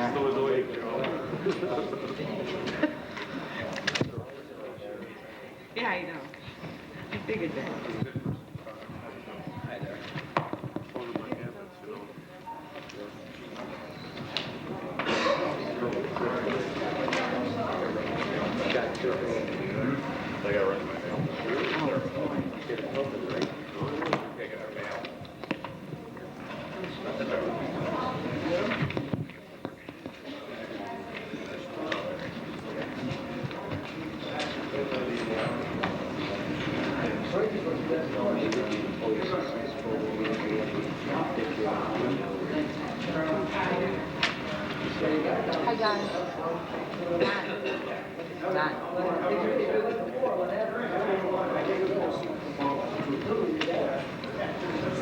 was awake, Joe. Yeah, I know. I figured that. Hi there. One of my habits, you know. I got right in my mail. Get it open, right? Taking our mail. Hi, John. John.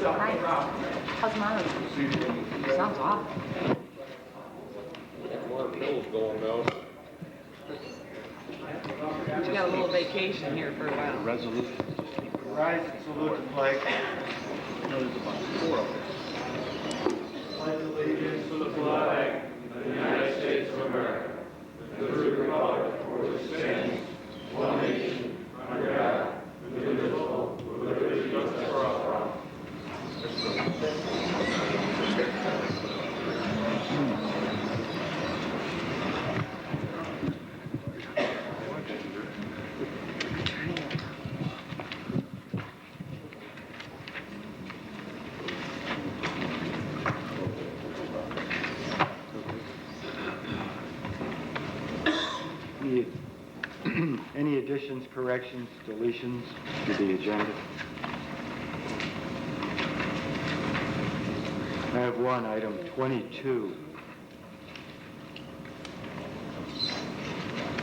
Hi. How's mom? Sounds off. More pills going now. We got a little vacation here for a while. Resolution. Rise and salute the flag. There's about 4 of them. Pledge allegiance To the flag of the United States of America, and to the republic for which it stands, one nation, under God, indivisible, with liberty and justice for all. Any additions, corrections, deletions to the agenda? I have one, item 22.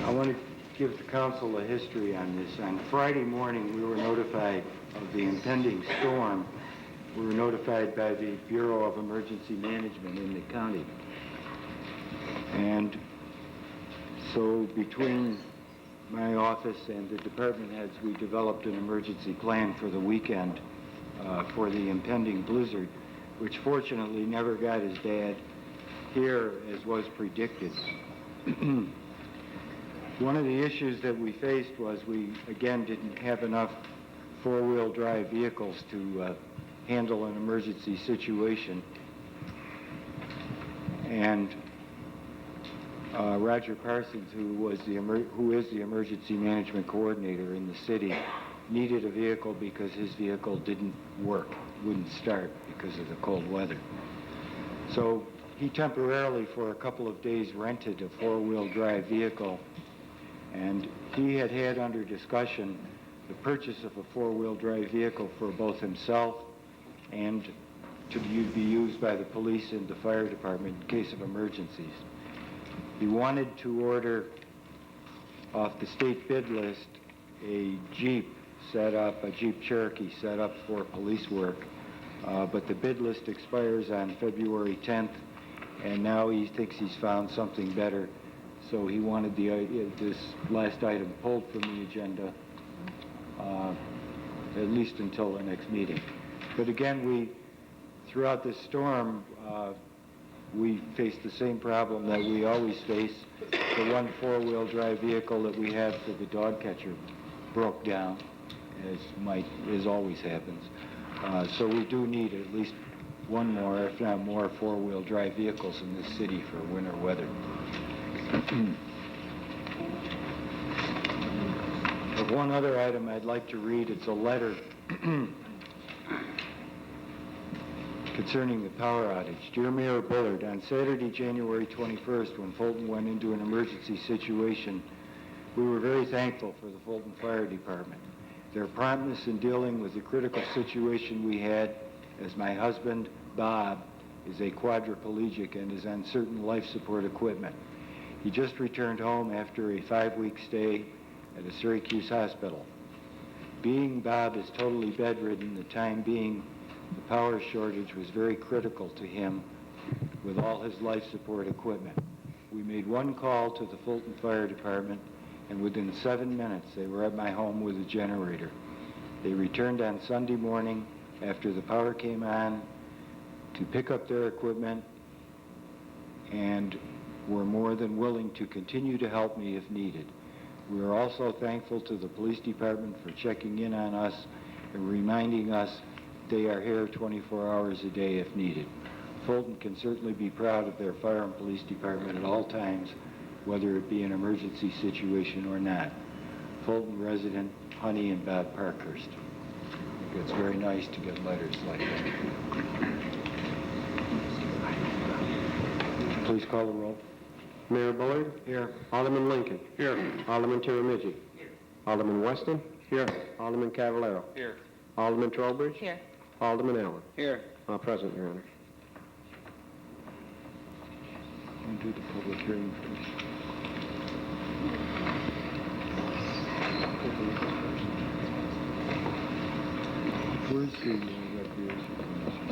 I want to give the council a history on this. On Friday morning, we were notified of the impending storm. We were notified by the Bureau of Emergency Management in the county. And so between my office and the department heads, we developed an emergency plan for the weekend for the impending blizzard, which fortunately never got as bad here as was predicted. One of the issues that we faced was we, again, didn't have enough four-wheel drive vehicles to handle an emergency situation. And Roger Parsons, who is the emergency management coordinator in the city, needed a vehicle because his vehicle didn't work, wouldn't start because of the cold weather. So he temporarily, for a couple of days, rented a four-wheel drive vehicle, and he had under discussion the purchase of a four-wheel drive vehicle for both himself and to be used by the police and the fire department in case of emergencies. He wanted to order off the state bid list a Jeep Cherokee set up for police work, but the bid list expires on February 10th, and now he thinks he's found something better, so he wanted this last item pulled from the agenda, at least until the next meeting. But again, throughout this storm, we faced the same problem that we always face. The one four-wheel drive vehicle that we have for the dog catcher broke down, as always happens. So we do need at least one more, if not more, four-wheel drive vehicles in this city for winter weather. There's one other item I'd like to read. It's a letter concerning the power outage. Dear Mayor Bullard, on Saturday, January 21st, when Fulton went into an emergency situation, we were very thankful for the Fulton Fire Department. Their promptness in dealing with the critical situation we had, as my husband, Bob, is a quadriplegic and is on certain life support equipment. He just returned home after a 5-week stay at a Syracuse hospital. Being Bob is totally bedridden, the time being, the power shortage was very critical to him with all his life support equipment. We made one call to the Fulton Fire Department, and within 7 minutes they were at my home with a generator. They returned on Sunday morning after the power came on to pick up their equipment, and were more than willing to continue to help me if needed. We are also thankful to the police department for checking in on us and reminding us they are here 24 hours a day if needed. Fulton can certainly be proud of their fire and police department at all times, whether it be an emergency situation or not. Fulton resident Honey and Bob Parkhurst. I think it's very nice to get letters like that. Please call the roll. Mayor Boyd? Here. Alderman Lincoln? Here. Alderman Tiramidji? Here. Alderman Weston? Here. Alderman Cavallaro? Here. Alderman Trowbridge? Here. Alderman Allen? Here. Present, Your Honor. We'll do the public hearing first. Where's the recreation commission?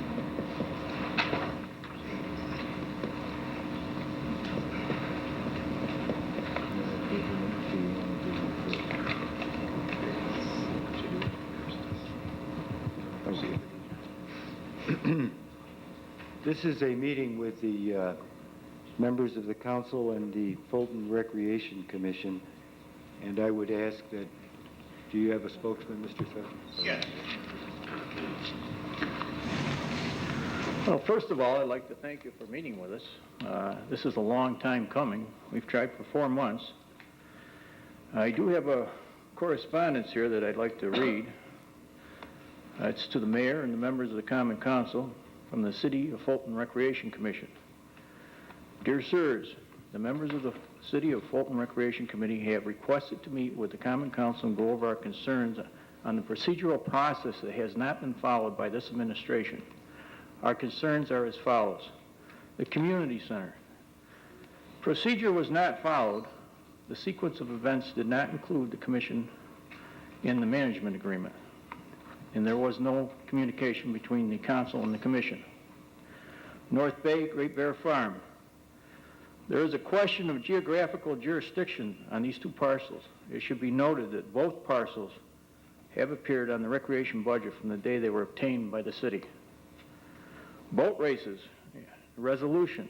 This is a meeting with the members of the council and the Fulton Recreation Commission, and I would ask that, do you have a spokesman, Mr. Fulton? Yes. Well, first of all, I'd like to thank you for meeting with us. This is a long time coming. We've tried for 4 months. I do have a correspondence here that I'd like to read. It's to the mayor and the members of the Common Council from the City of Fulton Recreation Commission. Dear sirs, the members of the City of Fulton Recreation Committee have requested to meet with the Common Council and go over our concerns on the procedural process that has not been followed by this administration. Our concerns are as follows. The community center. Procedure was not followed. The sequence of events did not include the commission in the management agreement, and there was no communication between the council and the commission. North Bay, Great Bear Farm. There is a question of geographical jurisdiction on these 2 parcels. It should be noted that both parcels have appeared on the recreation budget from the day they were obtained by the city. Boat races, resolution.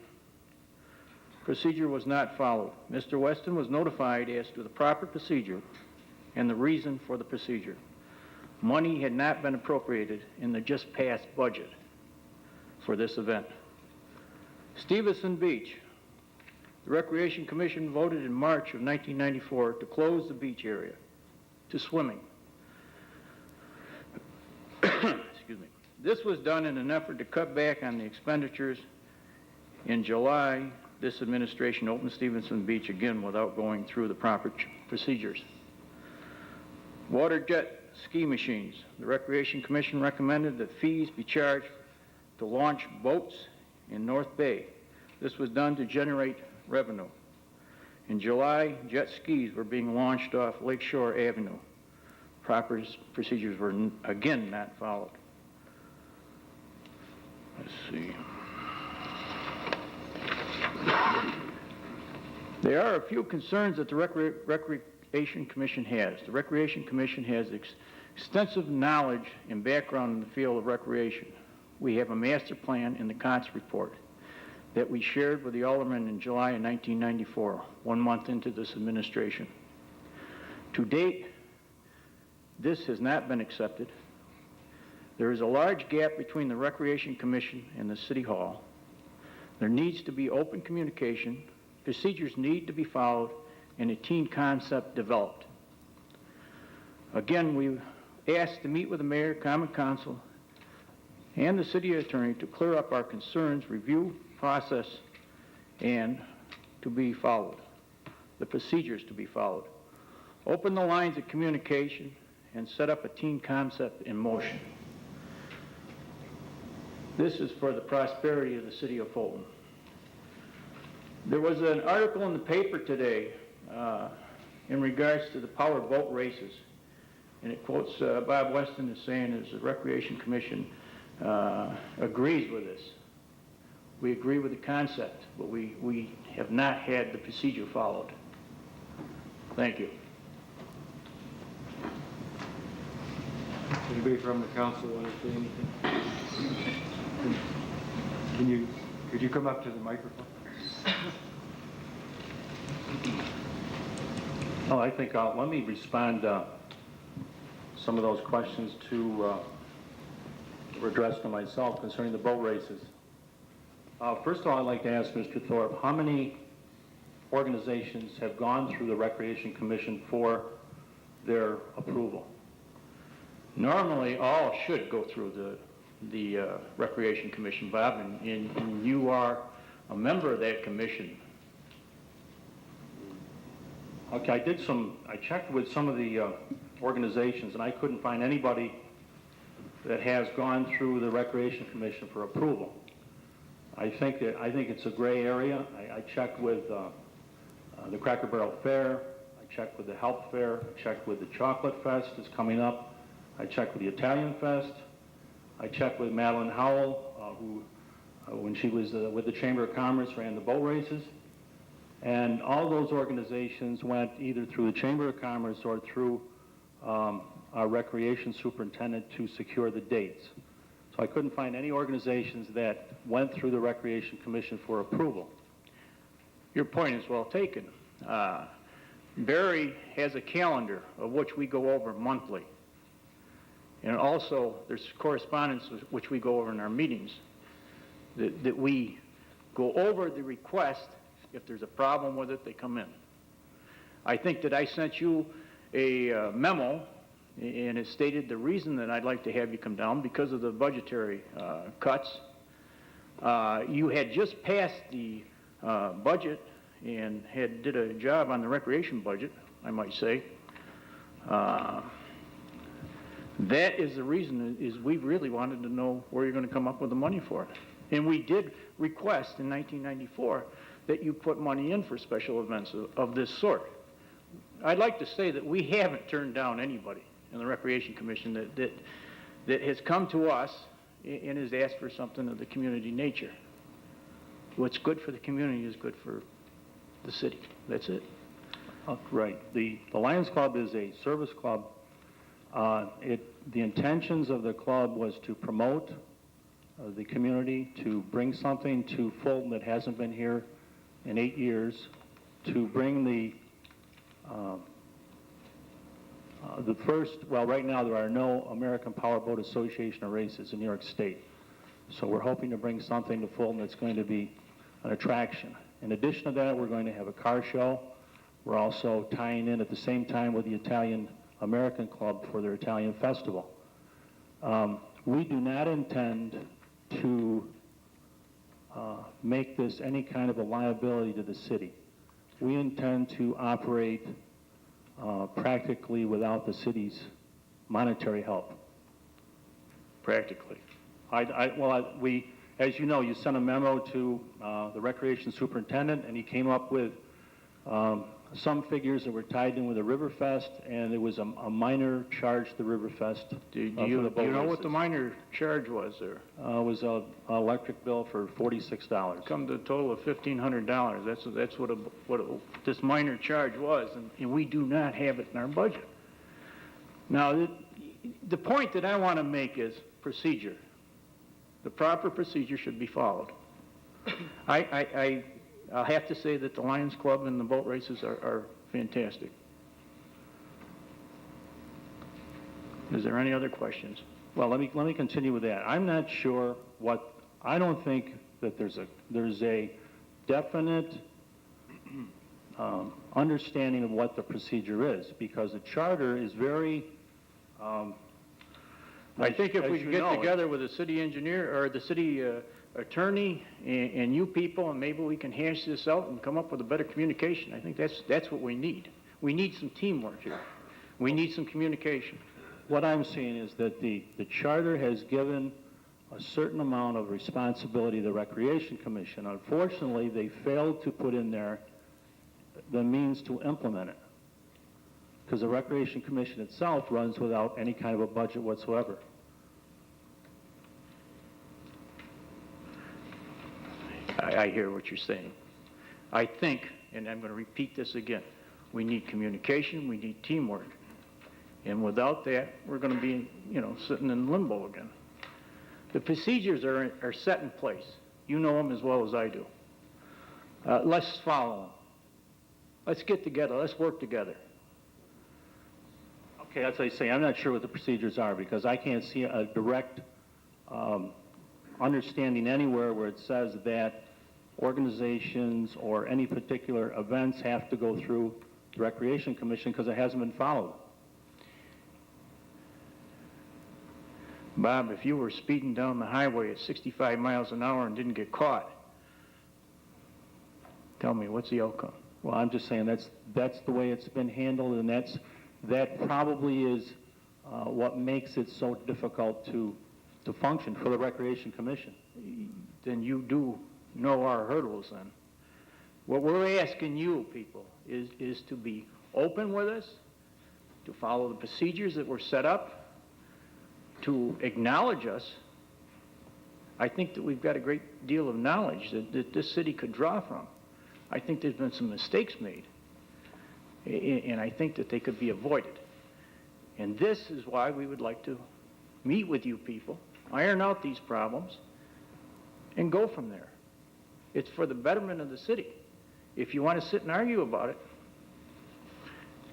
Procedure was not followed. Mr. Weston was notified as to the proper procedure and the reason for the procedure. Money had not been appropriated in the just passed budget for this event. Stuyvesant Beach. The Recreation Commission voted in March of 1994 to close the beach area to swimming. Excuse me. This was done in an effort to cut back on the expenditures. In July, this administration opened Stuyvesant Beach again without going through the proper procedures. Water jet ski machines. The Recreation Commission recommended that fees be charged to launch boats in North Bay. This was done to generate revenue. In July, jet skis were being launched off Lakeshore Avenue. Proper procedures were again not followed. Let's see. There are a few concerns that the Recreation Commission has. The Recreation Commission has extensive knowledge and background in the field of recreation. We have a master plan in the COTS report that we shared with the aldermen in July of 1994, 1 month into this administration. To date, this has not been accepted. There is a large gap between the Recreation Commission and the City Hall. There needs to be open communication, procedures need to be followed, and a team concept developed. Again, we asked to meet with the mayor, Common Council, and the city attorney to clear up our concerns, review process, and to be followed, the procedures to be followed. Open the lines of communication and set up a team concept in motion. This is for the prosperity of the city of Fulton. There was an article in the paper today in regards to the power boat races, and it quotes Bob Weston as saying as the Recreation Commission agrees with this. We agree with the concept, but we have not had the procedure followed. Thank you. Anybody from the council want to say anything? Could you come up to the microphone? Oh, I think, let me respond some of those questions to, were addressed to myself concerning the boat races. First of all, I'd like to ask Mr. Thorpe, how many organizations have gone through the Recreation Commission for their approval? Normally, all should go through the Recreation Commission, Bob, and you are a member of that commission. Okay, I checked with some of the organizations, and I couldn't find anybody that has gone through the Recreation Commission for approval. I think it's a gray area. I checked with the Cracker Barrel Fair. I checked with the Health Fair. I checked with the Chocolate Fest that's coming up. I checked with the Italian Fest. I checked with Madeline Howell, who, when she was with the Chamber of Commerce, ran the boat races. And all those organizations went either through the Chamber of Commerce or through our recreation superintendent to secure the dates. So I couldn't find any organizations that went through the Recreation Commission for approval. Your point is well taken. Barry has a calendar of which we go over monthly. And also, there's correspondence which we go over in our meetings, that we go over the request. If there's a problem with it, they come in. I think that I sent you a memo, and it stated the reason that I'd like to have you come down because of the budgetary cuts. You had just passed the budget and did a job on the recreation budget, I might say. That is the reason, is we really wanted to know where you're going to come up with the money for it. And we did request in 1994 that you put money in for special events of this sort. I'd like to say that we haven't turned down anybody in the Recreation Commission that has come to us and has asked for something of the community nature. What's good for the community is good for the city. That's it. Right. The Lions Club is a service club. The intentions of the club was to promote the community, to bring something to Fulton that hasn't been here in 8 years, to bring the first, well, right now there are no American Powerboat Association races in New York State. So we're hoping to bring something to Fulton that's going to be an attraction. In addition to that, we're going to have a car show. We're also tying in at the same time with the Italian American Club for their Italian Festival. We do not intend to make this any kind of a liability to the city. We intend to operate practically without the city's monetary help. Practically. As you know, you sent a memo to the recreation superintendent, and he came up with some figures that were tied in with the Riverfest, and it was a minor charge to the Riverfest. Do you know what the minor charge was there? It was an electric bill for $46. Come to a total of $1,500. That's what this minor charge was, and we do not have it in our budget. Now, the point that I want to make is procedure. The proper procedure should be followed. I'll have to say that the Lions Club and the boat races are fantastic. Is there any other questions? Well, let me continue with that. I'm not sure I don't think that there's a definite understanding of what the procedure is, because the charter is very, I think if we could get together with the city engineer or the city attorney and you people, and maybe we can hash this out and come up with a better communication. I think that's what we need. We need some teamwork here. We need some communication. What I'm seeing is that the charter has given a certain amount of responsibility to the Recreation Commission. Unfortunately, they failed to put in there the means to implement it, because the Recreation Commission itself runs without any kind of a budget whatsoever. I hear what you're saying. I think, and I'm going to repeat this again, we need communication, we need teamwork. And without that, we're going to be, sitting in limbo again. The procedures are set in place. You know them as well as I do. Let's follow them. Let's get together, let's work together. Okay, as I say, I'm not sure what the procedures are because I can't see a direct understanding anywhere where it says that organizations or any particular events have to go through the Recreation Commission because it hasn't been followed. Bob, if you were speeding down the highway at 65 miles an hour and didn't get caught, tell me, what's the outcome? Well, I'm just saying that's the way it's been handled, and that probably is what makes it so difficult to function for the Recreation Commission. Then you do know our hurdles then. What we're asking you people is to be open with us, to follow the procedures that were set up, to acknowledge us. I think that we've got a great deal of knowledge that this city could draw from. I think there's been some mistakes made, and I think that they could be avoided. And this is why we would like to meet with you people, iron out these problems, and go from there. It's for the betterment of the city. If you want to sit and argue about it,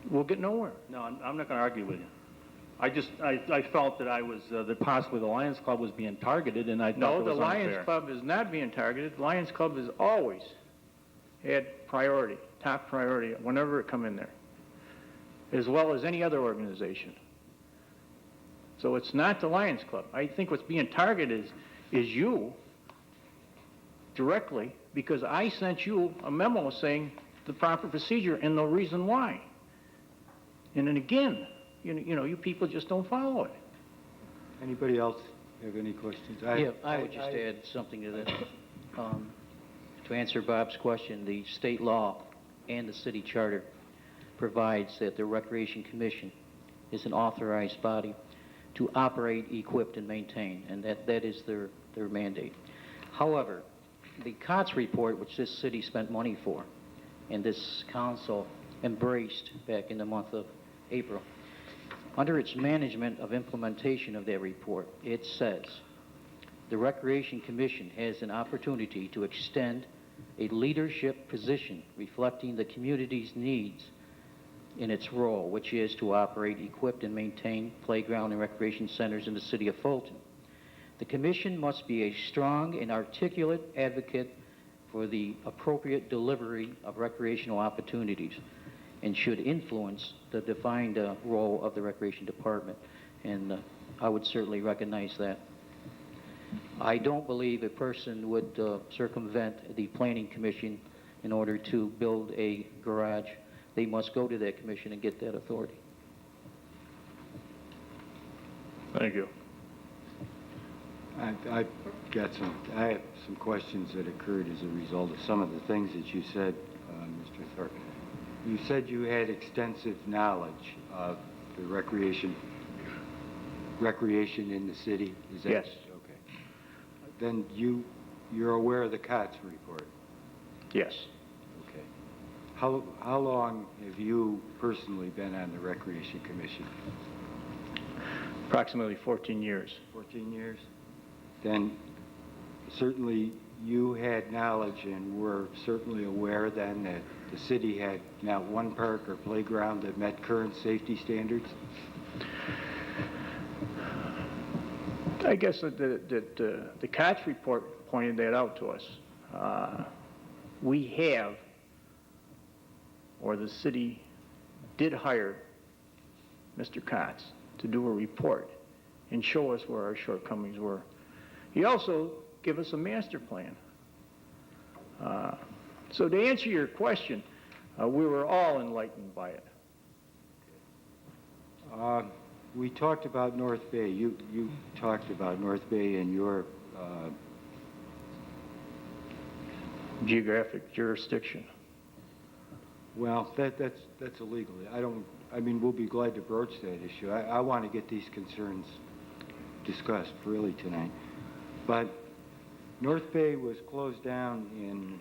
we'll get nowhere. No, I'm not going to argue with you. I felt that that possibly the Lions Club was being targeted, and I thought No, it the was Lions unfair. Club is not being targeted. The Lions Club has always had priority, top priority, whenever it come in there, as well as any other organization. So it's not the Lions Club. I think what's being targeted is you directly, because I sent you a memo saying the proper procedure and the reason why. And then again, you know, you people just don't follow it. Anybody else have any questions? Yeah, I would just add something to that. To answer Bob's question, the state law and the city charter provides that the Recreation Commission is an authorized body to operate, equip, and maintain, and that is their mandate. However, the COTS report, which this city spent money for, and this council embraced back in the month of April, under its management of implementation of that report, it says the Recreation Commission has an opportunity to extend a leadership position reflecting the community's needs in its role, which is to operate, equip, and maintain playground and recreation centers in the city of Fulton. The Commission must be a strong and articulate advocate for the appropriate delivery of recreational opportunities and should influence the defined role of the Recreation Department. And I would certainly recognize that. I don't believe a person would circumvent the Planning Commission in order to build a garage. They must go to that commission and get that authority. Thank you. I have some questions that occurred as a result of some of the things that you said, Mr. Thorpe. You said you had extensive knowledge of the recreation in the city. Is that Yes. okay? Then you're aware of the COTS report. Yes. Okay. How long have you personally been on the Recreation Commission? Approximately 14 years. 14 years? Then certainly you had knowledge and were certainly aware then that the city had not one park or playground that met current safety standards? I guess that the COTS report pointed that out to us. We have, or the city did hire Mr. Kotz to do a report and show us where our shortcomings were. He also gave us a master plan. So to answer your question, we were all enlightened by it. We talked about North Bay. You talked about North Bay and your Geographic jurisdiction. well, that's illegal. I mean, we'll be glad to broach that issue. I want to get these concerns discussed really tonight. But North Bay was closed down in,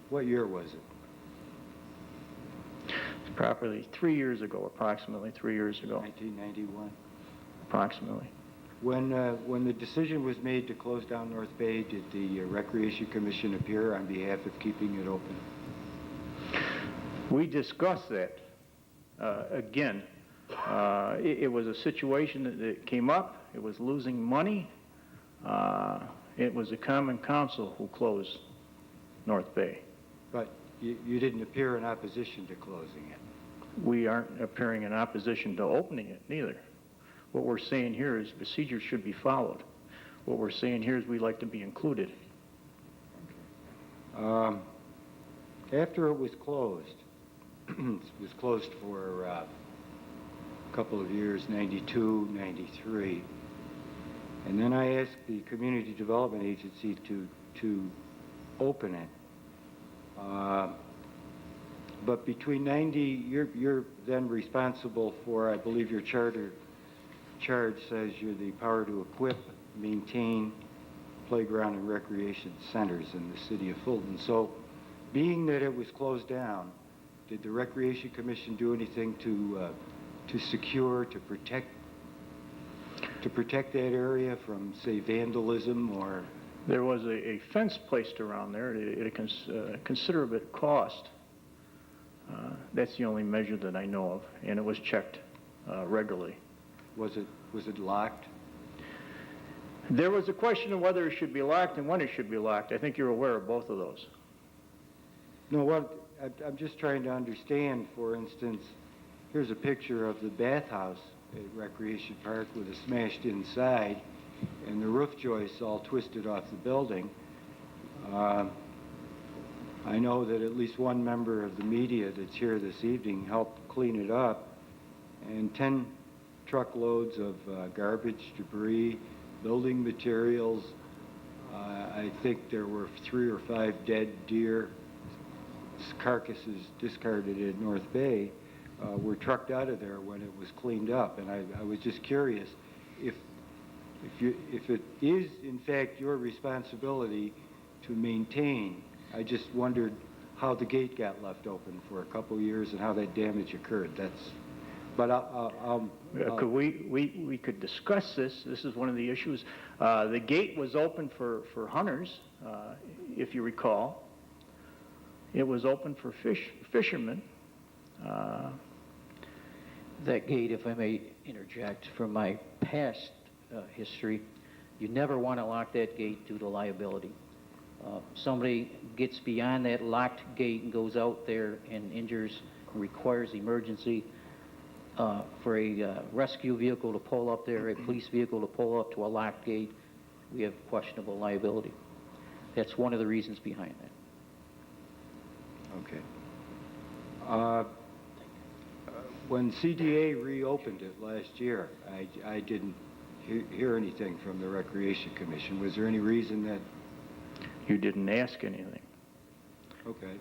what year was it? Properly 3 years ago, approximately 3 years ago, 1991. approximately. When the decision was made to close down North Bay, did the Recreation Commission appear on behalf of keeping it open? We discussed that. Again, it was a situation that came up. It was losing money. It was the Common Council who closed North Bay. But you didn't appear in opposition to closing it. We aren't appearing in opposition to opening it, neither. What we're saying here is procedures should be followed. What we're saying here is we'd like to be included. After it was closed, it was closed for a couple of years, 92, 93. And then I asked the Community Development Agency to open it. But between 90, you're then responsible for, I believe your charge says you're the power to equip, maintain playground and recreation centers in the city of Fulton. So being that it was closed down, did the Recreation Commission do anything to secure, to protect that area from, say, vandalism or? There was a fence placed around there at a considerable cost. That's the only measure that I know of, and it was checked regularly. Was it locked? There was a question of whether it should be locked and when it should be locked. I think you're aware of both of those. No, I'm just trying to understand, for instance, here's a picture of the bathhouse at Recreation Park with a smashed inside and the roof joists all twisted off the building. I know that at least one member of the media that's here this evening helped clean it up, and 10 truckloads of garbage, debris, building materials. I think there were 3 or 5 dead deer carcasses discarded at North Bay were trucked out of there when it was cleaned up. And I was just curious if it is in fact your responsibility to maintain. I just wondered how the gate got left open for a couple of years and how that damage occurred. We could discuss this. This is one of the issues. The gate was open for hunters, if you recall. It was open for fishermen. That gate, if I may interject, from my past history, you never want to lock that gate due to liability. Somebody gets beyond that locked gate and goes out there and injures and requires emergency for a rescue vehicle to pull up there, a police vehicle to pull up to a locked gate, we have questionable liability. That's one of the reasons behind that. Okay. When CDA reopened it last year, I didn't hear anything from the Recreation Commission. Was there any reason that? You didn't ask anything. Okay.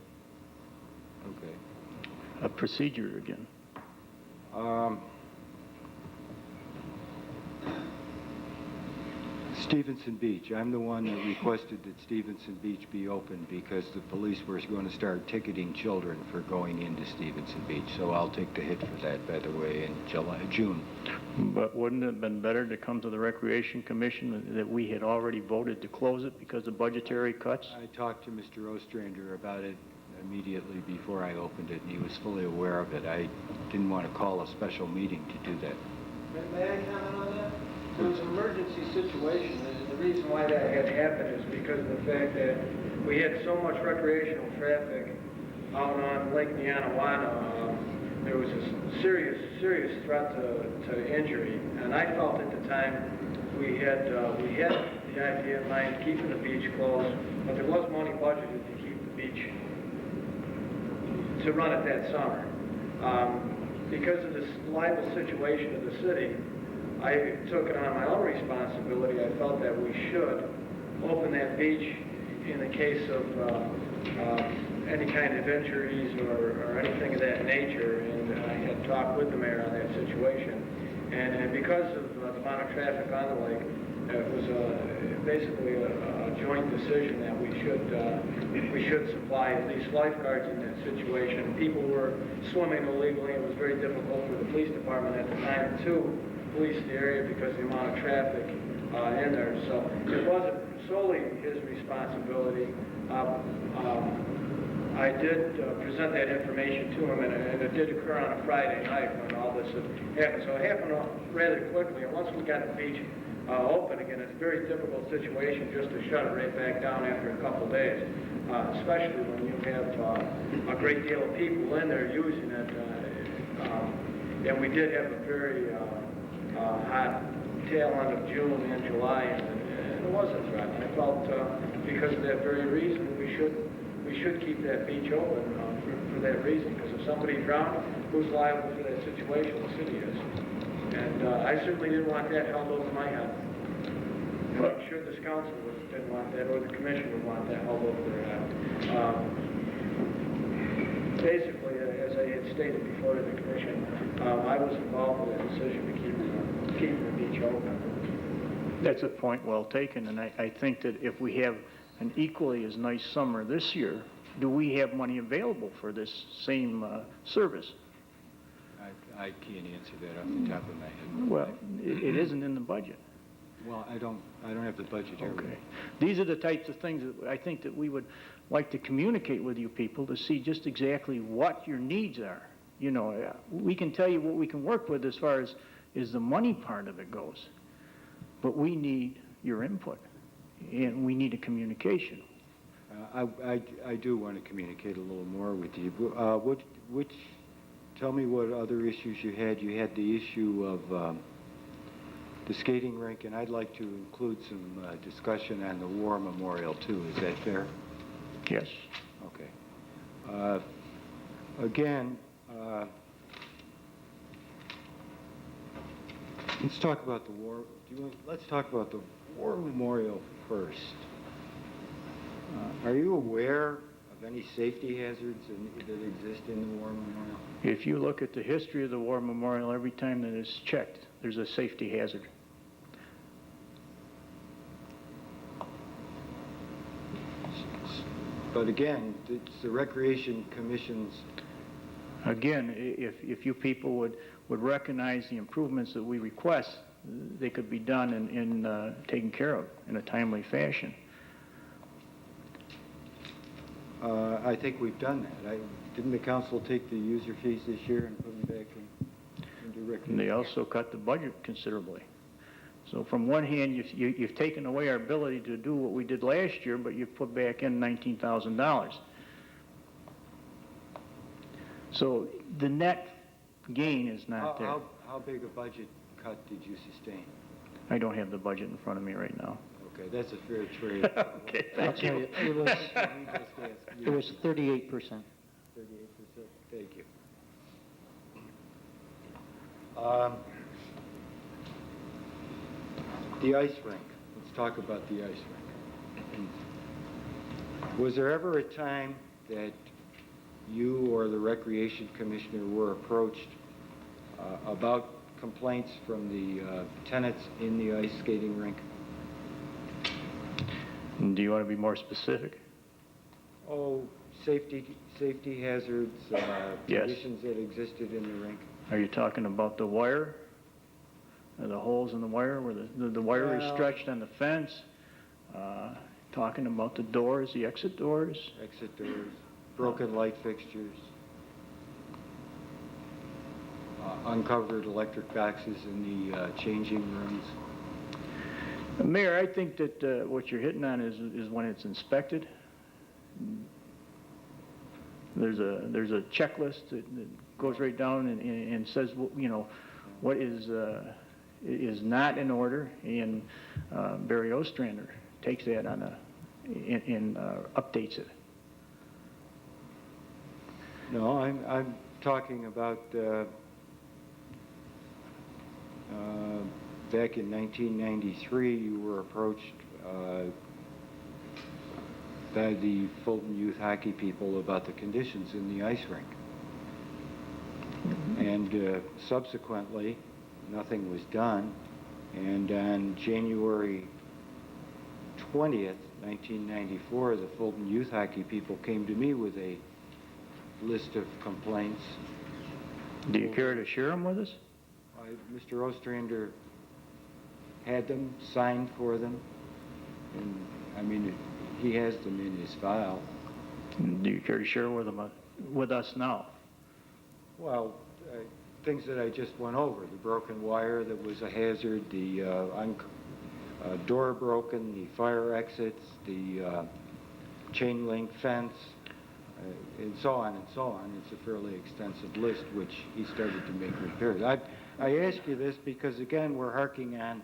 A procedure again. Stevenson Beach. I'm the one that requested that Stevenson Beach be open because the police were going to start ticketing children for going into Stevenson Beach. So I'll take the hit for that, by the way, in June. But wouldn't it have been better to come to the Recreation Commission that we had already voted to close it because of budgetary cuts? I talked to Mr. Ostrander about it immediately before I opened it, and he was fully aware of it. I didn't want to call a special meeting to do that. May I comment on that? It was an emergency situation, and the reason why that had happened is because of the fact that we had so much recreational traffic out on Lake Nianawana. There was a serious threat to injury, and I felt at the time we had the idea in mind keeping the beach closed, but there was money budgeted to keep the beach, to run it that summer. Because of this liable situation of the city, I took it on my own responsibility. I felt that we should open that beach in the case of any kind of injuries or anything of that nature, and I had talked with the mayor on that situation. And because of the amount of traffic on the lake, it was basically a joint decision that we should supply at least lifeguards in that situation. People were swimming illegally. It was very difficult for the police department at the time to police the area because of the amount of traffic in there. So it wasn't solely his responsibility. I did present that information to him, and it did occur on a Friday night when all this had happened. So it happened rather quickly, and once we got the beach open again, it's a very difficult situation just to shut it right back down after a couple of days, especially when you have a great deal of people in there using it. And we did have a very hot tail end of June and July, and it was a threat. And I felt because of that very reason we should keep that beach open for that reason, because if somebody drowned, who's liable for that situation? The city is. And I certainly didn't want that held over my head. And I'm sure this council didn't want that, or the commission would want that held over their head. Basically, as I had stated before to the commission, I was involved with that decision to keep the beach open. That's a point well taken, and I think that if we have an equally as nice summer this year, do we have money available for this same service? I can't answer that off the top of my head. Well, it isn't in the budget. Well, I don't have the budget here. Okay. These are the types of things that I think that we would like to communicate with you people to see just exactly what your needs are. You know, we can tell you what we can work with as far as the money part of it goes, but we need your input, and we need a communication. I do want to communicate a little more with you. Tell me what other issues you had. You had the issue of the skating rink, and I'd like to include some discussion on the war memorial too. Is that fair? Yes. Okay. Again, let's talk about the war. Let's talk about the war memorial first. Are you aware of any safety hazards that exist in the war memorial? If you look at the history of the war memorial, every time that it's checked, there's a safety hazard. But again, it's the Recreation Commission's. Again, if you people would recognize the improvements that we request, they could be done and taken care of in a timely fashion. I think we've done that. Didn't the council take the user fees this year and put them back into recreation? And they also cut the budget considerably. So from one hand, you've taken away our ability to do what we did last year, but you've put back in $19,000. So the net gain is not there. How big a budget cut did you sustain? I don't have the budget in front of me right now. Okay, that's a fair trade. Okay, I'll thank tell you. you, it was 38%. 38%, thank you. The ice rink. Let's talk about the ice rink. Was there ever a time that you or the Recreation Commissioner were approached about complaints from the tenants in the ice skating rink? Do you want to be more specific? Oh, safety hazards, Yes. conditions that existed in the rink. Are you talking about the wire? The holes in the wire where the wire is Well- stretched on the fence? Talking about the doors, the exit doors? Exit doors, broken light fixtures, uncovered electric boxes in the changing rooms. Mayor, I think that what you're hitting on is when it's inspected. There's a checklist that goes right down and says, you know, what is not in order, and Barry Ostrander takes that on and updates it. No, I'm talking about back in 1993, you were approached by the Fulton youth hockey people about the conditions in the ice rink. And subsequently, nothing was done. And on January 20th, 1994, the Fulton youth hockey people came to me with a list of complaints. Do you care to share them with us? Mr. Ostrander had them, signed for them, and I mean, he has them in his file. Do you care to share with us now? Well, things that I just went over, the broken wire that was a hazard, the door broken, the fire exits, the chain link fence, and so on and so on. It's a fairly extensive list, which he started to make repairs. I ask you this because, again, we're harking on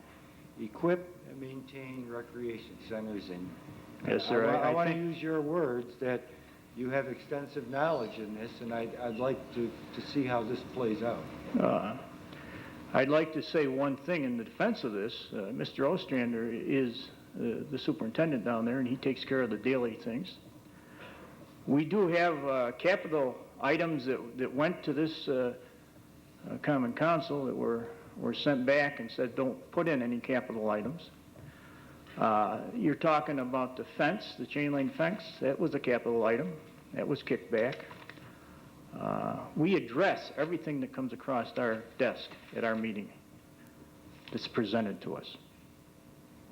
equip and maintain recreation centers, and Yes, sir. I want to think- use your words that you have extensive knowledge in this, and I'd like to see how this plays out. I'd like to say one thing in the defense of this. Mr. Ostrander is the superintendent down there, and he takes care of the daily things. We do have capital items that went to this Common Council that were sent back and said don't put in any capital items. You're talking about the fence, the chain link fence. That was a capital item. That was kicked back. We address everything that comes across our desk at our meeting that's presented to us.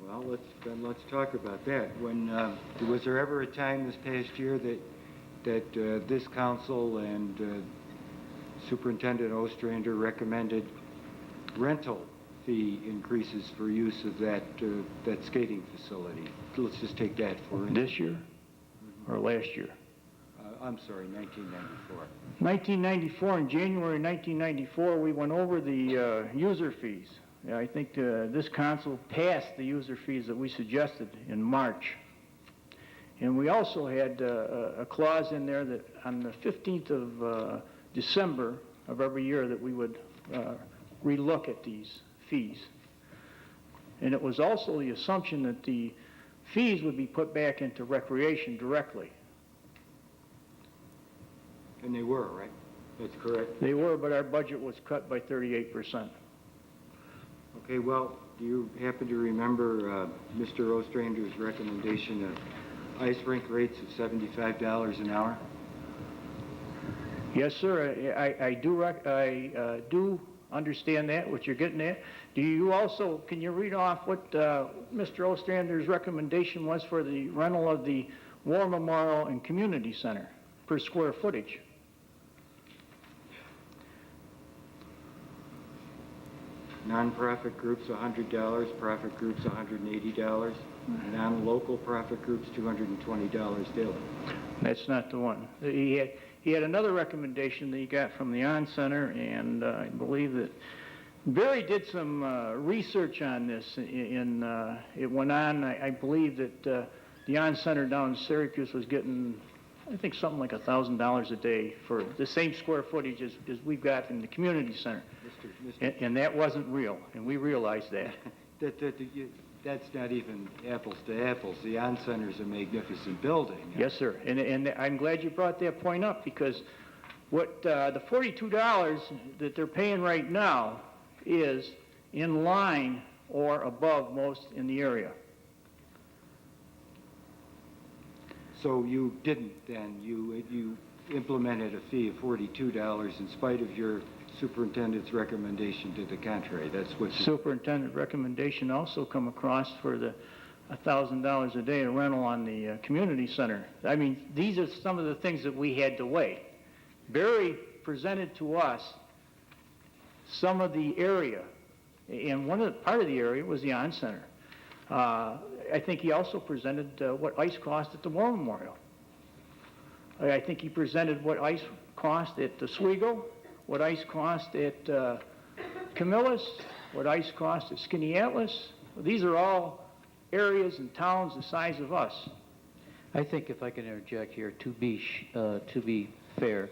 Well, let's talk about that. Was there ever a time this past year that this council and Superintendent Ostrander recommended rental fee increases for use of that skating facility? Let's just take that for instance. This year or last year? I'm sorry, 1994. 1994, in January 1994, we went over the user fees. I think this council passed the user fees that we suggested in March. And we also had a clause in there that on the 15th of December of every year that we would relook at these fees. And it was also the assumption that the fees would be put back into recreation directly. And they were, right? That's correct. They were, but our budget was cut by 38%. Okay, well, do you happen to remember Mr. Ostrander's recommendation of ice rink rates of $75 an hour? Yes, sir. I do understand that, what you're getting at. Do you also, can you read off what Mr. Ostrander's recommendation was for the rental of the War Memorial and Community Center per square footage? Non-profit groups, $100. Profit groups, $180. Non-local profit groups, $220 daily. That's not the one. He had another recommendation that he got from the On Center, and I believe that Barry did some research on this, and it went on. I believe that the On Center down in Syracuse was getting, I think, something like $1,000 a day for the same square footage as we've got in the community center. And that wasn't real, and we realized that. That's not even apples to apples. The On Center's a magnificent building. Yes, sir. And I'm glad you brought that point up, because what the $42 that they're paying right now is in line or above most in the area. So you didn't then. You implemented a fee of $42 in spite of your superintendent's recommendation to the contrary. That's what Superintendent recommendation also come across for the $1,000 a day of rental on the community center. I mean, these are some of the things that we had to weigh. Barry presented to us some of the area, and part of the area was the On Center. I think he also presented what ice cost at the War Memorial. I think he presented what ice cost at the Oswego, what ice cost at Camillus, what ice cost at Skinny Atlas. These are all areas and towns the size of us. I think if I can interject here, to be fair,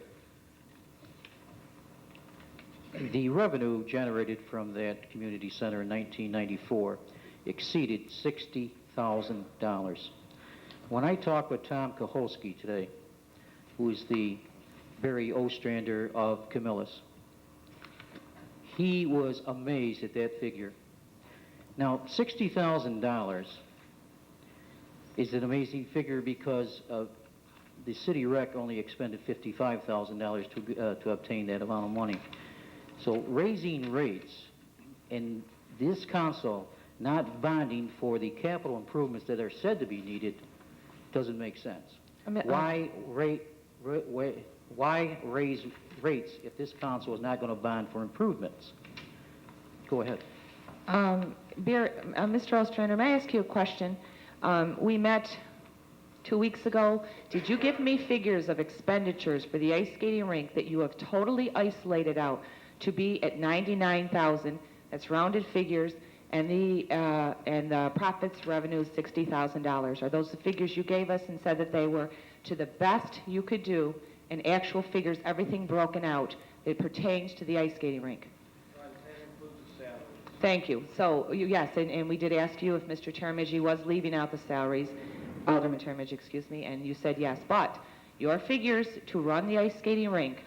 the revenue generated from that community center in 1994 exceeded $60,000. When I talked with Tom Kaholsky today, who is the Barry Ostrander of Camillus, he was amazed at that figure. Now, $60,000 is an amazing figure because the city rec only expended $55,000 to obtain that amount of money. So raising rates and this council not bonding for the capital improvements that are said to be needed doesn't make sense. Why raise rates if this council is not going to bond for improvements? Go ahead. Mr. Ostrander, may I ask you a question? We met 2 weeks ago. Did you give me figures of expenditures for the ice skating rink that you have totally isolated out to be at $99,000? That's rounded figures, and the profits revenue is $60,000. Are those the figures you gave us and said that they were to the best you could do, and actual figures, everything broken out that pertains to the ice skating rink? Thank you. So, yes, and we did ask you if Mr. Termaggi was leaving out the salaries, Alderman Termaggi, excuse me, and you said yes. But your figures to run the ice skating rink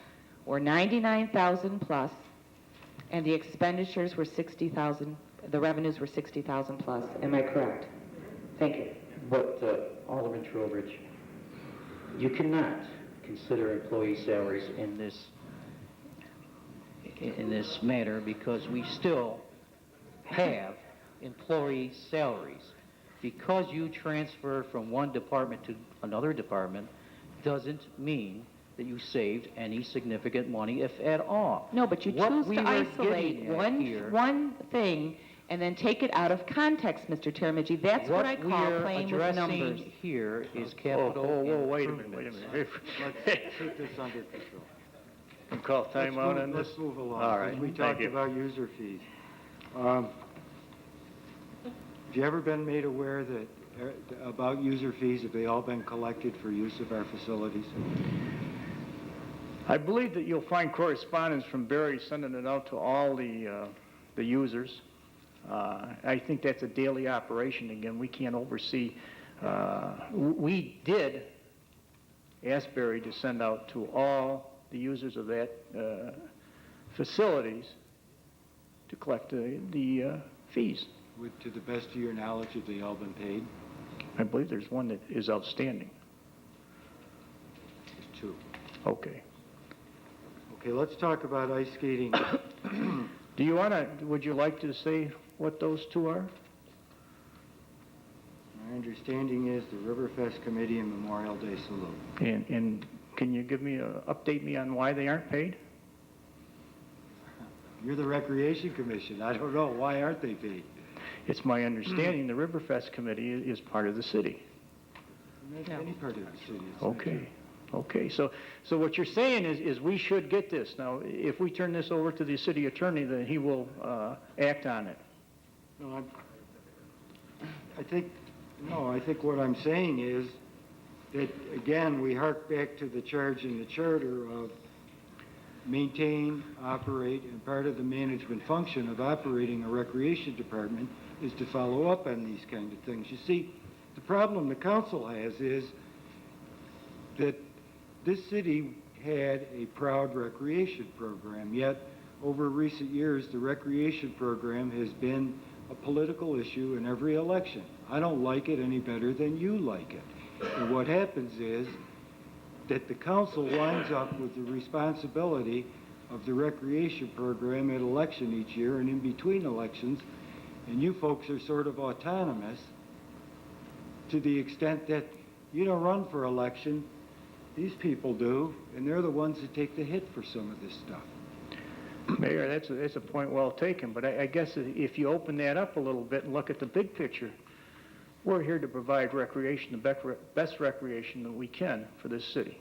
were $99,000 plus, and the expenditures were $60,000. The revenues were $60,000 plus. Am I correct? Thank you. But, Alderman Trowbridge, you cannot consider employee salaries in this matter because we still have employee salaries. Because you transfer from one department to another department doesn't mean that you saved any significant money, if at all. No, but you choose to isolate one thing and then take it out of context, Mr. Termaggi. That's what I call playing with numbers. What we're addressing here is capital wait a improvements. minute. Let's take this under control. Can call timeout on this? Let's move along. All right, We thank talked you. about user fees. Have you ever been made aware that about user fees, have they all been collected for use of our facilities? I believe that you'll find correspondence from Barry sending it out to all the users. I think that's a daily operation. Again, we can't oversee. We did ask Barry to send out to all the users of that facilities to collect the fees. To the best of your knowledge, have they all been paid? I believe there's one that is outstanding. There's two. Okay. Okay, let's talk about ice skating. Would you like to say what those two are? My understanding is the Riverfest Committee and Memorial Day Salute. And can you update me on why they aren't paid? You're the Recreation Commission. I don't know. Why aren't they paid? It's my understanding the Riverfest Committee is part of the city. Not any part of the city. It's Okay. Okay. So what you're saying is we should get this. Now, if we turn this over to the city attorney, then he will act on it. No, I think what I'm saying is that, again, we hark back to the charge in the charter of maintain, operate, and part of the management function of operating a recreation department is to follow up on these kind of things. You see, the problem the council has is that this city had a proud recreation program, yet over recent years the recreation program has been a political issue in every election. I don't like it any better than you like it. And what happens is that the council winds up with the responsibility of the recreation program at election each year and in between elections, and you folks are sort of autonomous to the extent that you don't run for election. These people do, and they're the ones that take the hit for some of this stuff. Mayor, that's a point well taken, but I guess if you open that up a little bit and look at the big picture, we're here to provide recreation, the best recreation that we can for this city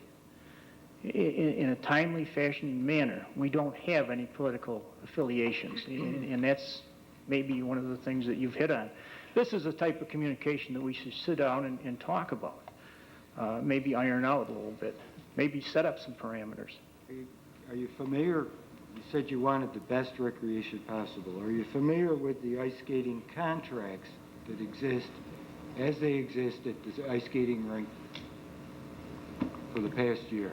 in a timely fashion and manner. We don't have any political affiliations, and that's maybe one of the things that you've hit on. This is the type of communication that we should sit down and talk about, maybe iron out a little bit, maybe set up some parameters. Are you familiar? You said you wanted the best recreation possible. Are you familiar with the ice skating contracts that exist as they exist at the ice skating rink for the past year?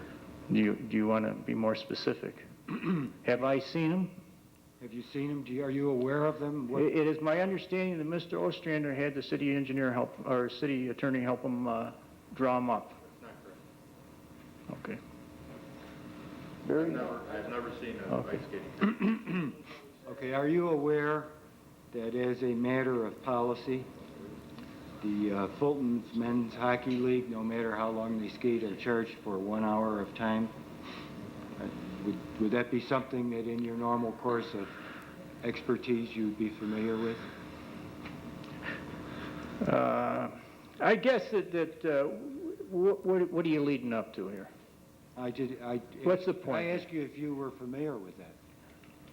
Do you want to be more specific? Have I seen them? Have you seen them? Are you aware of them? It is my understanding that Mr. Ostrander had the city engineer or city attorney help him draw them up. That's not correct. Okay. Very I've never seen ice skating. Okay, are you aware that as a matter of policy, the Fulton's Men's Hockey League, no matter how long they skate, are charged for 1 hour of time. Would that be something that in your normal course of expertise you'd be familiar with? I guess what are you leading up to here? What's the point? I asked you if you were familiar with that.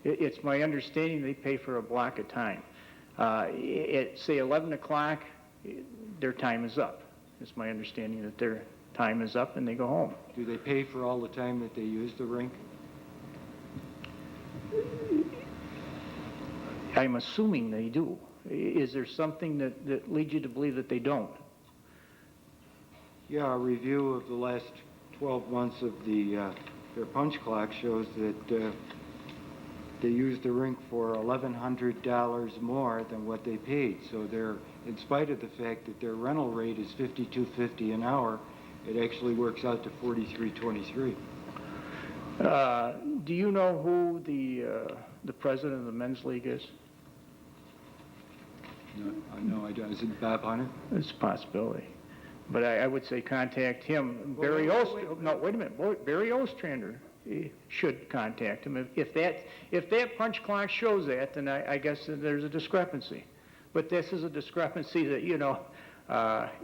It's my understanding they pay for a block of time. At, say, 11 o'clock, their time is up. It's my understanding that their time is up and they go home. Do they pay for all the time that they use the rink? I'm assuming they do. Is there something that leads you to believe that they don't? Yeah, a review of the last 12 months of their punch clock shows that they used the rink for $1,100 more than what they paid. So they're, in spite of the fact that their rental rate is $52.50 an hour, it actually works out to $43.23. Do you know who the president of the men's league is? No, I don't. Is it Bob Hunter? It's a possibility. But I would say contact him. Barry Ostrander should contact him. If that punch clock shows that, then I guess there's a discrepancy. But this is a discrepancy that,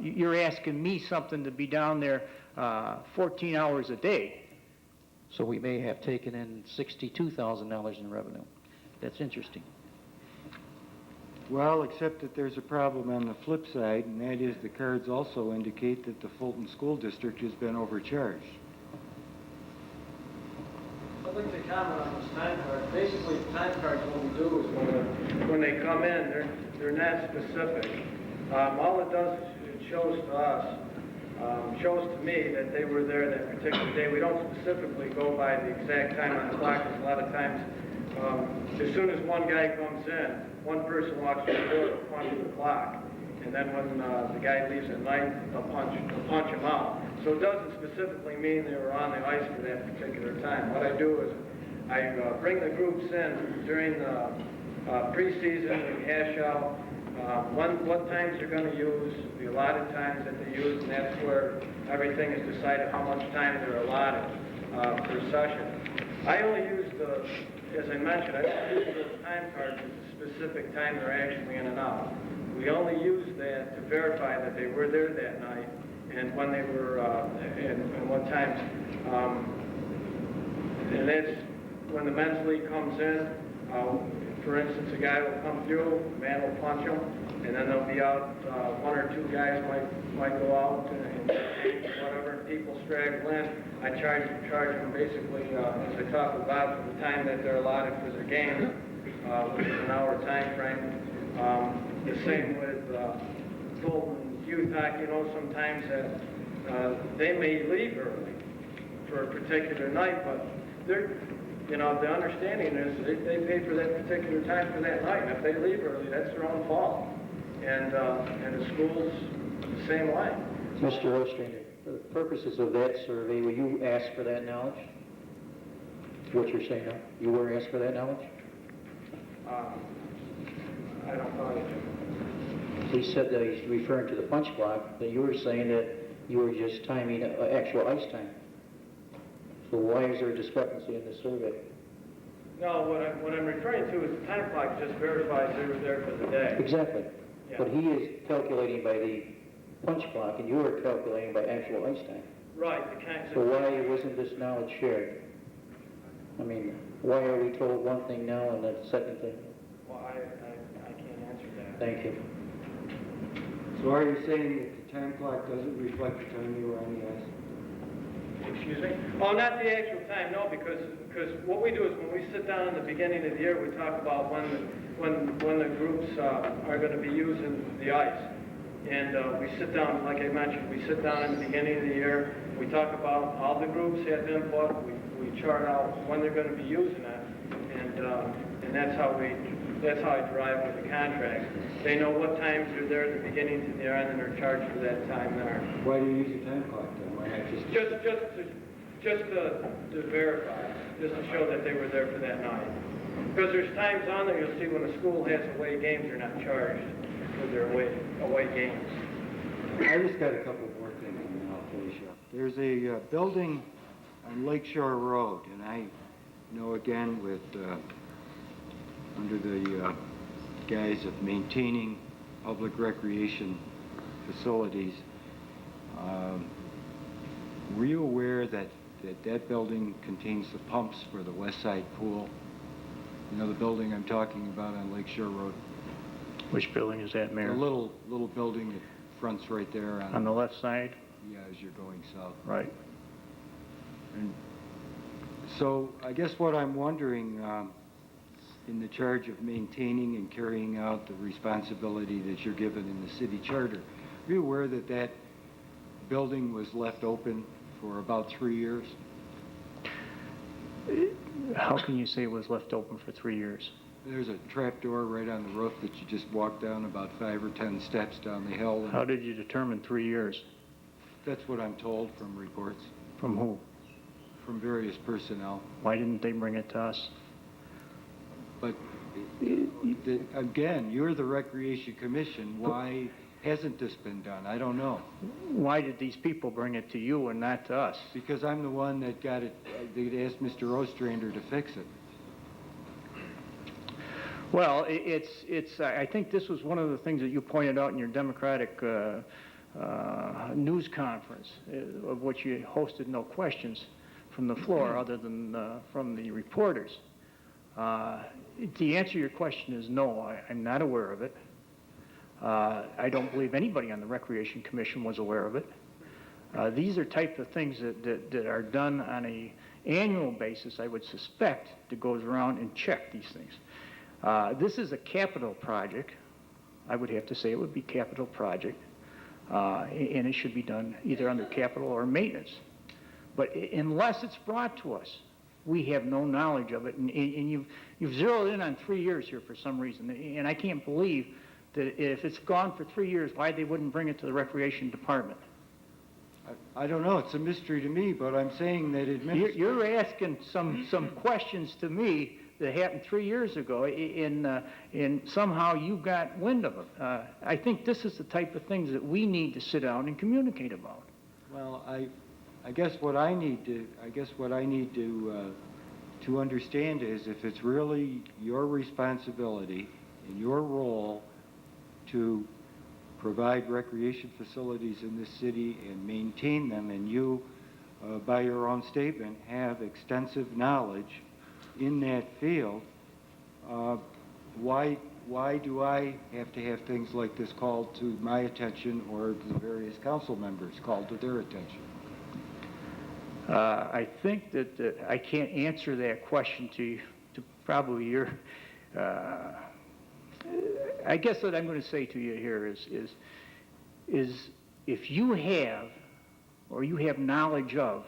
you're asking me something to be down there 14 hours a day. So we may have taken in $62,000 in revenue. That's interesting. Well, except that there's a problem on the flip side, and that is the cards also indicate that the Fulton School District has been overcharged. I'd like to comment on this time card. Basically, the time cards, what we do is when they come in, they're not specific. All it does is it shows to us, shows to me that they were there that particular day. We don't specifically go by the exact time on the clock, because a lot of times, as soon as one guy comes in, one person walks through the door to punch the clock, and then when the guy leaves at night, they'll punch him out. So it doesn't specifically mean they were on the ice for that particular time. What I do is I bring the groups in during the preseason, we hash out what times they're going to use, the allotted times that they use, and that's where everything is decided how much time they're allotted per session. I only use as I mentioned, I don't use the time cards as a specific time they're actually in and out. We only use that to verify that they were there that night and when they were, and what times. And that's when the men's league comes in. For instance, a guy will come through, a man will punch him, and then they'll be out, one or two guys might go out and whatever, people straggle in. I charge them basically, as I talked about, for the time that they're allotted for their game, which is an hour time frame. The same with Fulton youth hockey, sometimes that they may leave early for a particular night, but they're, the understanding is they pay for that particular time for that night. And if they leave early, that's their own fault. And the school's the same way. Mr. Ostrander, for the purposes of that survey, will you ask for that knowledge? What you're saying now? You were asked for that knowledge? I don't follow you. He said that he's referring to the punch clock, that you were saying that you were just timing actual ice time. So why is there a discrepancy in the survey? No, what I'm referring to is the time clock just verifies they were there for the day. Exactly. Yeah. But he is calculating by the punch clock, and you are calculating by actual ice time. Right. So why wasn't this knowledge shared? I mean, why are we told one thing now and the second thing? Well, I can't answer that. Thank you. So are you saying that the time clock doesn't reflect the time you were on the ice? Excuse me? Oh, not the actual time, no, because what we do is when we sit down in the beginning of the year, we talk about when the groups are going to be using the ice. And we sit down, like I mentioned, we sit down in the beginning of the year, we talk about all the groups have input, we chart out when they're going to be using it, and that's how I drive with the contracts. They know what times they're there at the beginning to the end, and they're charged for that time there. Why do you use a time clock then? Why not just to verify, just to show that they were there for that night. Because there's times on there you'll see when the school has away games, they're not charged for their away games. I just got a couple more things and then I'll finish up. There's a building on Lakeshore Road, and I know again with, under the guise of maintaining public recreation facilities, were you aware that that building contains the pumps for the West Side Pool? You know the building I'm talking about on Lakeshore Road? Which building is that, The Mayor? little building that fronts right there On the left side? yeah, as you're going south. Right. And so I guess what I'm wondering, in the charge of maintaining and carrying out the responsibility that you're given in the city charter, are you aware that that building was left open for about 3 years? How can you say it was left open for 3 years? There's a trap door right on the roof that you just walk down about 5 or 10 steps down the hill. How did you determine 3 years? That's what I'm told from reports, From who? from various personnel. Why didn't they bring it to us? But again, you're the Recreation Commission. Why hasn't this been done? I don't know. Why did these people bring it to you and not to us? Because I'm the one that got it, they asked Mr. Ostrander to fix it. Well, I think this was one of the things that you pointed out in your Democratic news conference, of which you hosted no questions from the floor other than from the reporters. The answer to your question is no, I'm not aware of it. I don't believe anybody on the Recreation Commission was aware of it. These are type of things that are done on an annual basis, I would suspect, that goes around and check these things. This is a capital project. I would have to say it would be capital project, and it should be done either under capital or maintenance. But unless it's brought to us, we have no knowledge of it, and you've zeroed in on 3 years here for some reason, and I can't believe that if it's gone for 3 years, why they wouldn't bring it to the Recreation Department. I don't know, it's a mystery to me, but I'm saying that You're asking some questions to me that happened 3 years ago, and somehow you got wind of it. I think this is the type of things that we need to sit down and communicate about. Well, I guess what I need to understand is if it's really your responsibility and your role to provide recreation facilities in this city and maintain them, and you, by your own statement, have extensive knowledge in that field, why do I have to have things like this called to my attention or the various council members called to their attention? I think that I can't answer that question to probably your. I guess what I'm going to say to you here is if you have or you have knowledge of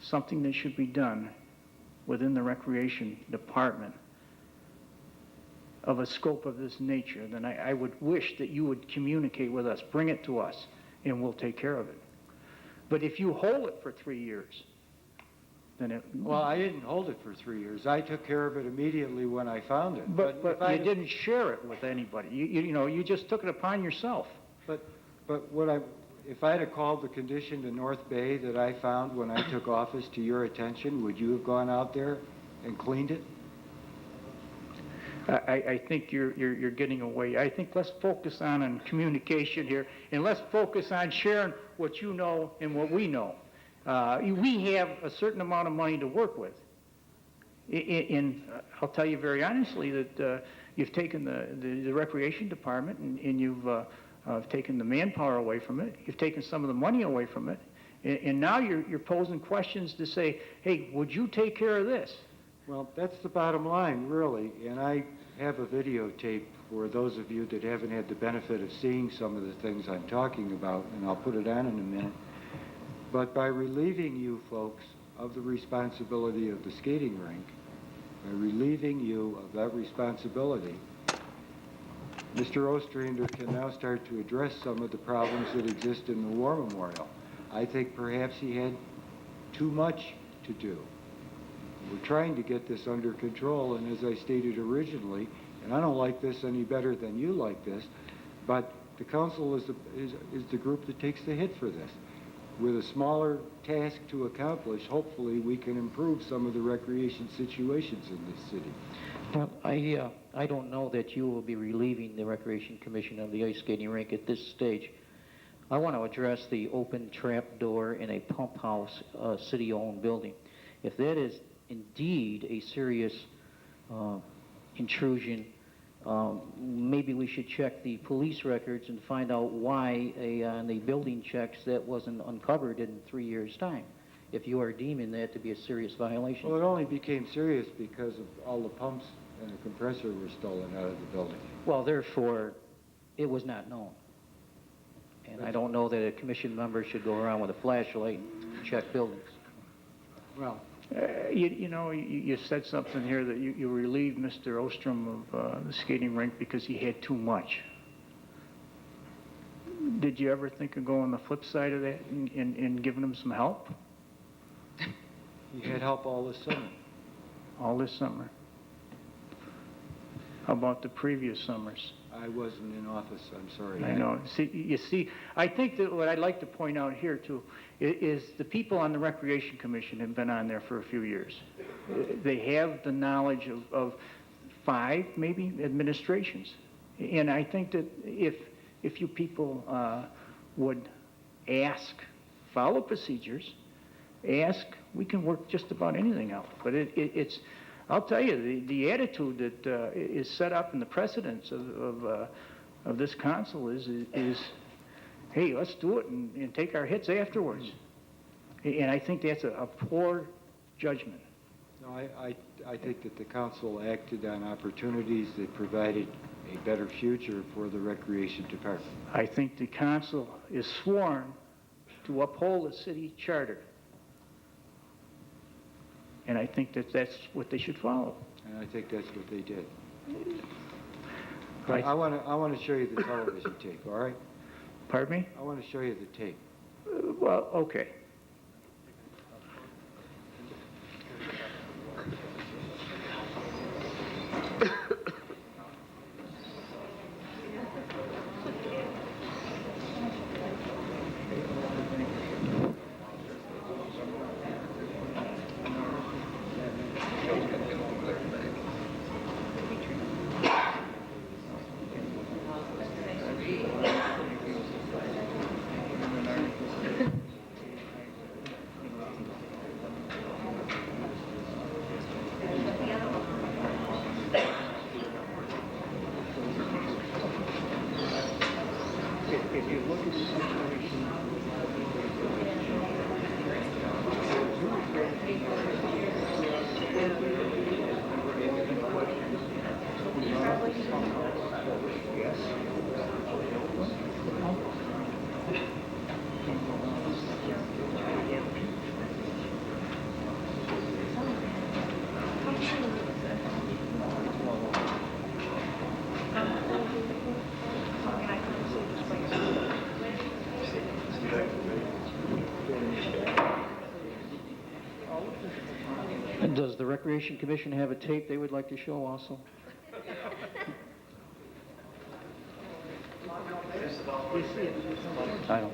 something that should be done within the Recreation Department of a scope of this nature, then I would wish that you would communicate with us, bring it to us, and we'll take care of it. But if you hold it for 3 years, then it... Well, I didn't hold it for 3 years. I took care of it immediately when I found it. But you didn't share it with anybody. You just took it upon yourself. But if I'd have called the condition to North Bay that I found when I took office to your attention, would you have gone out there and cleaned it? I think you're getting away. I think let's focus on communication here, and let's focus on sharing what you know and what we know. We have a certain amount of money to work with. And I'll tell you very honestly that you've taken the Recreation Department and you've taken the manpower away from it. You've taken some of the money away from it. And now you're posing questions to say, hey, would you take care of this? Well, that's the bottom line, really. And I have a videotape for those of you that haven't had the benefit of seeing some of the things I'm talking about, and I'll put it on in a minute. But by relieving you folks of the responsibility of the skating rink, by relieving you of that responsibility, Mr. Ostrander can now start to address some of the problems that exist in the War Memorial. I think perhaps he had too much to do. We're trying to get this under control, and as I stated originally, and I don't like this any better than you like this, but the council is the group that takes the hit for this. With a smaller task to accomplish, hopefully we can improve some of the recreation situations in this city. Well, I don't know that you will be relieving the Recreation Commission of the ice skating rink at this stage. I want to address the open trap door in a pump house, city-owned building. If that is indeed a serious intrusion, maybe we should check the police records and find out why on the building checks that wasn't uncovered in 3 years' time, if you are deeming that to be a serious violation. Well, it only became serious because of all the pumps and the compressor were stolen out of the building. Well, therefore, it was not known. And I don't know that a commission member should go around with a flashlight and check buildings. Well, You said something here that you relieved Mr. Ostrom of the skating rink because he had too much. Did you ever think of going the flip side of that and giving him some help? he had help all this summer. All this summer. How about the previous summers? I wasn't in office, I'm sorry. I know. See, I think that what I'd like to point out here, too, is the people on the Recreation Commission have been on there for a few years. They have the knowledge of 5, maybe, administrations. And I think that if you people would ask, follow procedures, ask, we can work just about anything out. But it's I'll tell you, the attitude that is set up in the precedents of this council is, hey, let's do it and take our hits afterwards. And I think that's a poor judgment. No, I think that the council acted on opportunities that provided a better future for the recreation department. I think the council is sworn to uphold the city charter. And I think that that's what they should follow. And I think that's what they did. Right. I want to show you the television tape, all right? Pardon me? I want to show you the tape. Well, okay. And does the Recreation Commission have a tape they would like to show also? I don't.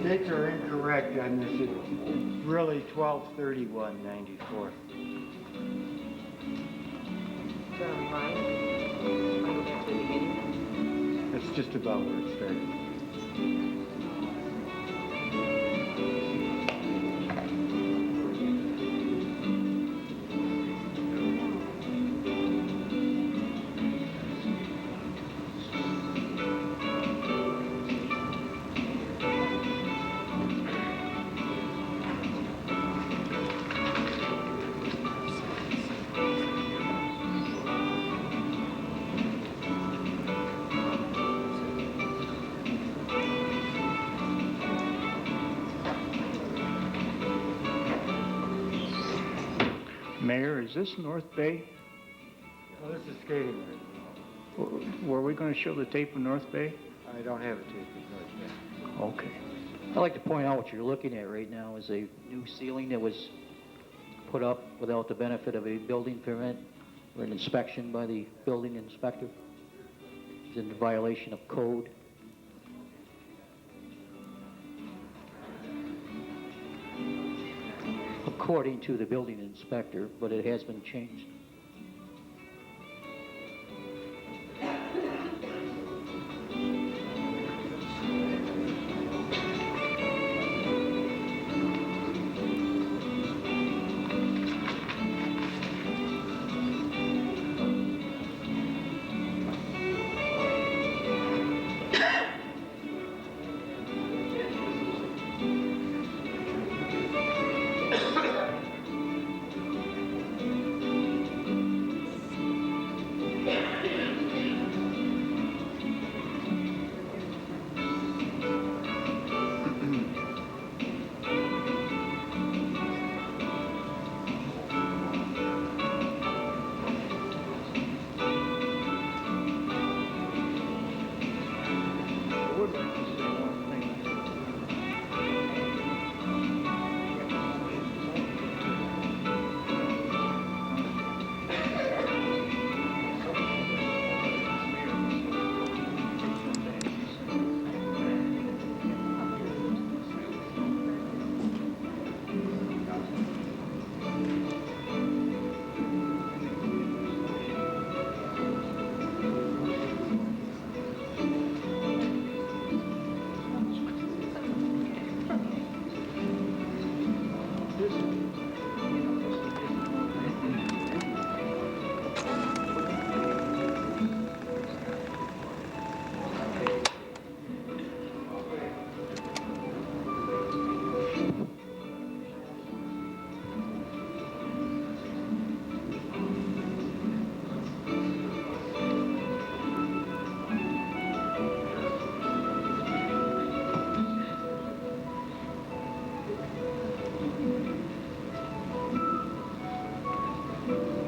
dates are incorrect on this. It's really 12/31/94. That's just about where it started. Mayor, is this North Bay? Well, this is skating rink. Were we going to show the tape of North Bay? I don't have a tape of North Bay. Okay. I'd like to point out what you're looking at right now is a new ceiling that was put up without the benefit of a building permit or an inspection by the building inspector. It's in violation of code. According to the building inspector, but it has been changed. I would like to say one thing.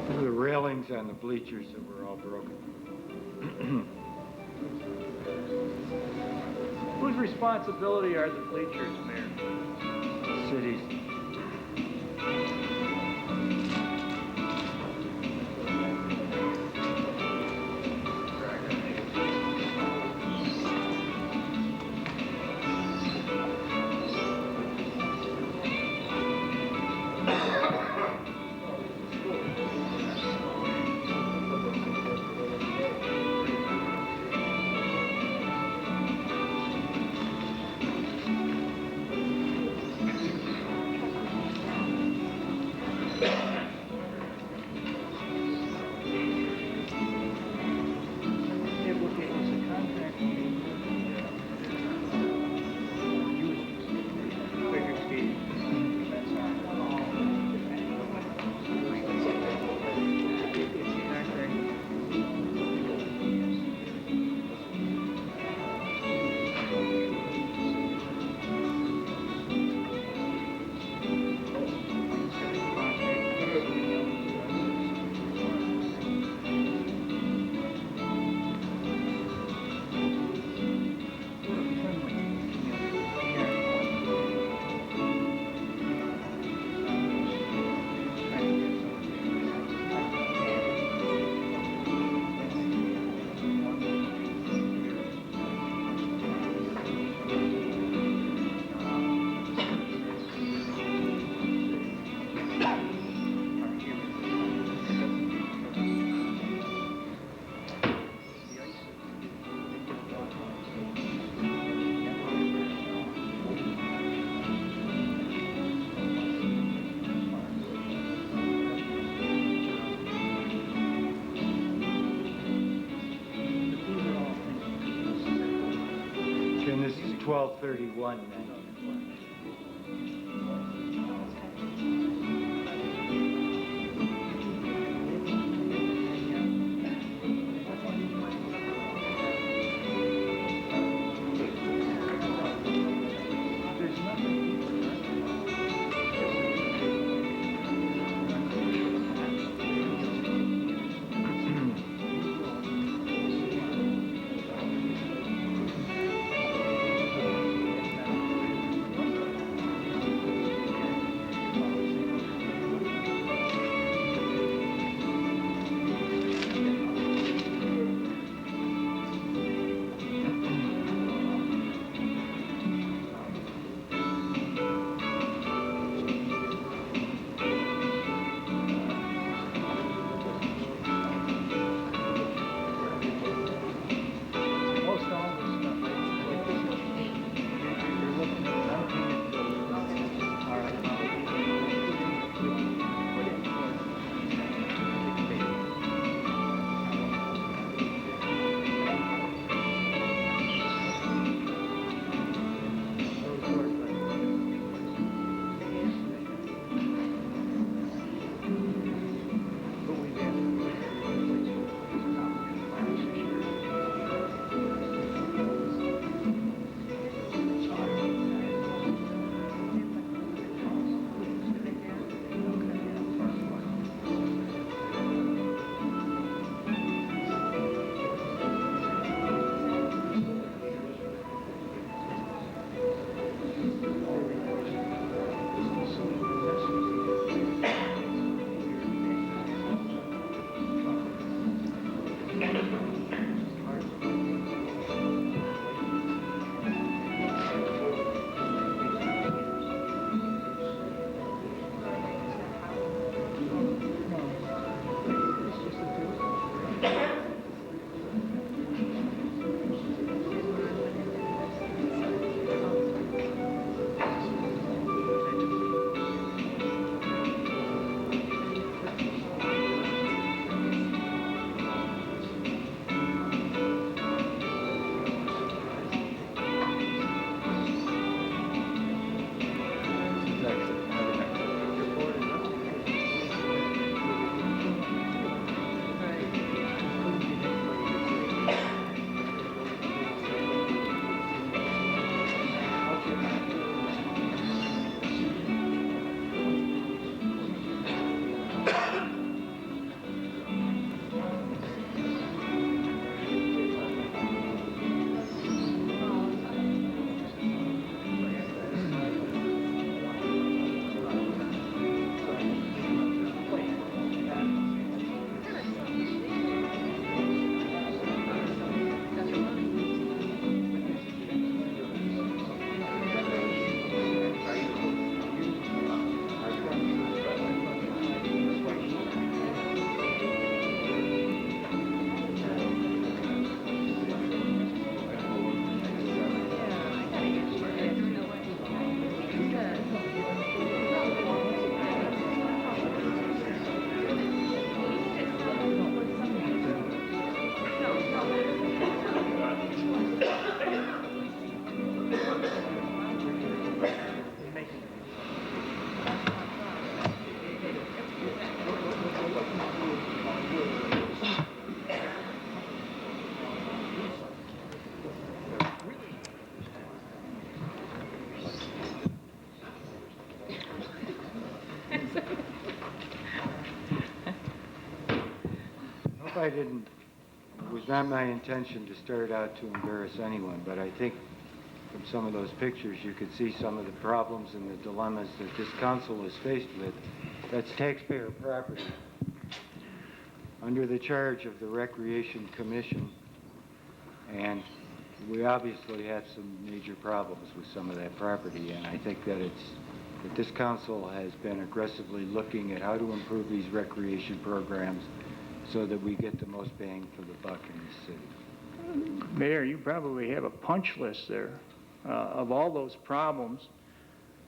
The railings on the bleachers that were all broken. Whose responsibility are the bleachers, Mayor? Cities. 12/31/91. It was not my intention to start out to embarrass anyone, but I think from some of those pictures you could see some of the problems and the dilemmas that this council is faced with. That's taxpayer property. Under the charge of the Recreation Commission, and we obviously have some major problems with some of that property, and I think that this council has been aggressively looking at how to improve these recreation programs so that we get the most bang for the buck in this city. Mayor, you probably have a punch list there of all those problems.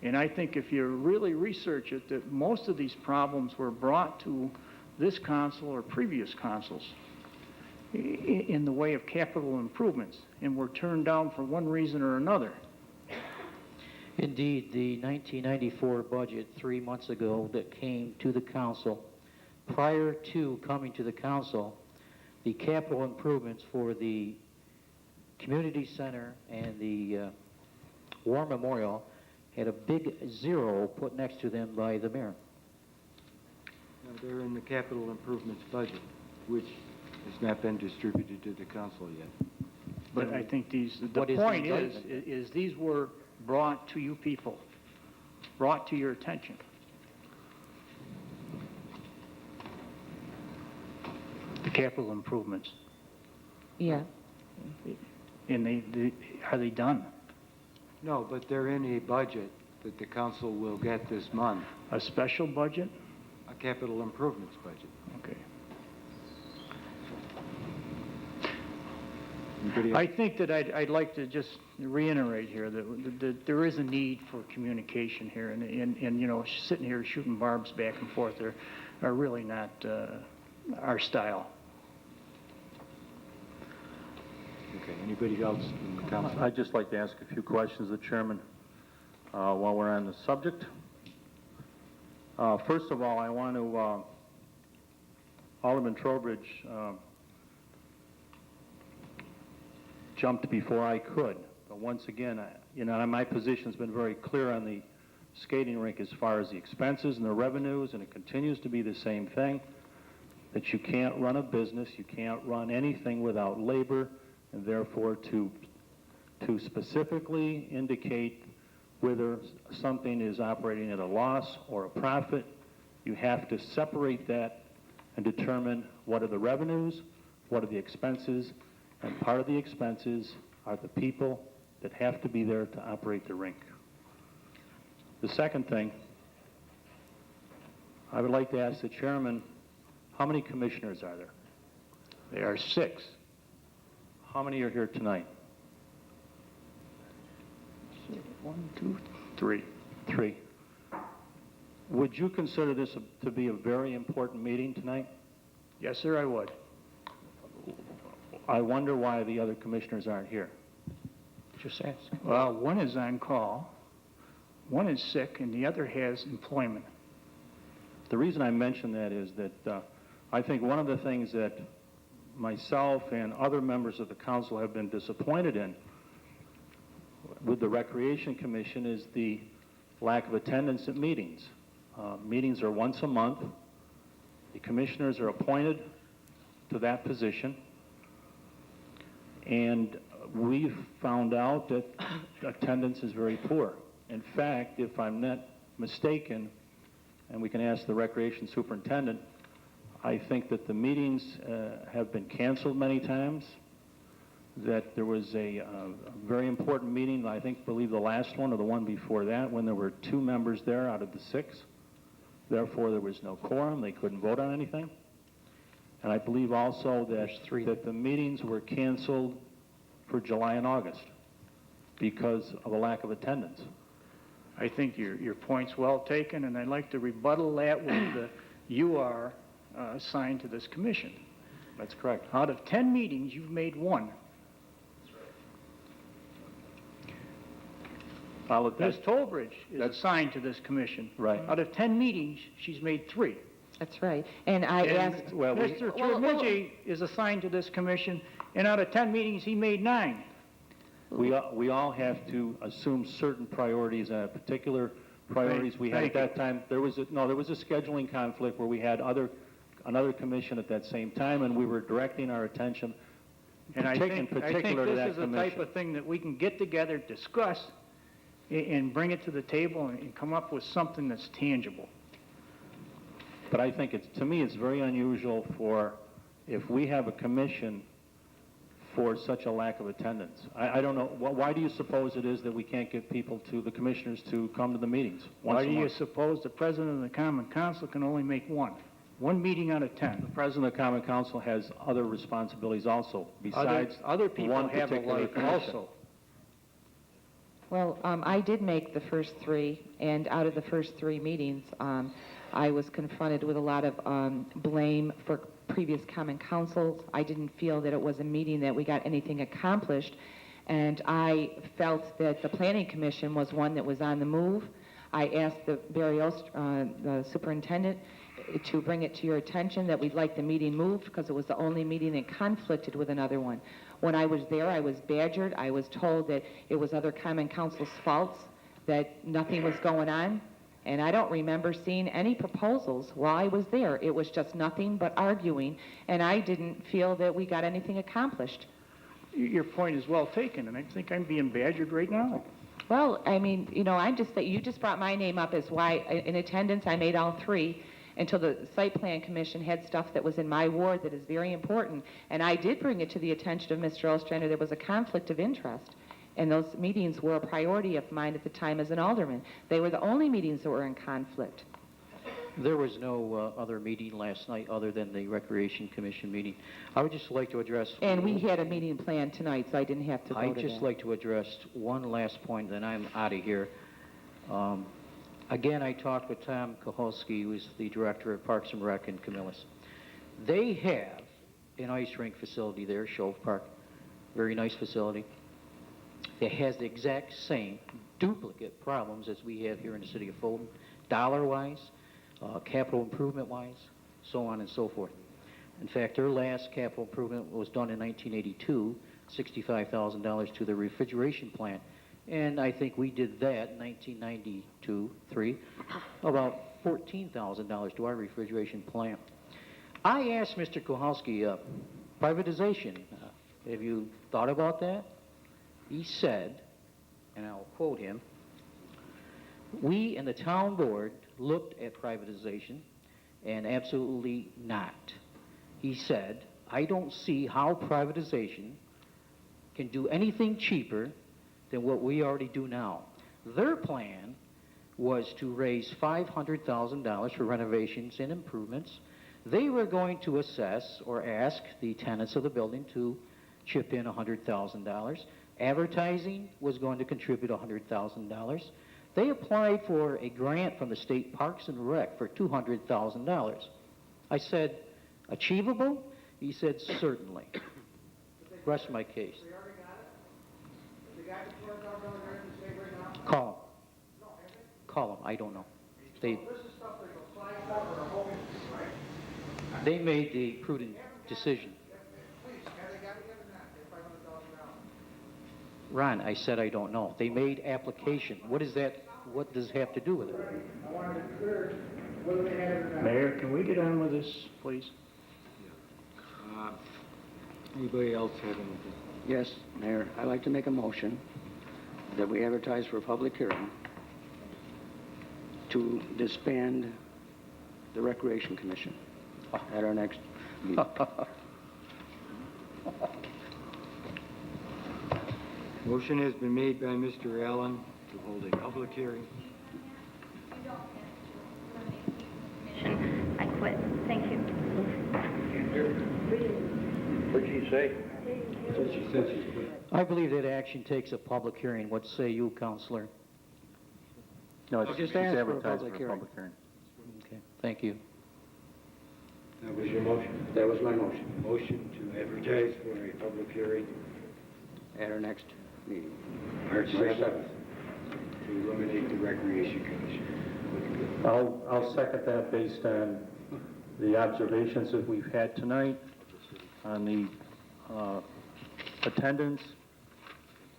And I think if you really research it, that most of these problems were brought to this council or previous councils in the way of capital improvements and were turned down for one reason or another. Indeed, the 1994 budget 3 months ago that came to the council, prior to coming to the council, the capital improvements for the community center and the War Memorial had a big zero put next to them by the mayor. Now, they're in the capital improvements budget, which has not been distributed to the council yet. But I think the What is point the is indictment? these were brought to you people, brought to your attention. The capital improvements. Yeah. And are they done? No, but they're in a budget that the council will get this month, A special budget? a capital improvements budget. Okay. Anybody I else? think that I'd like to just reiterate here that there is a need for communication here, and you know, sitting here shooting barbs back and forth are really not our style. Okay, anybody else from the council? I'd just like to ask a few questions of the chairman while we're on the subject. First of all, I want to, Alderman Trowbridge jumped before I could. But once again, you know, my position's been very clear on the skating rink as far as the expenses and the revenues, and it continues to be the same thing, that you can't run a business, you can't run anything without labor, and therefore to specifically indicate whether something is operating at a loss or a profit, you have to separate that and determine what are the revenues, what are the expenses, and part of the expenses are the people that have to be there to operate the rink. The second thing, I would like to ask the chairman, how many commissioners are there? There are 6. How many are here tonight? 1, 2, 3. 3. Would you consider this to be a very important meeting tonight? Yes, sir, I would. I wonder why the other commissioners aren't here. Just ask. Well, one is on call, one is sick, and the other has employment. The reason I mention that is that I think one of the things that myself and other members of the council have been disappointed in with the Recreation Commission is the lack of attendance at meetings. Meetings are once a month. The commissioners are appointed to that position. And we've found out that attendance is very poor. In fact, if I'm not mistaken, and we can ask the recreation superintendent, I think that the meetings have been canceled many times, that there was a very important meeting, I believe the last one or the one before that, when there were 2 members there out of the 6. Therefore, there was no quorum. They couldn't vote on anything. And I believe also that the meetings were canceled for July and August because of a lack of attendance. I think your point's well taken, and I'd like to rebuttal that with you are assigned to this commission. That's correct. Out of 10 meetings, you've made 1. Ms. Tolbridge is assigned to this commission. Right. Out of 10 meetings, she's made 3. That's right. And I asked... Mr. Tremidji is assigned to this commission, and out of 10 meetings, he made 9. We all have to assume certain priorities, particular priorities we had at that time. There was a scheduling conflict where we had another commission at that same time, and we were directing our attention And I think to this that is the type commission. of thing that we can get together, discuss, and bring it to the table and come up with something that's tangible. But I think to me, it's very unusual if we have a commission for such a lack of attendance. I don't know, why do you suppose it is that we can't get the commissioners to come to the meetings once Why a do you month? suppose the president of the Common Council can only make 1? 1 meeting out of 10. The president of the Common Council has other responsibilities also, besides Other people one have a particular life commission. also. Well, I did make the first 3, and out of the first 3 meetings, I was confronted with a lot of blame for previous common councils. I didn't feel that it was a meeting that we got anything accomplished. And I felt that the Planning Commission was one that was on the move. I asked the superintendent, to bring it to your attention that we'd like the meeting moved because it was the only meeting that conflicted with another one. When I was there, I was badgered. I was told that it was other common council's faults, that nothing was going on. And I don't remember seeing any proposals while I was there. It was just nothing but arguing, and I didn't feel that we got anything accomplished. Your point is well taken, and I think I'm being badgered right now. Well, I mean, you know, I'm just that you just brought my name up as why in attendance I made all three until the site plan commission had stuff that was in my ward that is very important, and I did bring it to the attention of Mr. Ostrander. There was a conflict of interest, and those meetings were a priority of mine at the time as an alderman. They were the only meetings that were in conflict. There was no other meeting last night other than the Recreation Commission meeting. I would just like to address... And we had a meeting planned tonight, so I didn't have to go to I'd just that. like to address one last point, then I'm out of here. Again, I talked with Tom Kaholsky, who is the director of Parks and Rec in Camillus. They have an ice rink facility there, Shove Park, very nice facility. It has the exact same duplicate problems as we have here in the city of Fulton, dollar-wise, capital improvement-wise, so on and so forth. In fact, their last capital improvement was done in 1982, $65,000 to the refrigeration plant. And I think we did that in 1992-3, about $14,000 to our refrigeration plant. I asked Mr. Kowalski, privatization, have you thought about that? He said, and I'll quote him, "We in the town board looked at privatization and absolutely not." He said, "I don't see how privatization can do anything cheaper than what we already do now." Their plan was to raise $500,000 for renovations and improvements. They were going to assess or ask the tenants of the building to chip in $100,000. Advertising was going to contribute $100,000. They applied for a grant from the state Parks and Rec for $200,000. I said, "Achievable?" He said, "Certainly." Rest my case. Call him. Call him. I don't know. They made the prudent decision. Ron, I said I don't know. They made application. What is that? What does it have to do with it? Mayor, can we get on with this, please? Anybody else have anything? Yes, Mayor, I'd like to make a motion that we advertise for a public hearing to disband the Recreation Commission at our next meeting. Motion has been made by Mr. Allen to hold a public hearing. I quit. Thank you. What did she say? That's what she said she's quit. I believe that action takes a public hearing. What say you, Counselor? No, Just ask for a public hearing. Okay, thank you. That was your motion? That was my motion. Motion to advertise for a public hearing, At our next meeting. March 7th, to eliminate the Recreation Commission. I'll second that based on the observations that we've had tonight on the attendance,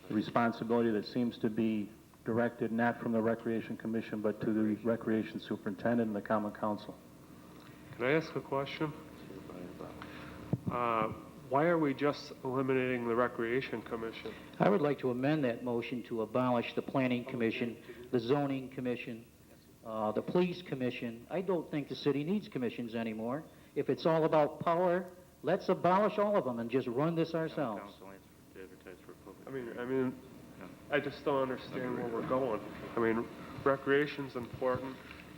the responsibility that seems to be directed not from the Recreation Commission but to the Recreation Superintendent and the Common Council. Can I ask a question? Why are we just eliminating the Recreation Commission? I would like to amend that motion to abolish the Planning Commission, the Zoning Commission, the Police Commission. I don't think the city needs commissions anymore. If it's all about power, let's abolish all of them and just run this ourselves. I mean, I just don't understand where we're going. I mean, recreation's important,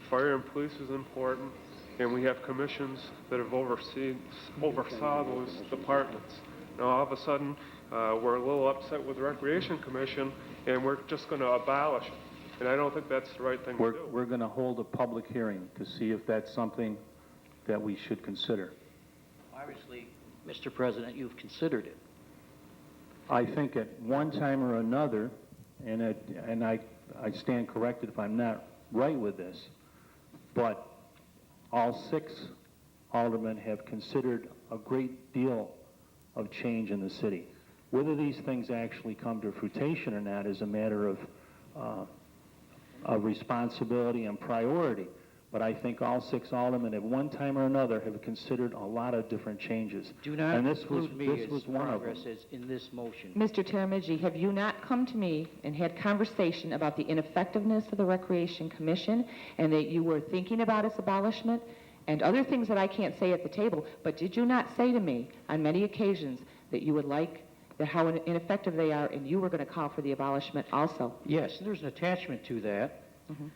fire and police is important, and we have commissions that have oversaw those departments. Now, all of a sudden, we're a little upset with the Recreation Commission, and we're just going to abolish it. And I don't think that's the right thing to do. We're going to hold a public hearing to see if that's something that we should consider. Obviously, Mr. President, you've considered it. I think at one time or another, and I stand corrected if I'm not right with this, but all 6 aldermen have considered a great deal of change in the city. Whether these things actually come to fruition or not is a matter of responsibility and priority. But I think all 6 aldermen at one time or another have considered a lot of different changes. Do not and this was, include me this as was one of them. progress as in this motion. Mr. Terramigi, have you not come to me and had conversation about the ineffectiveness of the Recreation Commission and that you were thinking about its abolishment and other things that I can't say at the table, but did you not say to me on many occasions that you would like that how ineffective they are and you were going to call for the abolishment also? Yes, and there's an attachment to that.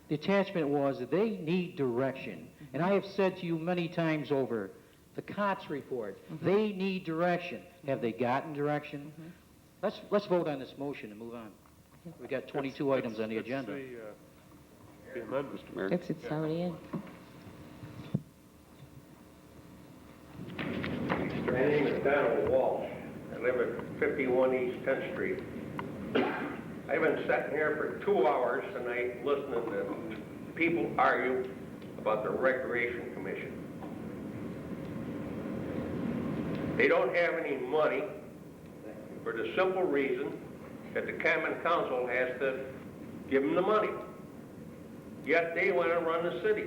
The attachment was that they need direction. And I have said to you many times over, the COTS report, they need direction. Have they gotten direction? Let's vote on this motion and move on. We've got 22 items on the agenda. The amendment. Mr. Mayor. It's already in. My name is Donald Walsh. I live at 51 East 10th Street. I've been sitting here for 2 hours tonight listening to people argue about the Recreation Commission. They don't have any money for the simple reason that the Common Council has to give them the money. Yet they want to run the city,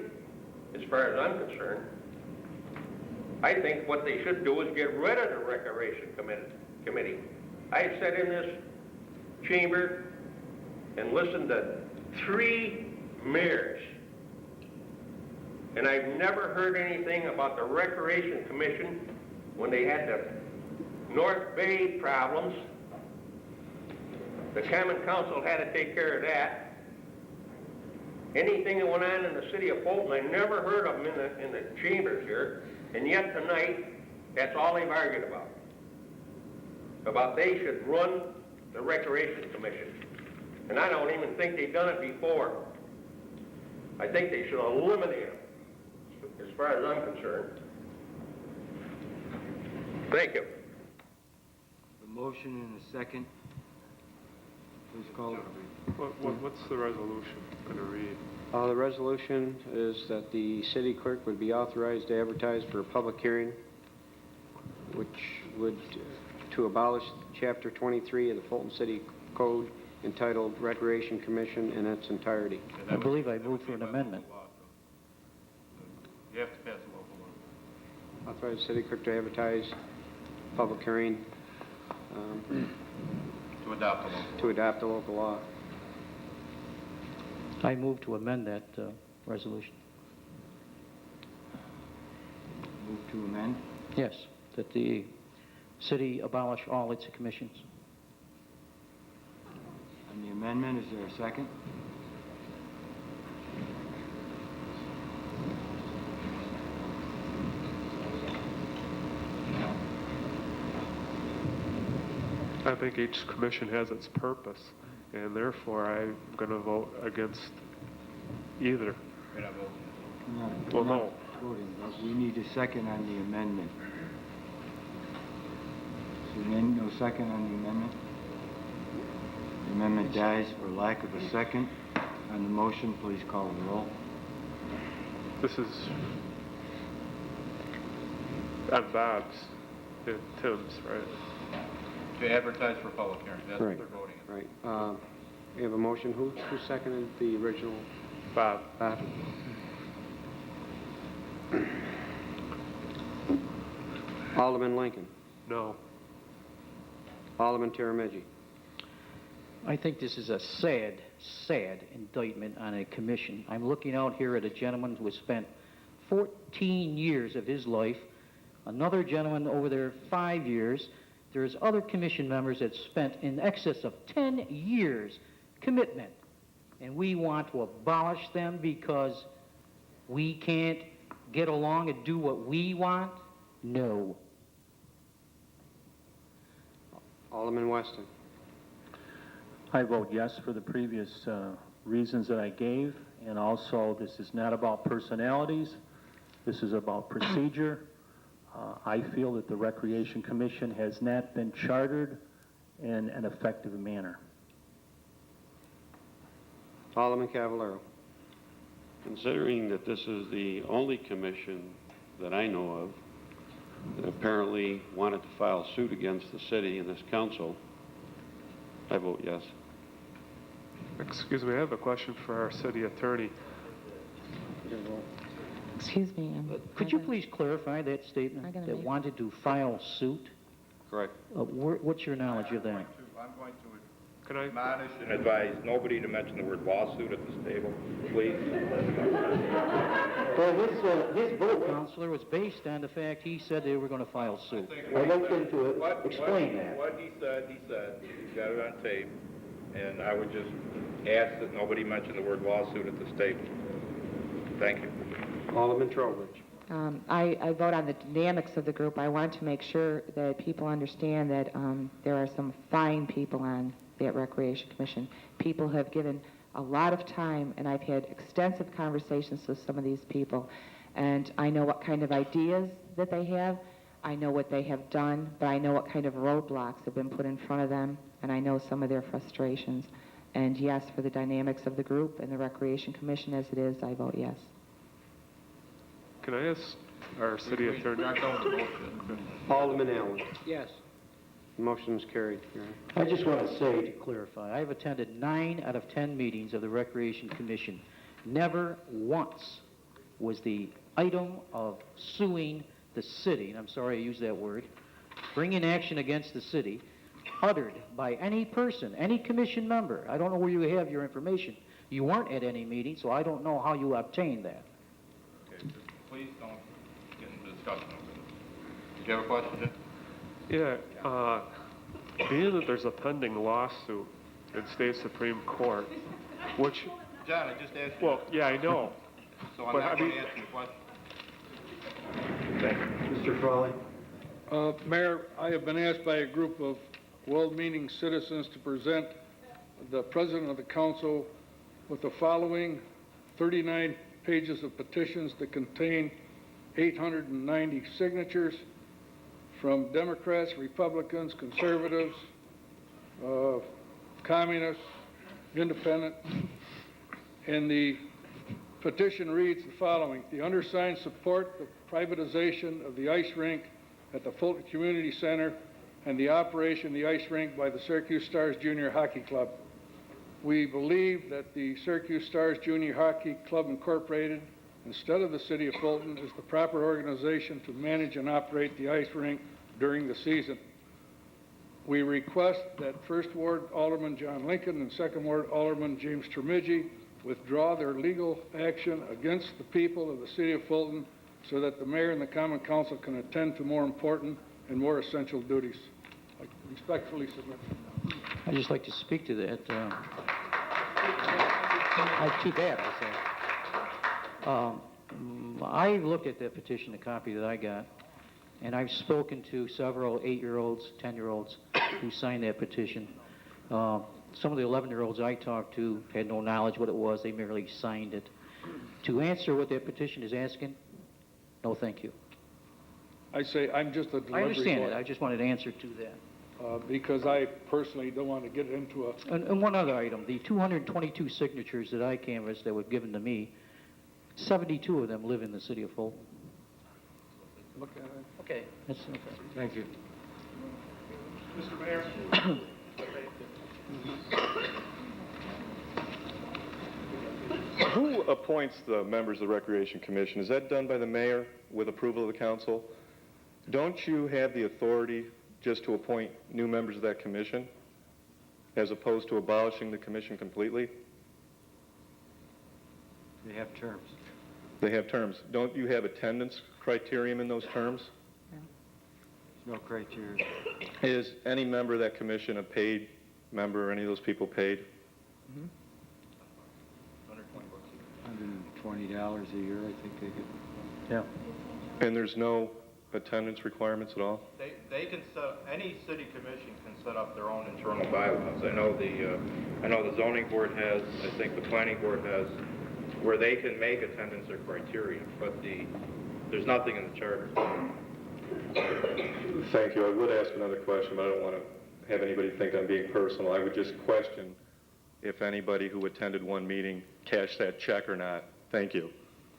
as far as I'm concerned. I think what they should do is get rid of the Recreation Committee. I sat in this chamber and listened to 3 mayors, and I've never heard anything about the Recreation Commission when they had the North Bay problems. The Common Council had to take care of that. Anything that went on in the city of Fulton, I never heard of them in the chambers here, and yet tonight, that's all they've argued about. About they should run the Recreation Commission. And I don't even think they've done it before. I think they should eliminate them, as far as I'm concerned. Thank you. The motion and a second. Please call it. What's the resolution going to read? The resolution is that the city clerk would be authorized to advertise for a public hearing, which would, to abolish Chapter 23 of the Fulton City Code entitled Recreation Commission in its entirety. I believe I moved for an amendment. You have to pass a local law. Authorize the city clerk to advertise public hearing To adopt a local law. to adopt a local law. I move to amend that resolution. Move to amend. Yes, that the city abolish all its commissions. On the amendment, is there a second? I think each commission has its purpose, and therefore I'm going to vote against either. We're not voting. Well, We're not no. voting, but we need a second on the amendment. So then, no second on the amendment? The amendment dies for lack of a second. On the motion, please call the roll. This is on Bob's and Tim's, right? To advertise for public hearing, that's what Right. they're voting on. Right. We have a motion. Who seconded the original? Bob. Bob? Alderman Lincoln. No. Alderman Terramigi. I think this is a sad, sad indictment on a commission. I'm looking out here at a gentleman who has spent 14 years of his life, another gentleman over there 5 years. There's other commission members that spent in excess of 10 years commitment. And we want to abolish them because we can't get along and do what we want? No. Alderman Weston. I vote yes for the previous reasons that I gave, and also this is not about personalities. This is about procedure. I feel that the Recreation Commission has not been chartered in an effective manner. Alderman Cavallaro. Considering that this is the only commission that I know of that apparently wanted to file suit against the city and this council, I vote yes. Excuse me, I have a question for our city attorney. Excuse me. Could you please clarify that I'm statement, gonna that make- wanted to file suit? Correct. What's your knowledge of that? I'm going to Can I? admonish and advise nobody to mention the word lawsuit at this table, please. Well, his vote, Counselor, was based on the fact he said they were going to file suit. I looked into it. Explain that. What he said, he's got it on tape, and I would just ask that nobody mention the word lawsuit at this table. Thank you. Alderman Trowbridge. I vote on the dynamics of the group. I want to make sure that people understand that there are some fine people on that Recreation Commission. People have given a lot of time, and I've had extensive conversations with some of these people, and I know what kind of ideas that they have. I know what they have done, but I know what kind of roadblocks have been put in front of them, and I know some of their frustrations. And yes, for the dynamics of the group and the Recreation Commission as it is, I vote yes. Can I ask our city attorney? Not going to motion. Alderman Allen. Yes. Motion is carried, Your Honor. I just want to say, To clarify, I've attended 9 out of 10 meetings of the Recreation Commission. Never once was the item of suing the city, and I'm sorry I used that word, bringing action against the city, uttered by any person, any commission member. I don't know where you have your information. You weren't at any meeting, so I don't know how you obtained that. Okay, so please don't get into discussion over this. Did you have a question, Jim? Yeah, being that there's a pending lawsuit in state Supreme Court, which, John, I just asked you. well, yeah, I know. So I'm but not I going mean- to answer your question. Mr. Frawley? Mayor, I have been asked by a group of well-meaning citizens to present the President of the Council with the following 39 pages of petitions that contain 890 signatures from Democrats, Republicans, Conservatives, Communists, Independent. And the petition reads the following: the undersigned support the privatization of the ice rink at the Fulton Community Center and the operation of the ice rink by the Syracuse Stars Junior Hockey Club. We believe that the Syracuse Stars Junior Hockey Club Incorporated, instead of the City of Fulton, is the proper organization to manage and operate the ice rink during the season. We request that First Ward Alderman John Lincoln and Second Ward Alderman James Termigi withdraw their legal action against the people of the City of Fulton so that the mayor and the Common Council can attend to more important and more essential duties. I respectfully submit. I'd just like to speak to that. Too bad, I say. I looked at that petition, the copy that I got, and I've spoken to several 8-year-olds, 10-year-olds who signed that petition. Some of the 11-year-olds I talked to had no knowledge what it was. They merely signed it. To answer what that petition is asking, no thank you. I say I'm just a delivery boy. I understand it. I just wanted an answer to that. Because I personally don't want to get into a... And one other item, the 222 signatures that I canvassed that were given to me, 72 of them live in the city of Fulton. Look at it. Okay. That's okay. Thank you. Mr. Mayor? Who appoints the members of the Recreation Commission? Is that done by the mayor with approval of the council? Don't you have the authority just to appoint new members of that commission as opposed to abolishing the commission completely? They have terms. They have terms. Don't you have attendance criterion in those terms? No criteria. Is any member of that commission a paid member, or any of those people paid? $120 a year, I think they get. Yeah. And there's no attendance requirements at all? They can any city commission can set up their own internal bylaws. I know the zoning board has, I think the planning board has, where they can make attendance their criteria, but there's nothing in the charter. Thank you. I would ask another question, but I don't want to have anybody think I'm being personal. I would just question if anybody who attended one meeting cashed that check or not. Thank you.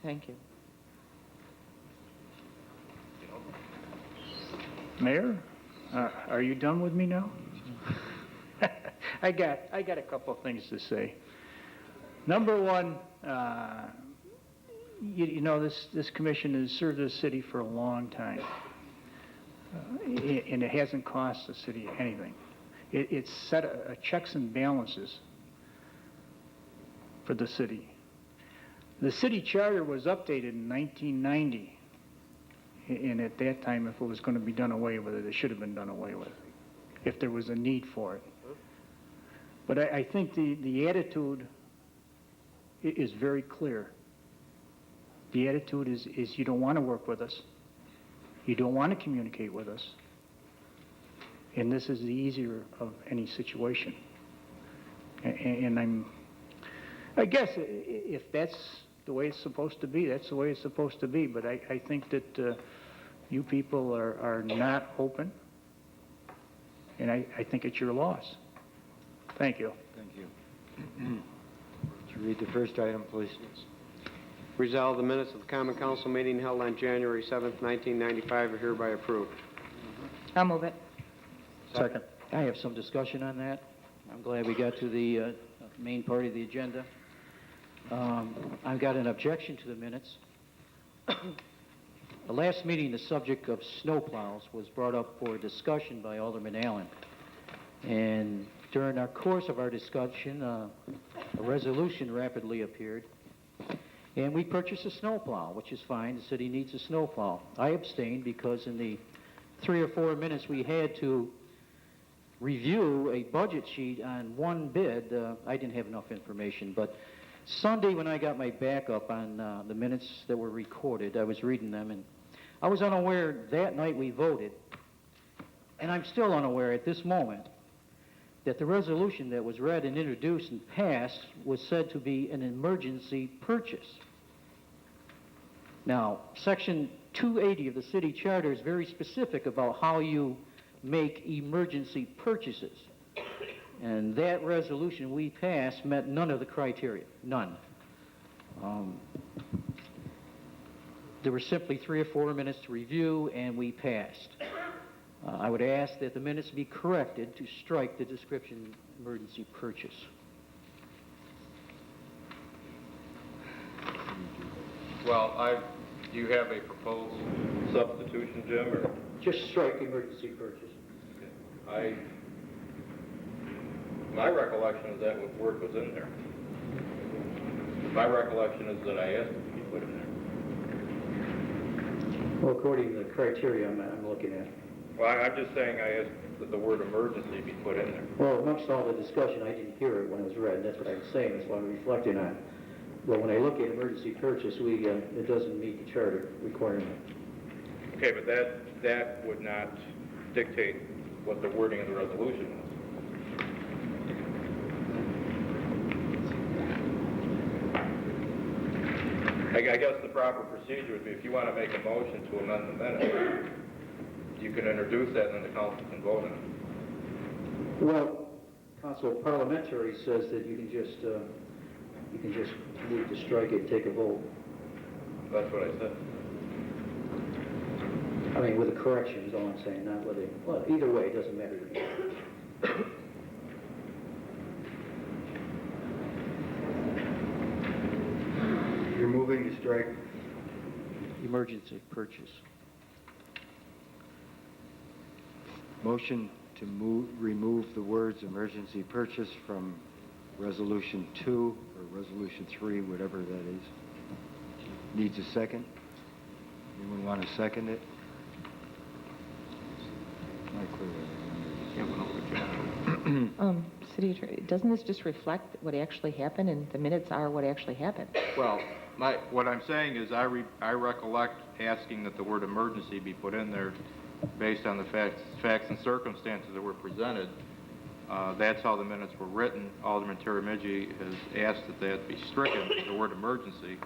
Thank you. Mayor, are you done with me now? I got a couple of things to say. Number one, you know, this commission has served this city for a long time, and it hasn't cost the city anything. It's set a checks and balances for the city. The city charter was updated in 1990, and at that time, if it was going to be done away with it should have been done away with, if there was a need for it. But I think the attitude is very clear. The attitude is you don't want to work with us. You don't want to communicate with us. And this is the easier of any situation. And I guess if that's the way it's supposed to be, that's the way it's supposed to be. But I think that you people are not open. And I think it's your loss. Thank you. Thank you. Would you read the first item, please? Resolve the minutes of the Common Council meeting held on January 7th, 1995 are hereby approved. I'll move it. Second. I have some discussion on that. I'm glad we got to the main part of the agenda. I've got an objection to the minutes. The last meeting, the subject of snowplows was brought up for discussion by Alderman Allen. And during our course of our discussion, a resolution rapidly appeared. And we purchased a snowplow, which is fine. The city needs a snowplow. I abstained because in the 3 or 4 minutes we had to review a budget sheet on one bid, I didn't have enough information. But Sunday, when I got my backup on the minutes that were recorded, I was reading them, and I was unaware that night we voted, and I'm still unaware at this moment, that the resolution that was read and introduced and passed was said to be an emergency purchase. Now, Section 280 of the city charter is very specific about how you make emergency purchases. And that resolution we passed met none of the criteria, none. There were simply 3 or 4 minutes to review, and we passed. I would ask that the minutes be corrected to strike the description emergency purchase. Well, do you have a proposed substitution, Jim, or? Just strike emergency purchase. My recollection is that word was in there. My recollection is that I asked it to be put in there. Well, according to the criteria I'm looking at. Well, I'm just saying I asked that the word emergency be put in there. Well, amongst all the discussion, I didn't hear it when it was read. That's what I was saying. That's why I'm reflecting on it. But when I look at emergency purchase, it doesn't meet the charter requirement. Okay, but that would not dictate what the wording of the resolution was. I guess the proper procedure would be if you want to make a motion to amend the minutes, you can introduce that and then the council can vote on it. Well, Council Parliamentary says that you can just move to strike it and take a vote. That's what I said. I mean, with a correction is all I'm saying, not with a, well, either way, it doesn't matter to me. You're moving to strike. Emergency purchase. Motion to remove the words emergency purchase from Resolution 2 or Resolution 3, whatever that is. Needs a second? Anyone want to second it? Not clear. City Attorney, doesn't this just reflect what actually happened, and the minutes are what actually happened? Well, what I'm saying is I recollect asking that the word emergency be put in there based on the facts and circumstances that were presented. That's how the minutes were written. Alderman Terramigi has asked that be stricken, the word emergency.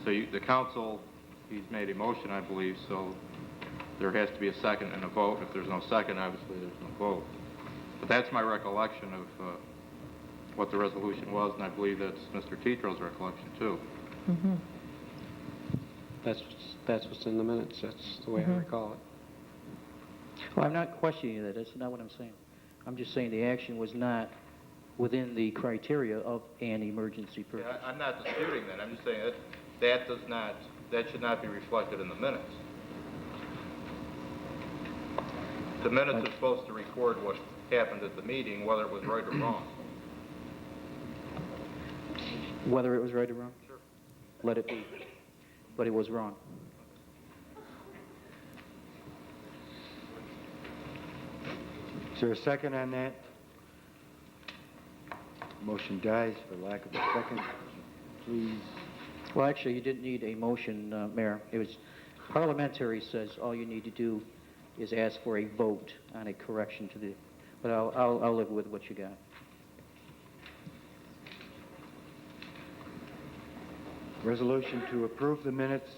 So the council, he's made a motion, I believe, so there has to be a second and a vote. If there's no second, obviously there's no vote. But that's my recollection of what the resolution was, and I believe that's Mr. Tetro's recollection, too. Mm-hmm. That's what's in the minutes. That's the way I recall it. Well, I'm not questioning that. That's not what I'm saying. I'm just saying the action was not within the criteria of an emergency purpose. Yeah, I'm not disputing that. I'm just saying that should not be reflected in the minutes. The minutes are supposed to record what happened at the meeting, whether it was right or wrong. Whether it was right or wrong? Sure. Let it be. But it was wrong. Is there a second on that? Motion dies for lack of a second. Please. Well, actually, you didn't need a motion, Mayor. It was parliamentary says all you need to do is ask for a vote on a correction to the. But I'll live with what you got. Resolution to approve the minutes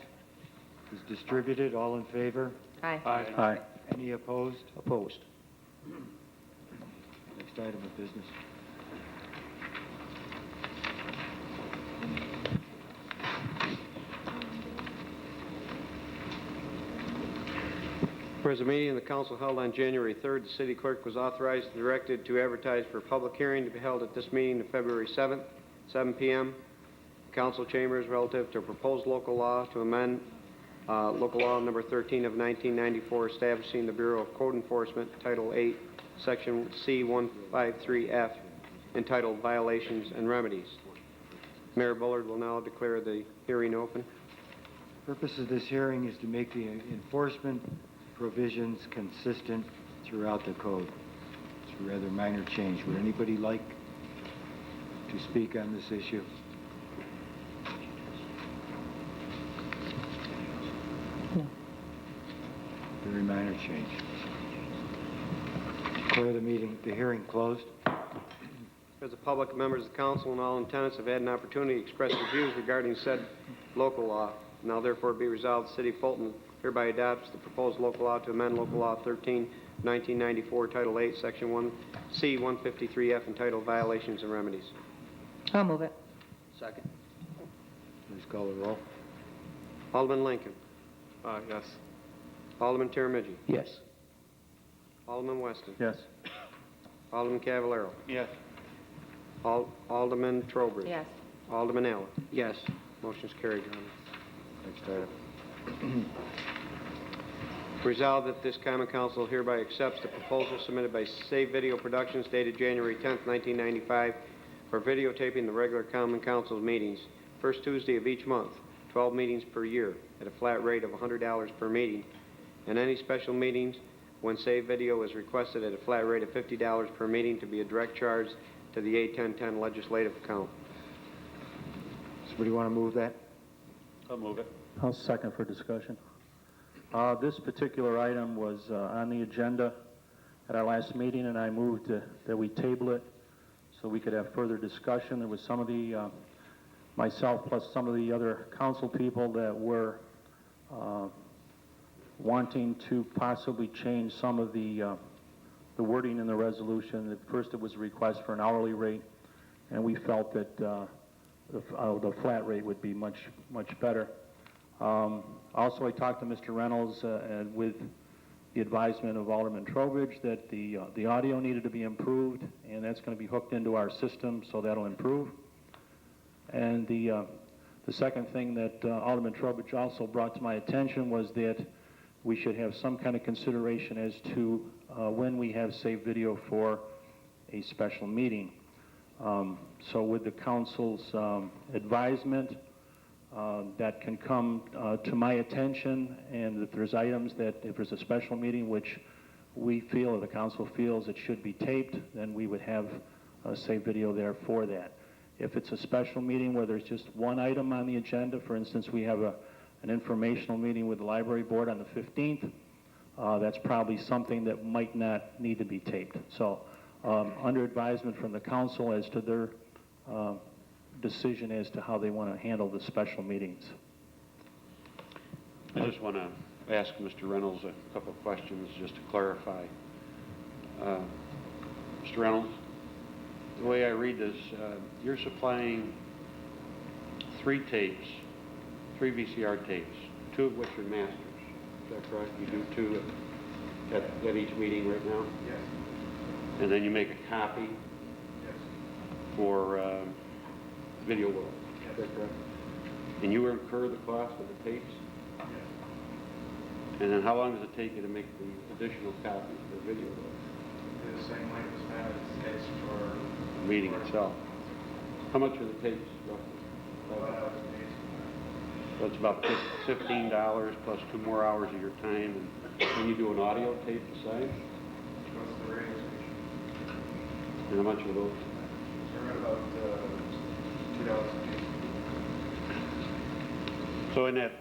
is distributed. All in favor? Aye. Aye. Any opposed? Opposed. Next item of business. Whereas a meeting of the council held on January 3rd, the city clerk was authorized and directed to advertise for a public hearing to be held at this meeting on February 7th, 7 p.m. Council chambers relative to a proposed local law to amend local law number 13 of 1994 establishing the Bureau of Code Enforcement, Title 8, Section C153F, entitled Violations and Remedies. Mayor Bullard will now declare the hearing open. The purpose of this hearing is to make the enforcement provisions consistent throughout the code. It's a rather minor change. Would anybody like to speak on this issue? No. Very minor change. Declare the hearing closed. As the public, members of the council, and all intendants have had an opportunity to express their views regarding said local law. Now therefore be resolved, the City of Fulton hereby adopts the proposed local law to amend local law 13, 1994, Title 8, Section 1C 153F, entitled Violations and Remedies. I'll move it. Second. Please call the roll. Alderman Lincoln. Yes. Alderman Tiramidji. Yes. Alderman Weston. Yes. Alderman Cavallaro. Yes. Alderman Trowbridge. Yes. Alderman Allen. Yes. Motion's carried, Your Honor. Next item. Resolved that this common council hereby accepts the proposal submitted by Save Video Productions dated January 10th, 1995 for videotaping the regular common council's meetings, first Tuesday of each month, 12 meetings per year, at a flat rate of $100 per meeting, and any special meetings when Save Video is requested at a flat rate of $50 per meeting to be a direct charge to the A1010 legislative account. Somebody want to move that? I'll move it. I'll second for discussion. This particular item was on the agenda at our last meeting, and I moved that we table it so we could have further discussion. There was some of the, myself plus some of the other council people that were wanting to possibly change some of the wording in the resolution. At first it was a request for an hourly rate, and we felt that the flat rate would be much better. Also, I talked to Mr. Reynolds and with the advisement of Alderman Trowbridge that the audio needed to be improved, and that's going to be hooked into our system, so that'll improve. And the second thing that Alderman Trowbridge also brought to my attention was that we should have some kind of consideration as to when we have saved video for a special meeting. So with the council's advisement, that can come to my attention, and if there's items that, if there's a special meeting which we feel, or the council feels it should be taped, then we would have a saved video there for that. If it's a special meeting where there's just one item on the agenda, for instance, we have an informational meeting with the library board on the 15th, that's probably something that might not need to be taped. So under advisement from the council as to their decision as to how they want to handle the special meetings. I just want to ask Mr. Reynolds a couple of questions just to clarify. Mr. Reynolds, the way I read this, you're supplying 3 tapes, 3 VCR tapes, 2 of which are masters. Is that correct? You do 2 at each meeting right now? Yes. And then you make a copy Yes. for Video World. Is that correct? And you incur the cost of the tapes? Yes. And then how long does it take you to make the additional copies for Video World? The same length as it takes for The meeting itself. How much are the tapes roughly? So it's about $15 plus 2 more hours of your time, and then you do an audio tape beside? What's the radio station? And how much are those? They're at about $2 a So in that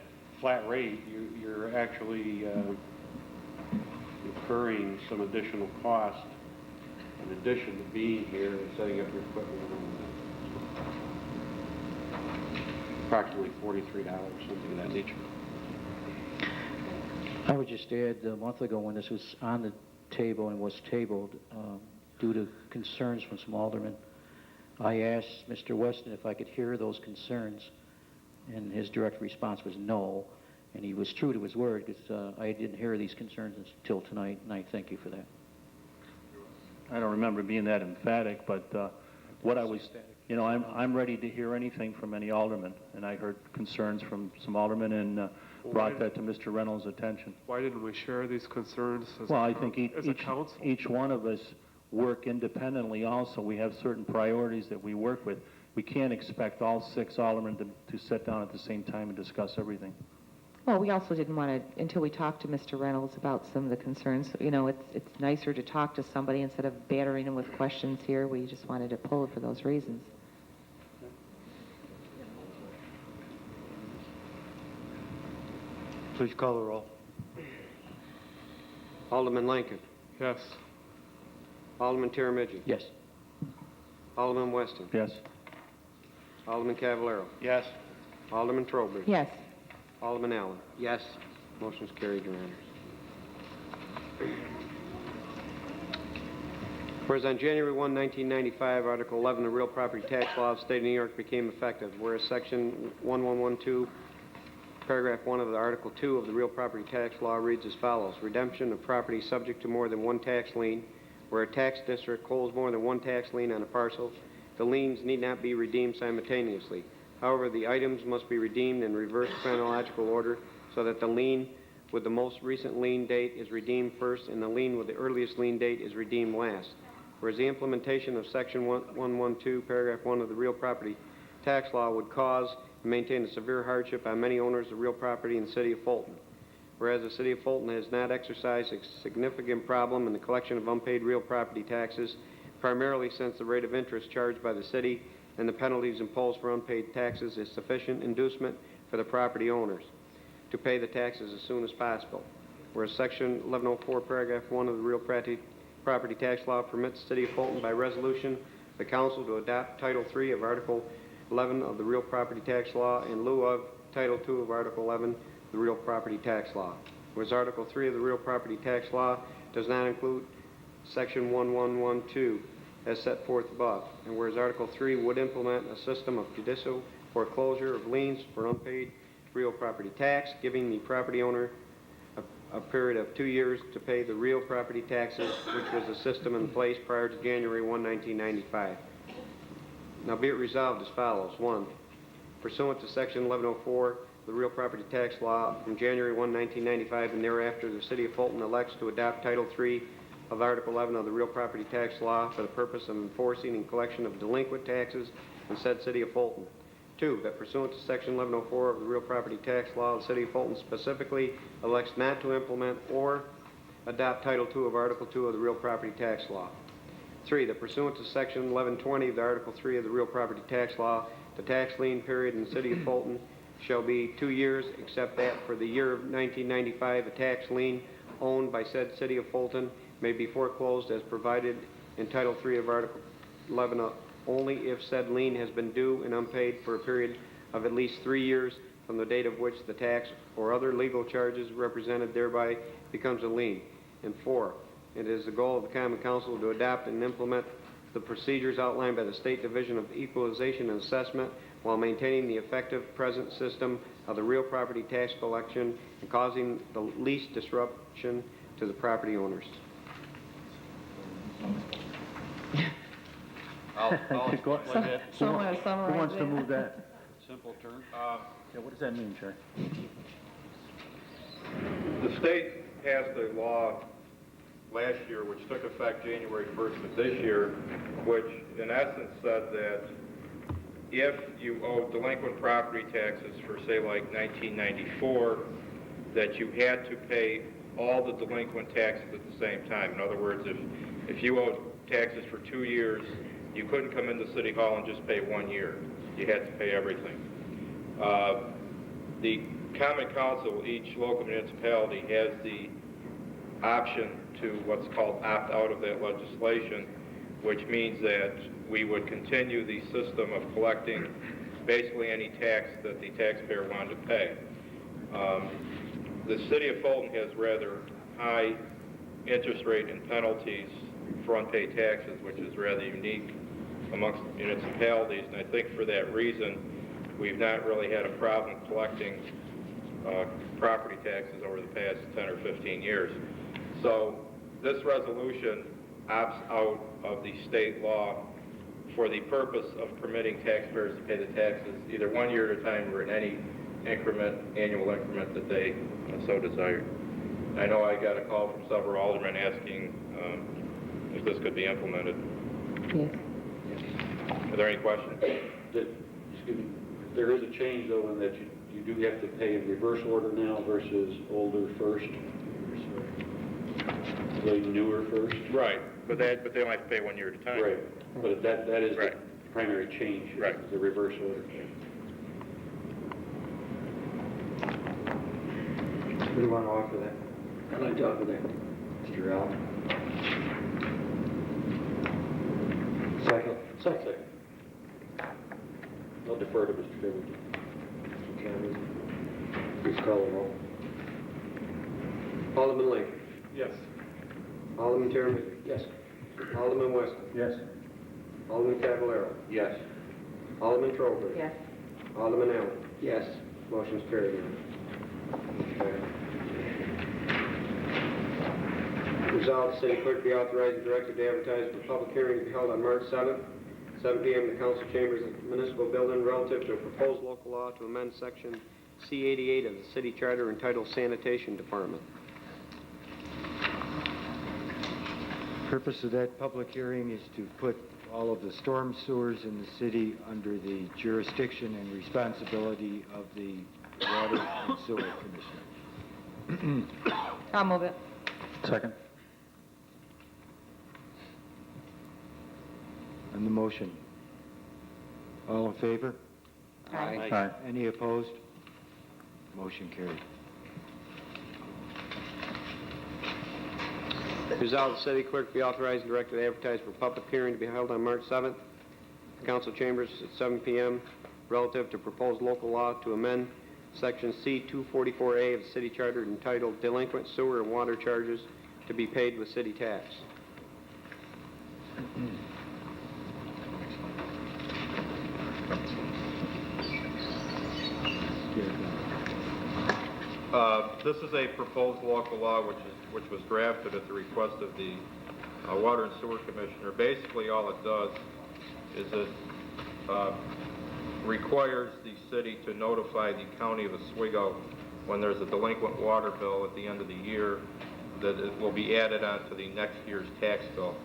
flat rate, you're actually incurring some additional cost in addition to being here and setting up your equipment and all that. Approximately $43, something of that nature. I would just add, a month ago when this was on the table and was tabled, due to concerns from some aldermen, I asked Mr. Weston if I could hear those concerns, and his direct response was no, and he was true to his word, because I didn't hear these concerns until tonight, and I thank you for that. I don't remember being that emphatic, but what I was, you know, I'm ready to hear anything from any alderman, and I heard concerns from some aldermen and brought that to Mr. Reynolds' attention. Why didn't we share these concerns as Well, a, I think as a council? each one of us work independently also. We have certain priorities that we work with. We can't expect all 6 aldermen to sit down at the same time and discuss everything. Well, we also didn't want to, until we talked to Mr. Reynolds about some of the concerns, you know, it's nicer to talk to somebody instead of battering him with questions here. We just wanted to pull it for those reasons. Please call the roll. Alderman Lincoln. Yes. Alderman Tiramidji. Yes. Alderman Weston. Yes. Alderman Cavallaro. Yes. Alderman Trowbridge. Yes. Alderman Allen. Yes. Motion's carried, Your Honors. Whereas on January 1, 1995, Article 11 of the Real Property Tax Law of the State of New York became effective, whereas Section 1112, Paragraph 1 of the Article 2 of the Real Property Tax Law reads as follows: redemption of property subject to more than one tax lien. Where a tax district holds more than one tax lien on a parcel, the liens need not be redeemed simultaneously. However, the items must be redeemed in reverse chronological order so that the lien with the most recent lien date is redeemed first and the lien with the earliest lien date is redeemed last. Whereas the implementation of Section 112, Paragraph 1 of the Real Property Tax Law would cause and maintain a severe hardship on many owners of real property in the city of Fulton. Whereas the city of Fulton has not exercised a significant problem in the collection of unpaid real property taxes, primarily since the rate of interest charged by the city and the penalties imposed for unpaid taxes is sufficient inducement for the property owners to pay the taxes as soon as possible. Whereas Section 1104, Paragraph 1 of the Real Property Tax Law permits the city of Fulton by resolution the council to adopt Title III of Article 11 of the Real Property Tax Law in lieu of Title II of Article 11 of the Real Property Tax Law. Whereas Article 3 of the Real Property Tax Law does not include Section 1112 as set forth above, and whereas Article 3 would implement a system of judicial foreclosure of liens for unpaid real property tax, giving the property owner a period of 2 years to pay the real property taxes, which was the system in place prior to January 1, 1995. Now be it resolved as follows. 1. Pursuant to Section 1104 of the Real Property Tax Law, from January 1, 1995 and thereafter, the city of Fulton elects to adopt Title III of Article 11 of the Real Property Tax Law for the purpose of enforcing and collection of delinquent taxes in said city of Fulton. 2, that pursuant to Section 1104 of the Real Property Tax Law, the city of Fulton specifically elects not to implement or adopt Title II of Article 2 of the Real Property Tax Law. 3, that pursuant to Section 1120 of the Article 3 of the Real Property Tax Law, the tax lien period in the city of Fulton shall be 2 years, except that for the year of 1995, a tax lien owned by said city of Fulton may be foreclosed as provided in Title III of Article 11 only if said lien has been due and unpaid for a period of at least 3 years from the date of which the tax or other legal charges represented thereby becomes a lien. And 4, It is the goal of the Common Council to adopt and implement the procedures outlined by the State Division of Equalization and Assessment while maintaining the effective present system of the real property tax collection and causing the least disruption to the property owners. I'll explain that. Someone to Who summarize wants to that. move that? Simple term. Yeah, what does that mean, Chair? The state passed a law last year which took effect January 1st of this year, which in essence said that if you owe delinquent property taxes for, say, like 1994, that you had to pay all the delinquent taxes at the same time. In other words, if you owed taxes for 2 years, you couldn't come into City Hall and just pay 1 year. You had to pay everything. The Common Council, each local municipality, has the option to what's called opt out of that legislation, which means that we would continue the system of collecting basically any tax that the taxpayer wanted to pay. The City of Fulton has rather high interest rate and penalties for unpaid taxes, which is rather unique amongst municipalities, and I think for that reason we've not really had a problem collecting property taxes over the past 10 or 15 years. So this resolution opts out of the state law for the purpose of permitting taxpayers to pay the taxes either 1 year at a time or in any increment, annual increment that they so desire. I know I got a call from several aldermen asking if this could be implemented. Yes. Are there any questions? Excuse me. There is a change, though, in that you do have to pay in reverse order now versus older first. The newer first. Right, but they don't have to pay 1 year at a time. Right, but that is Right. the primary change. Right. The reverse order. Who do you want to offer that? I'd like to offer that. Mr. Allen. Second. Second. I'll defer to Mr. Fairwood. Please call the roll. Alderman Lincoln. Yes. Alderman Terry. Yes. Alderman Weston. Yes. Alderman Cavallaro. Yes. Alderman Trover. Yes. Alderman Allen. Yes. Motion's carried. Resolved, the city clerk be authorized and directed to advertise for public hearing to be held on March 7th, 7 p.m. in the council chambers of the municipal building relative to a proposed local law to amend section C-88 of the city charter entitled Sanitation Department. Purpose of that public hearing is to put all of the storm sewers in the city under the jurisdiction and responsibility of the Water and Sewer Commission. I'll move it. Second. On the motion, all in favor? Aye. Aye. Any opposed? Motion carried. Resolved, the city clerk be authorized and directed to advertise for public hearing to be held on March 7th, council chambers at 7 p.m. relative to proposed local law to amend section C-244A of the city charter entitled Delinquent Sewer and Water Charges to be paid with city tax. This is a proposed local law which was drafted at the request of the Water and Sewer Commissioner. Basically, all it does is it requires the city to notify the county of Oswego when there's a delinquent water bill at the end of the year that it will be added onto the next year's tax bill,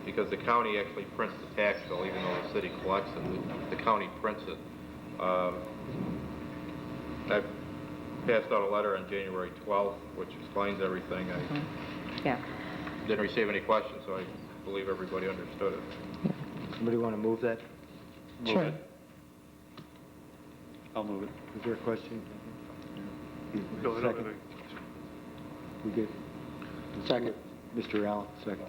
because the county actually prints the tax bill even though the city collects it. The county prints it. I passed out a letter on January 12th which explains everything. I Yeah. didn't receive any questions, so I believe everybody understood it. Somebody want to move that? Sure. I'll move it. Is there a question? No, I don't have Second. any. We good? Second. Mr. Allen, second.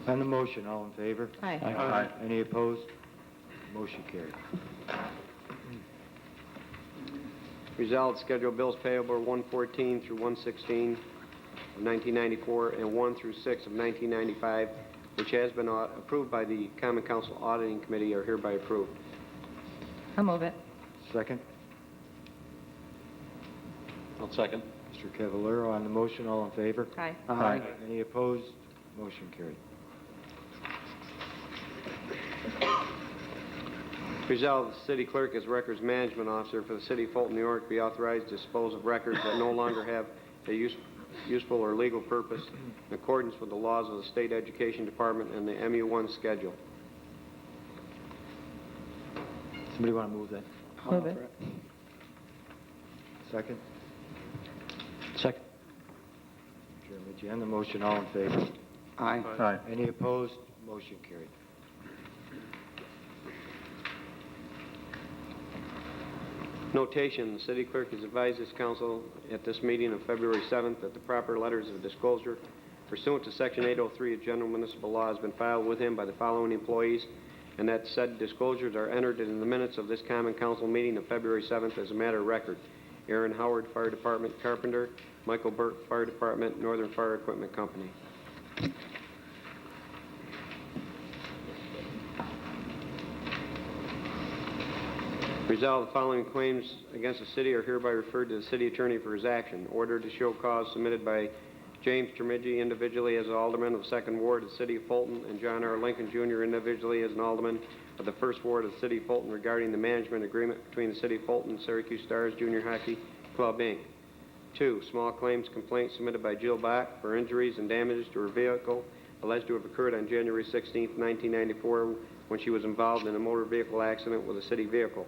On the motion, all in favor? Aye. Aye. Any opposed? Motion carried. Resolved, schedule bills payable 114 through 116 of 1994 and 1 through 6 of 1995, which has been approved by the Common Council Auditing Committee, are hereby approved. I'll move it. Second. I'll second. Mr. Cavallero on the motion, all in favor? Aye. Aye. Any opposed? Motion carried. Resolved, the city clerk as records management officer for the city of Fulton, New York, be authorized to dispose of records that no longer have a useful or legal purpose in accordance with the laws of the State Education Department and the MU1 schedule. Somebody want to move that? Move it. Second. Second. Chairman, on the motion, all in favor? Aye. Any opposed? Motion carried. Notation, the city clerk has advised this council at this meeting of February 7th that the proper letters of disclosure pursuant to Section 803 of General Municipal Law has been filed with him by the following employees, and that said disclosures are entered in the minutes of this Common Council meeting of February 7th as a matter of record. Aaron Howard, Fire Department Carpenter; Michael Burke, Fire Department, Northern Fire Equipment Company. Resolved, the following claims against the city are hereby referred to the city attorney for his action. Order to show cause submitted by James Termigi individually as an alderman of the 2nd Ward of the city of Fulton, and John R. Lincoln Jr. individually as an alderman of the 1st Ward of the city of Fulton regarding the management agreement between the city of Fulton and Syracuse Stars Junior Hockey Club, Inc. 2, small claims complaint submitted by Jill Bach for injuries and damages to her vehicle alleged to have occurred on January 16, 1994, when she was involved in a motor vehicle accident with a city vehicle.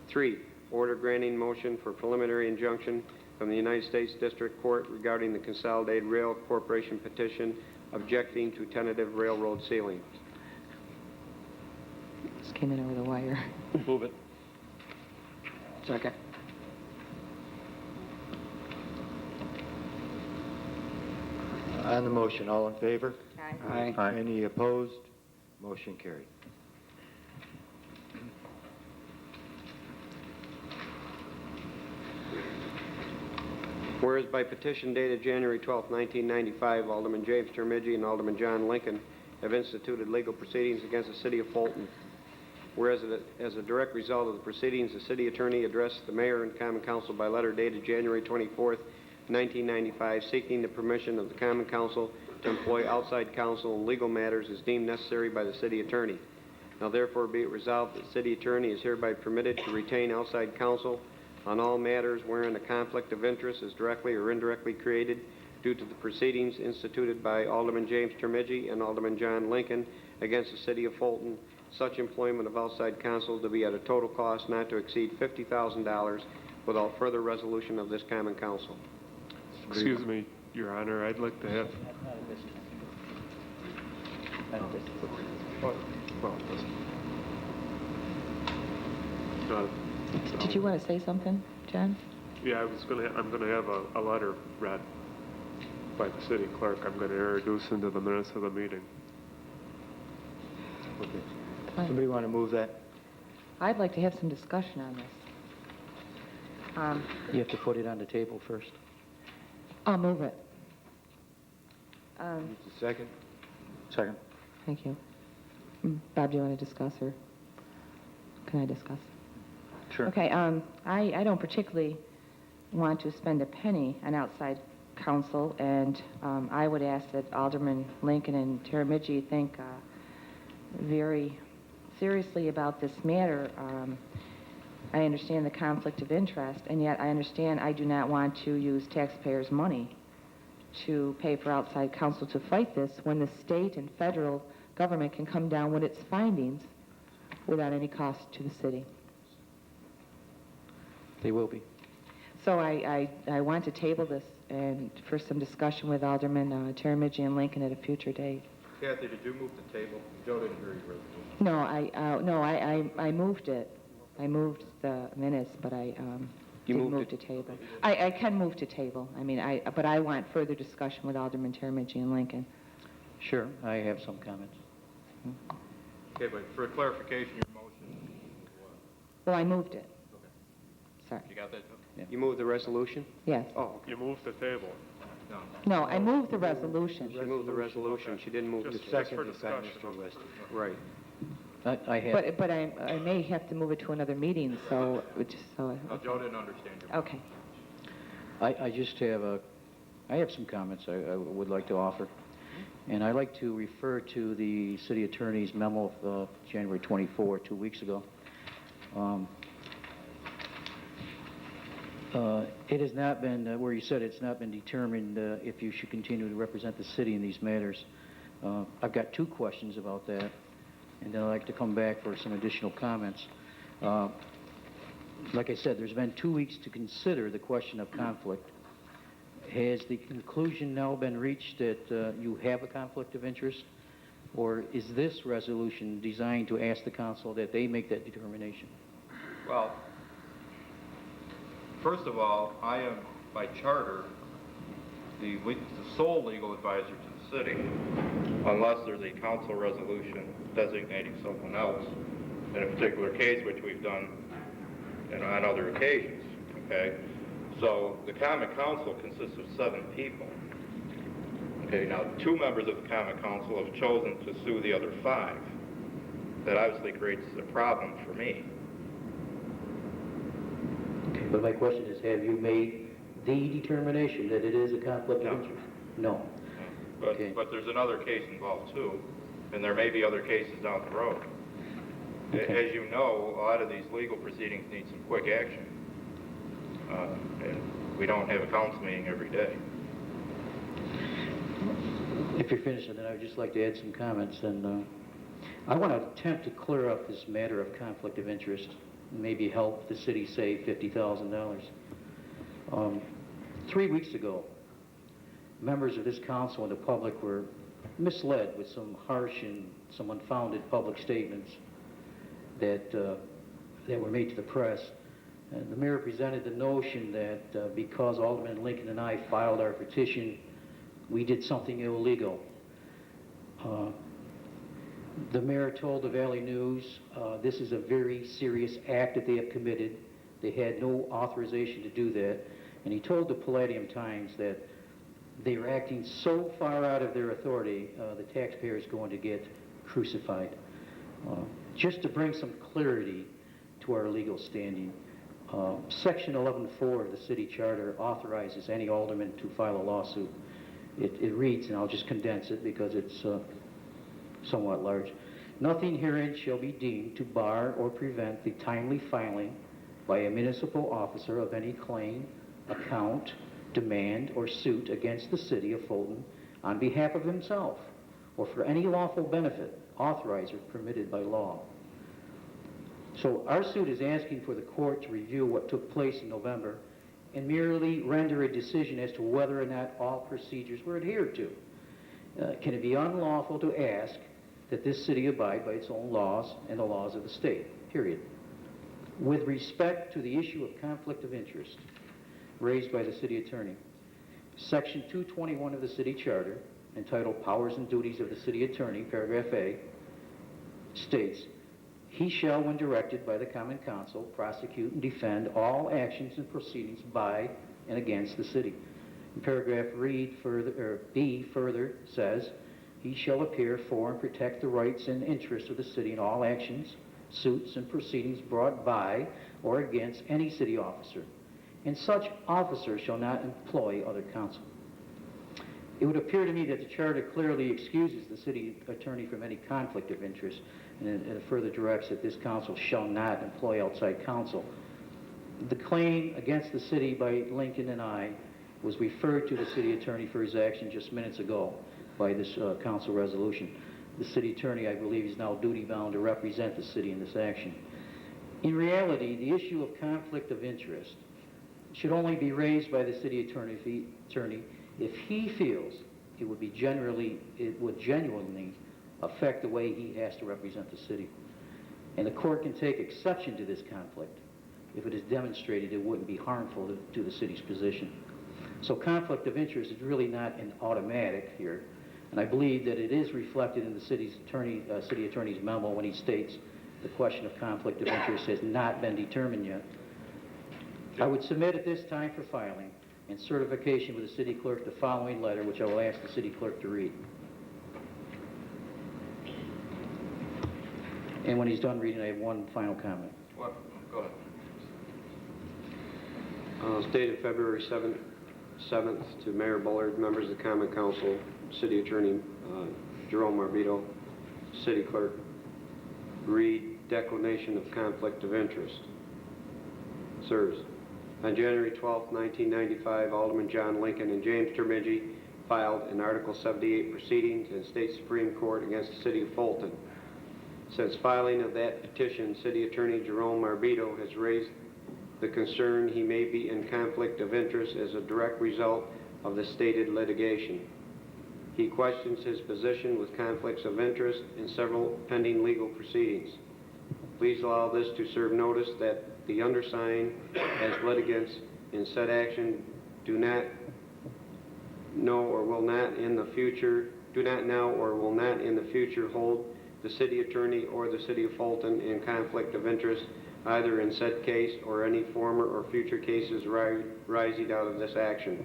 3, order granting motion for preliminary injunction from the United States District Court regarding the Consolidated Rail Corporation petition objecting to tentative railroad ceiling. Just came in over the wire. Move it. Second. On the motion, all in favor? Aye. Any opposed? Motion carried. Whereas by petition dated January 12, 1995, Alderman James Termigi and Alderman John Lincoln have instituted legal proceedings against the city of Fulton. Whereas as a direct result of the proceedings, the city attorney addressed the mayor and common council by letter dated January 24, 1995, seeking the permission of the common council to employ outside counsel in legal matters as deemed necessary by the city attorney. Now therefore be it resolved that the city attorney is hereby permitted to retain outside counsel on all matters wherein a conflict of interest is directly or indirectly created due to the proceedings instituted by Alderman James Termigi and Alderman John Lincoln against the city of Fulton, such employment of outside counsel to be at a total cost not to exceed $50,000 without further resolution of this common council. Excuse me, Your Honor, I'd like to have... Did you want to say something, John? Yeah, I'm gonna have a letter read by the city clerk. I'm gonna introduce into the minutes of the meeting. Okay. Fine. Somebody want to move that? I'd like to have some discussion on this. You have to put it on the table first. I'll move it. Needs a second? Second. Thank you. Bob, do you want to discuss, or can I discuss? Sure. Okay, I don't particularly want to spend a penny on outside counsel, and I would ask that Alderman Lincoln and Termigi think very seriously about this matter. I understand the conflict of interest, and yet I understand I do not want to use taxpayers' money to pay for outside counsel to fight this when the state and federal government can come down with its findings without any cost to the city. They will be. So I want to table this and for some discussion with Alderman Termigi and Lincoln at a future date. Kathy, did you move the table? Joe didn't hear you. No, I moved it. I moved the minutes, but I didn't move to table. I can move to table. I mean, but I want further discussion with Alderman Termigi and Lincoln. Sure, I have some comments. Okay, but for clarification, your motion was... Well, I moved it. Okay. Sorry. You got that? Yeah. You move the resolution? Yes. Oh, You moved the table. No, I moved the resolution. She moved the resolution, she didn't move the... Just Second for is by discussion. Mr. Weston. Right. I have, But I may have to move it to another meeting, so, just so... No, Joe didn't understand your... Okay. I just have I have some comments I would like to offer. And I'd like to refer to the city attorney's memo of January 24, 2 weeks ago. It has not been, where you said it's not been determined if you should continue to represent the city in these matters. I've got 2 questions about that, and then I'd like to come back for some additional comments. Like I said, there's been 2 weeks to consider the question of conflict. Has the conclusion now been reached that you have a conflict of interest? Or is this resolution designed to ask the council that they make that determination? Well, first of all, I am, by charter, the sole legal advisor to the city, unless there's a council resolution designating someone else in a particular case, which we've done on other occasions, okay? So the Common Council consists of 7 people. Okay, now 2 members of the Common Council have chosen to sue the other 5. That obviously creates a problem for me. Okay, but my question is, have you made the determination that it is a conflict of interest? No. But, Okay. but there's another case involved too, and there may be other cases down the road. Okay. As you know, a lot of these legal proceedings need some quick action. And we don't have a council meeting every day. If you're finished, then I would just like to add some comments. And I want to attempt to clear up this matter of conflict of interest, and maybe help the city save $50,000. 3 weeks ago, members of this council and the public were misled with some harsh and some unfounded public statements that were made to the press. And the mayor presented the notion that because Alderman Lincoln and I filed our petition, we did something illegal. The mayor told the Valley News this is a very serious act that they have committed. They had no authorization to do that. And he told the Palladium Times that they are acting so far out of their authority, the taxpayer is going to get crucified. Just to bring some clarity to our legal standing, Section 11.4 of the city charter authorizes any alderman to file a lawsuit. It reads, and I'll just condense it because it's somewhat large. Nothing herein shall be deemed to bar or prevent the timely filing by a municipal officer of any claim, account, demand, or suit against the city of Fulton on behalf of himself or for any lawful benefit authorized or permitted by law. So our suit is asking for the court to review what took place in November and merely render a decision as to whether or not all procedures were adhered to. Can it be unlawful to ask that this city abide by its own laws and the laws of the state, period? With respect to the issue of conflict of interest raised by the city attorney, Section 221 of the city charter, entitled Powers and Duties of the City Attorney, paragraph A, states, he shall, when directed by the Common Council, prosecute and defend all actions and proceedings by and against the city. And paragraph B further says, he shall appear for and protect the rights and interests of the city in all actions, suits, and proceedings brought by or against any city officer. And such officer shall not employ other counsel. It would appear to me that the charter clearly excuses the city attorney from any conflict of interest, and it further directs that this council shall not employ outside counsel. The claim against the city by Lincoln and I was referred to the city attorney for his action just minutes ago by this council resolution. The city attorney, I believe, is now duty-bound to represent the city in this action. In reality, the issue of conflict of interest should only be raised by the city attorney if he feels it would genuinely affect the way he has to represent the city. And the court can take exception to this conflict if it is demonstrated it wouldn't be harmful to the city's position. So conflict of interest is really not an automatic here, and I believe that it is reflected in the city attorney's memo when he states the question of conflict of interest has not been determined yet. I would submit at this time for filing and certification with the city clerk the following letter, which I will ask the city clerk to read. And when he's done reading, I have one final comment. Well, go ahead. Dated February 7th to Mayor Bullard, members of the Common Council, City Attorney Jerome Marbito, City Clerk, read declination of conflict of interest. Sirs, on January 12, 1995, Alderman John Lincoln and James Termigi filed an Article 78 proceedings in State Supreme Court against the City of Fulton. Since filing of that petition, City Attorney Jerome Marbito has raised the concern he may be in conflict of interest as a direct result of the stated litigation. He questions his position with conflicts of interest in several pending legal proceedings. Please allow this to serve notice that the undersigned, as litigants in said action, do not know or will not in the future, do not now or will not in the future hold the City Attorney or the City of Fulton in conflict of interest, either in said case or any former or future cases rising out of this action.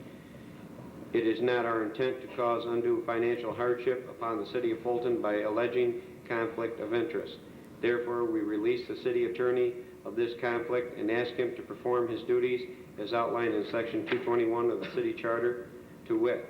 It is not our intent to cause undue financial hardship upon the City of Fulton by alleging conflict of interest. Therefore, we release the City Attorney of this conflict and ask him to perform his duties as outlined in Section 221 of the City Charter, to wit,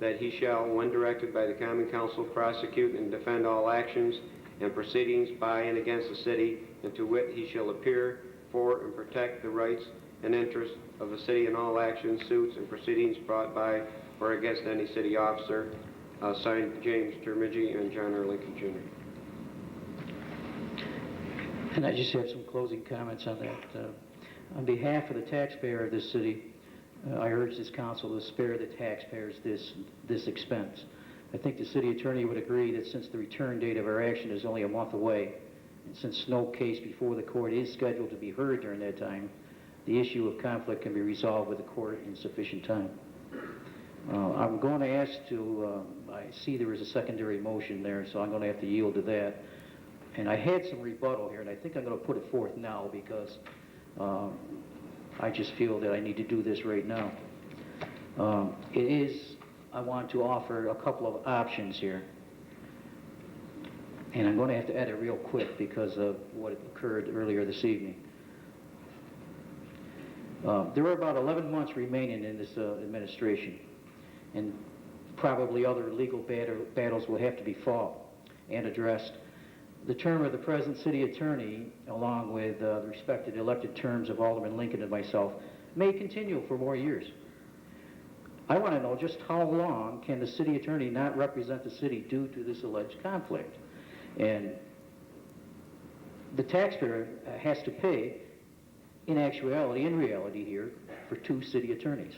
that he shall, when directed by the Common Council, prosecute and defend all actions and proceedings by and against the city, and to wit, he shall appear for and protect the rights and interests of the city in all actions, suits, and proceedings brought by or against any city officer. Signed, James Termigi and John R. Lincoln, Jr. And I just have some closing comments on that. On behalf of the taxpayer of this city, I urge this council to spare the taxpayers this expense. I think the city attorney would agree that since the return date of our action is only a month away, and since no case before the court is scheduled to be heard during that time, the issue of conflict can be resolved with the court in sufficient time. I'm going to ask to, I see there is a secondary motion there, so I'm going to have to yield to that. And I had some rebuttal here, and I think I'm going to put it forth now because I just feel that I need to do this right now. I want to offer a couple of options here. And I'm going to have to edit real quick because of what occurred earlier this evening. There are about 11 months remaining in this administration, and probably other legal battles will have to be fought and addressed. The term of the present city attorney, along with the respected elected terms of Alderman Lincoln and myself, may continue for more years. I want to know just how long can the city attorney not represent the city due to this alleged conflict. And the taxpayer has to pay, in reality here, for 2 city attorneys.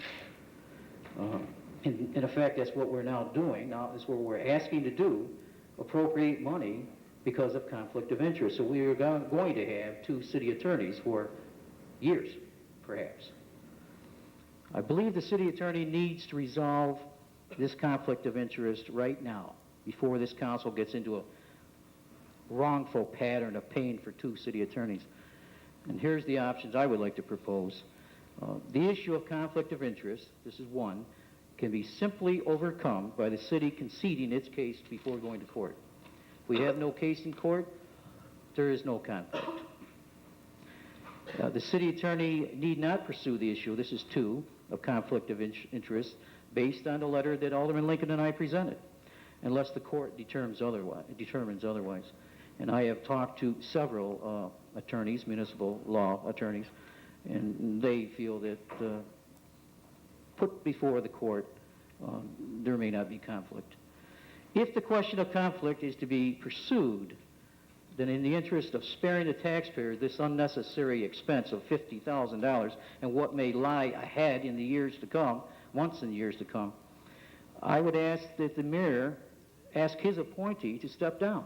In effect, that's what we're now doing. Now, that's what we're asking to do, appropriate money because of conflict of interest. So we are going to have 2 city attorneys for years, perhaps. I believe the city attorney needs to resolve this conflict of interest right now, before this council gets into a wrongful pattern of paying for 2 city attorneys. And here's the options I would like to propose. The issue of conflict of interest, this is one, can be simply overcome by the city conceding its case before going to court. If we have no case in court, there is no conflict. The city attorney need not pursue the issue, this is 2, of conflict of interest, based on the letter that Alderman Lincoln and I presented, unless the court determines otherwise. And I have talked to several attorneys, municipal law attorneys, and they feel that put before the court, there may not be conflict. If the question of conflict is to be pursued, then in the interest of sparing the taxpayer this unnecessary expense of $50,000 and what may lie ahead in the years to come, months and years to come, I would ask that the mayor ask his appointee to step down.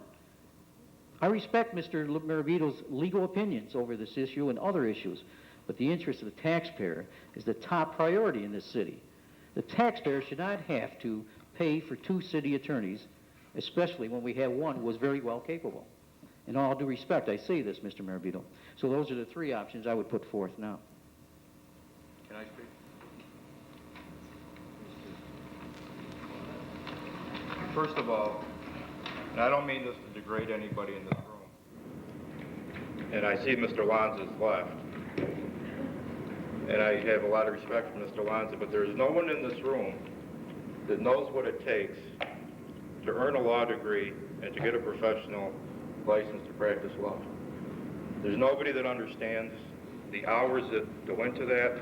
I respect Mr. Maravito's legal opinions over this issue and other issues, but the interest of the taxpayer is the top priority in this city. The taxpayer should not have to pay for 2 city attorneys, especially when we have one who was very well capable. In all due respect, I say this, Mr. Maravito. So those are the 3 options I would put forth now. Can I speak? First of all, and I don't mean this to degrade anybody in this room, and I see Mr. Lanza's left, and I have a lot of respect for Mr. Lanza, but there is no one in this room that knows what it takes to earn a law degree and to get a professional license to practice law. There's nobody that understands the hours that go into that,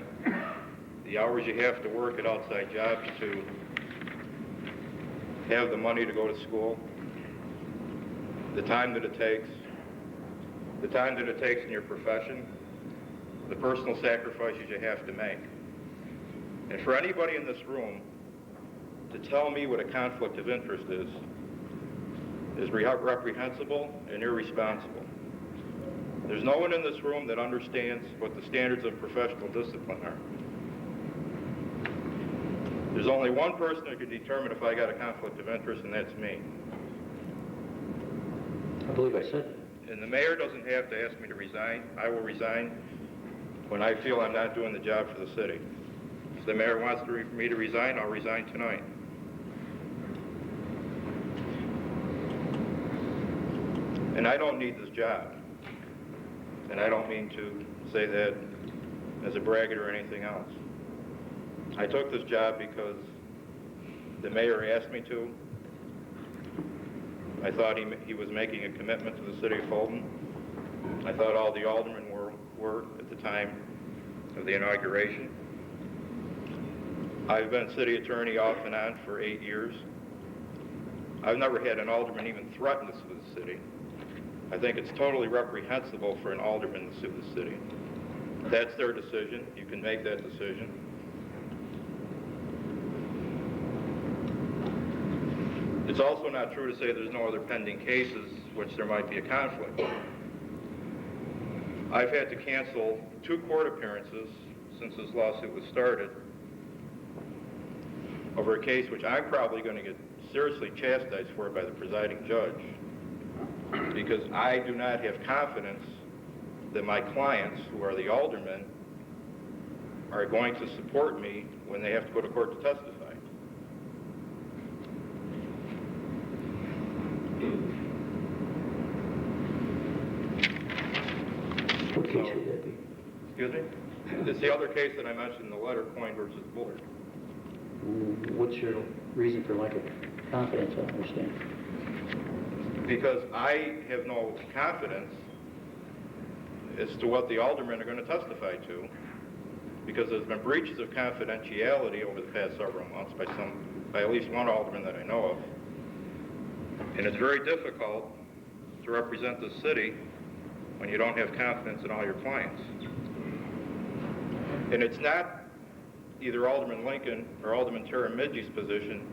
the hours you have to work at outside jobs to have the money to go to school, the time that it takes in your profession, the personal sacrifices you have to make. And for anybody in this room to tell me what a conflict of interest is reprehensible and irresponsible. There's no one in this room that understands what the standards of professional discipline are. There's only one person who can determine if I got a conflict of interest, and that's me. I believe I said that. And the mayor doesn't have to ask me to resign. I will resign when I feel I'm not doing the job for the city. If the mayor wants me to resign, I'll resign tonight. And I don't need this job. And I don't mean to say that as a braggart or anything else. I took this job because the mayor asked me to. I thought he was making a commitment to the city of Fulton. I thought all the aldermen were at the time of the inauguration. I've been city attorney off and on for 8 years. I've never had an alderman even threaten to sue the city. I think it's totally reprehensible for an alderman to sue the city. That's their decision. You can make that decision. It's also not true to say there's no other pending cases which there might be a conflict. I've had to cancel 2 court appearances since this lawsuit was started over a case which I'm probably going to get seriously chastised for by the presiding judge, because I do not have confidence that my clients, who are the aldermen, are going to support me when they have to go to court to testify. What case would that be? Excuse me? It's the other case that I mentioned in the letter, Coyne versus Bullard. What's your reason for lack of confidence? I don't understand. Because I have no confidence as to what the aldermen are going to testify to, because there's been breaches of confidentiality over the past several months by at least one alderman that I know of. And it's very difficult to represent the city when you don't have confidence in all your clients. And it's not either Alderman Lincoln or Alderman Taramidji's position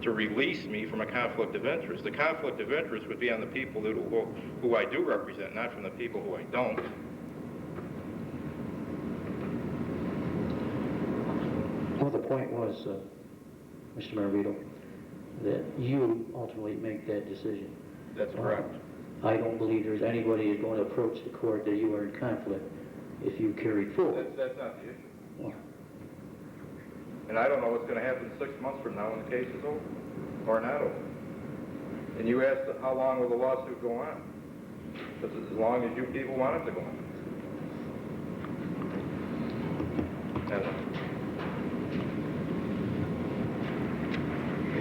to release me from a conflict of interest. The conflict of interest would be on the people who I do represent, not from the people who I don't. Well, the point was, Mr. Maravito, that you ultimately make that decision. That's correct. I don't believe there's anybody who's going to approach the court that you are in conflict if you carried forward. That's not the issue. Well, And I don't know what's going to happen 6 months from now when the case is over, or not over. And you asked how long will the lawsuit go on? Because as long as you people want it to go on.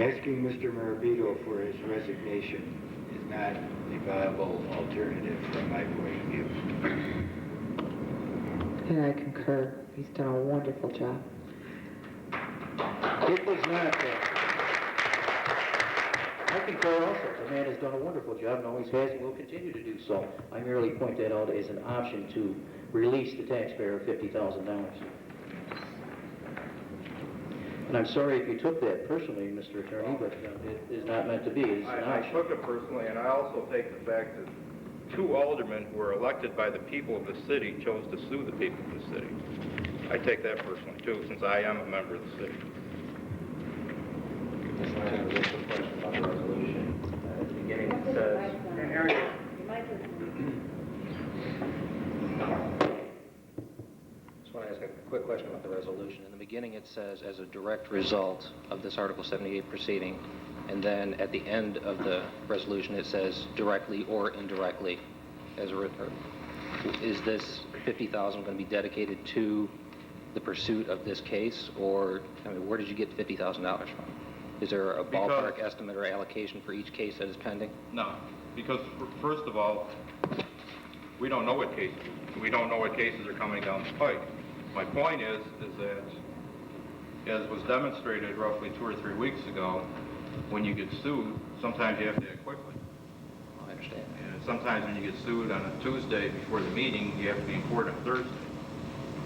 Asking Mr. Maravito for his resignation is not a viable alternative from my point of view. And I concur. He's done a wonderful job. it was not I concur also. The man has done a wonderful job and always has and will continue to do so. I merely point that out as an option to release the taxpayer of $50,000. And I'm sorry if you took that personally, Mr. Attorney, but it is not meant to be. It's an I option. took it personally, and I also take the fact that 2 aldermen who were elected by the people of the city chose to sue the people of the city. I take that personally, too, since I am a member of the city. Just a question about the resolution. At the beginning it says... Just want to ask a quick question about the resolution. In the beginning it says, as a direct result of this Article 78 proceeding, and then at the end of the resolution, it says directly or indirectly. Is this 50,000 going to be dedicated to the pursuit of this case, or, I mean, where did you get $50,000 from? Is there a ballpark estimate or allocation for each case that is pending? No, because first of all, we don't know what cases. We don't know what cases are coming down the pike. My point is that, as was demonstrated roughly 2 or 3 weeks ago, when you get sued, sometimes you have to act quickly. I understand. And sometimes when you get sued on a Tuesday before the meeting, you have to be in court on Thursday.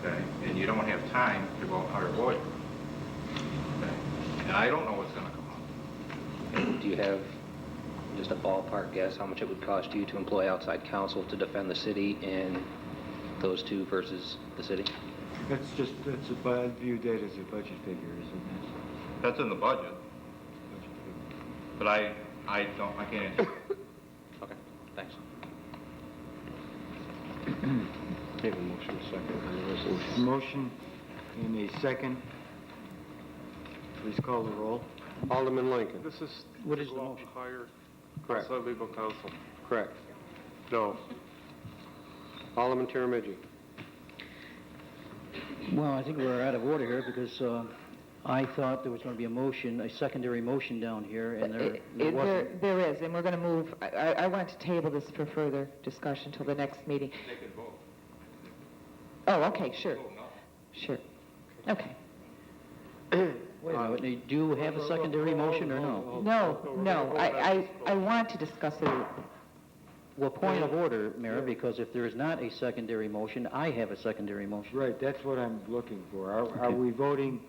Okay? And you don't have time to go hire a lawyer. Okay? And I don't know what's going to come up. And do you have just a ballpark guess how much it would cost you to employ outside counsel to defend the city in those two versus the city? I view that as a budget figure, isn't it? That's in the budget. But I can't answer. Okay, thanks. Have a motion second on the resolution. Motion and a second. Please call the roll. Alderman Lincoln. This is What to is the go out motion? and hire Correct. outside legal counsel. Correct. No. Alderman Tiramidji. Well, I think we're out of order here because I thought there was going to be a motion, a secondary motion down here, and there wasn't. There is, and we're going to move, I want to table this for further discussion till the next meeting. They can vote. Oh, okay, sure. Sure. Okay. Wait a minute, do you have a secondary motion or no? No, I want to discuss it. Well, point of order, Mayor, because if there is not a secondary motion, I have a secondary motion. Right, that's what I'm looking for. Are Okay. we voting?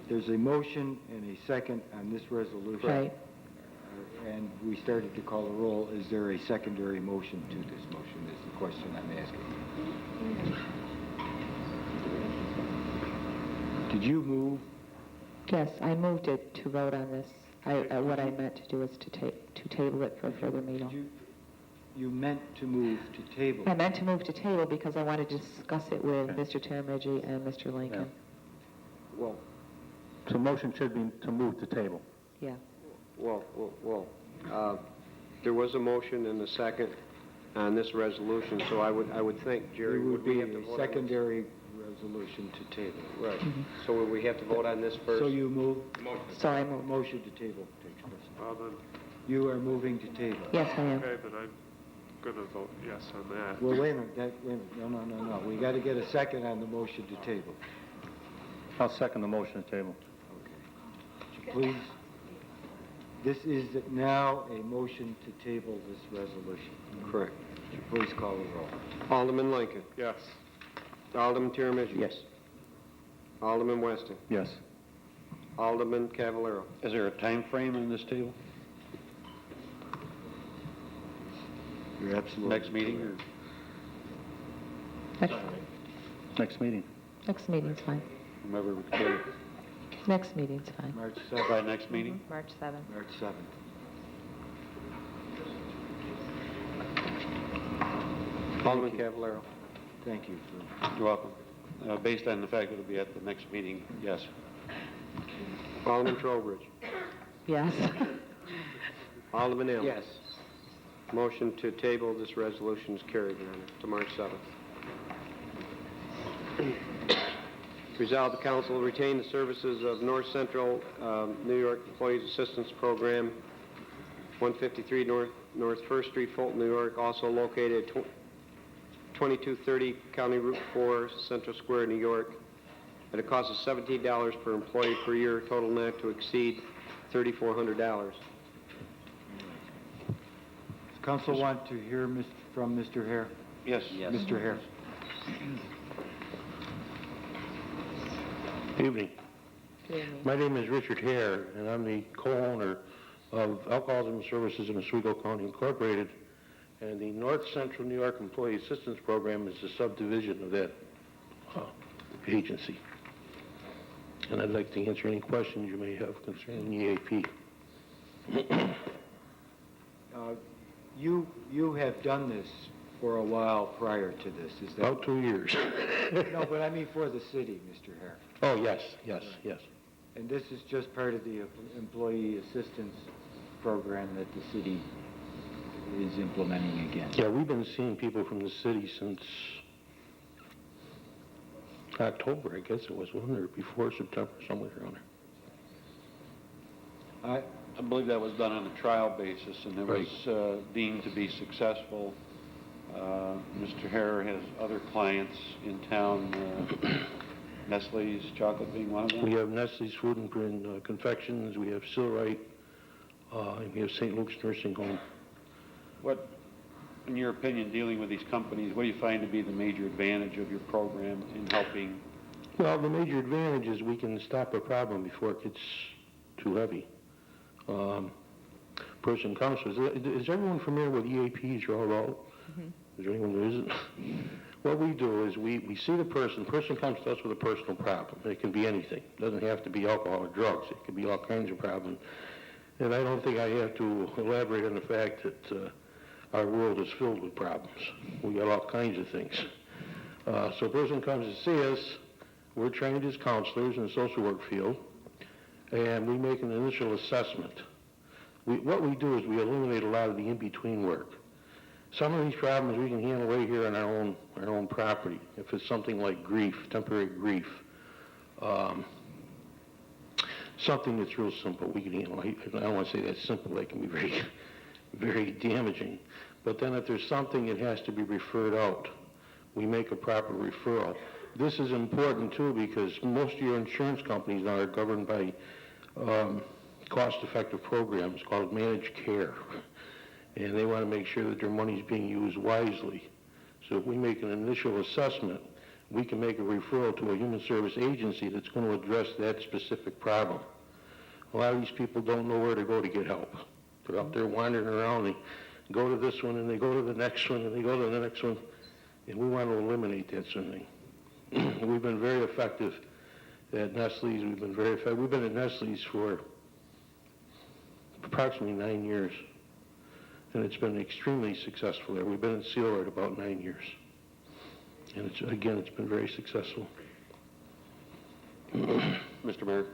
There's a motion and a second on this resolution. Right. And we started to call the roll. Is there a secondary motion to this motion, is the question I'm asking. Did you move? Yes, I moved it to vote on this. What I meant to do is to table it for a further meeting. You meant to move to table. I meant to move to table because I wanted to discuss it with Mr. Tiramidji and Mr. Lincoln. Well, So motion should be to move to table. Yeah. There was a motion and a second on this resolution, so I would think, Jerry, It would be have to vote a on secondary resolution to table. Right. So would we have to vote on this first? So you move? So I moved. Motion to table takes precedence. Well, then, You are moving to table. Yes, I am. okay, then I'm going to vote yes on that. Well, wait a minute, no. We got to get a second on the motion to table. I'll second the motion to table. Please, this is now a motion to table this resolution. Correct. Please call the roll. Alderman Lincoln. Yes. Alderman Tiramidji. Yes. Alderman Weston. Yes. Alderman Cavallaro. Is there a time frame on this table? You're absolutely Next meeting or? Next meeting. Next meeting's fine. Whomever we can. Next meeting's fine. March By 7th. next meeting? March 7th. March 7th. Alderman Cavallaro. Thank you. You're welcome. Based on the fact that it'll be at the next meeting, yes. Alderman Trowbridge. Yes. Alderman Allen. Yes. Motion to table this resolution is carried, Your Honor, to March 7th. Resolve the council will retain the services of North Central New York Employees Assistance Program, 153 North 1st Street, Fulton, New York, also located at 2230 County Route 4, Central Square, New York, at a cost of $17 per employee per year, total not to exceed $3,400. Does council want to hear from Mr. Hare? Yes. Mr. Hare. Evening. My name is Richard Hare, and I'm the co-owner of Alcoholism Services in Oswego County Incorporated, and the North Central New York Employee Assistance Program is a subdivision of that agency. And I'd like to answer any questions you may have concerning EAP. You have done this for a while prior to this, is that? About 2 years. No, but I mean for the city, Mr. Hare. Oh, yes. And this is just part of the employee assistance program that the city is implementing again. Yeah, we've been seeing people from the city since October, I guess it was, wasn't it, or before September, somewhere around there. I believe that was done on a trial basis, and it was deemed to be successful. Mr. Hare has other clients in town, Nestle's chocolate being one of them. We have Nestle's Food and Confections, we have Silrite, and we have St. Luke's Nursing Home. What, in your opinion, dealing with these companies, what do you find to be the major advantage of your program in helping? Well, the major advantage is we can stop a problem before it gets too heavy. Person comes, is everyone familiar with EAPs or all about? Is there anyone who isn't? What we do is we see the person comes to us with a personal problem. It can be anything. It doesn't have to be alcohol or drugs. It can be all kinds of problems. And I don't think I have to elaborate on the fact that our world is filled with problems. We got all kinds of things. So a person comes to see us, we're trained as counselors in the social work field, and we make an initial assessment. What we do is we eliminate a lot of the in-between work. Some of these problems we can handle right here on our own property. If it's something like grief, temporary grief, something that's real simple, we can handle. I don't want to say that's simple. They can be very, very damaging. But then if there's something that has to be referred out, we make a proper referral. This is important too because most of your insurance companies now are governed by cost-effective programs called managed care. And they want to make sure that their money is being used wisely. So if we make an initial assessment, we can make a referral to a human service agency that's going to address that specific problem. A lot of these people don't know where to go to get help. They're out there wandering around, they go to this one, and they go to the next one, and they go to the next one, and we want to eliminate that sort of thing. We've been very effective at Nestle's. We've been at Nestle's for approximately 9 years. And it's been extremely successful there. We've been in Silrite about 9 years. And it's been very successful. Mr. Mayor,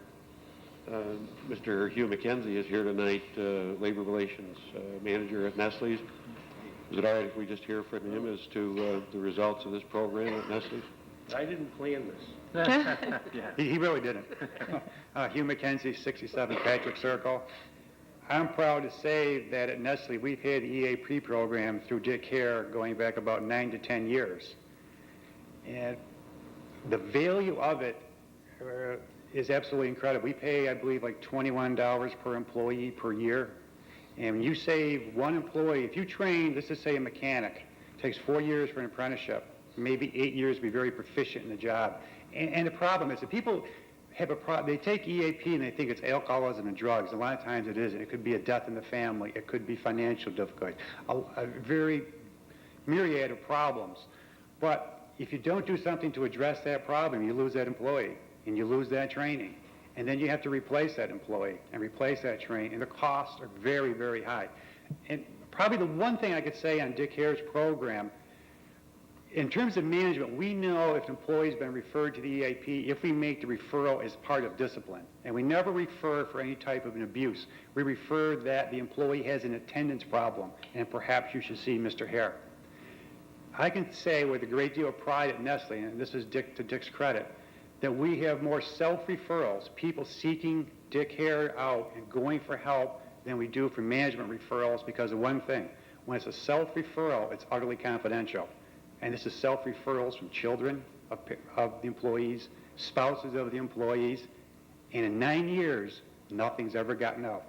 Mr. Hugh McKenzie is here tonight, Labor Relations Manager at Nestle's. Is it all right if we just hear from him as to the results of this program at Nestle's? I didn't plan this. He really didn't. Hugh McKenzie, 67 Patrick Circle. I'm proud to say that at Nestle, we've had the EAP program through Dick Hare going back about 9 to 10 years. And the value of it is absolutely incredible. We pay, I believe, like $21 per employee per year. And when you save one employee, if you train, let's just say a mechanic, it takes 4 years for an apprenticeship, maybe 8 years to be very proficient in the job. And the problem is that people have a problem. They take EAP and they think it's alcoholism and drugs. A lot of times it isn't. It could be a death in the family. It could be financial difficulty. A very myriad of problems. But if you don't do something to address that problem, you lose that employee and you lose that training. And then you have to replace that employee and replace that training. And the costs are very, very high. And probably the one thing I could say on Dick Hare's program, in terms of management, we know if an employee's been referred to the EAP, if we make the referral as part of discipline. And we never refer for any type of an abuse. We refer that the employee has an attendance problem, and perhaps you should see Mr. Hare. I can say with a great deal of pride at Nestle, and this is to Dick's credit, that we have more self-referrals, people seeking Dick Hare out and going for help, than we do for management referrals because of one thing. When it's a self-referral, it's utterly confidential. And this is self-referrals from children of the employees, spouses of the employees, and in 9 years, nothing's ever gotten out.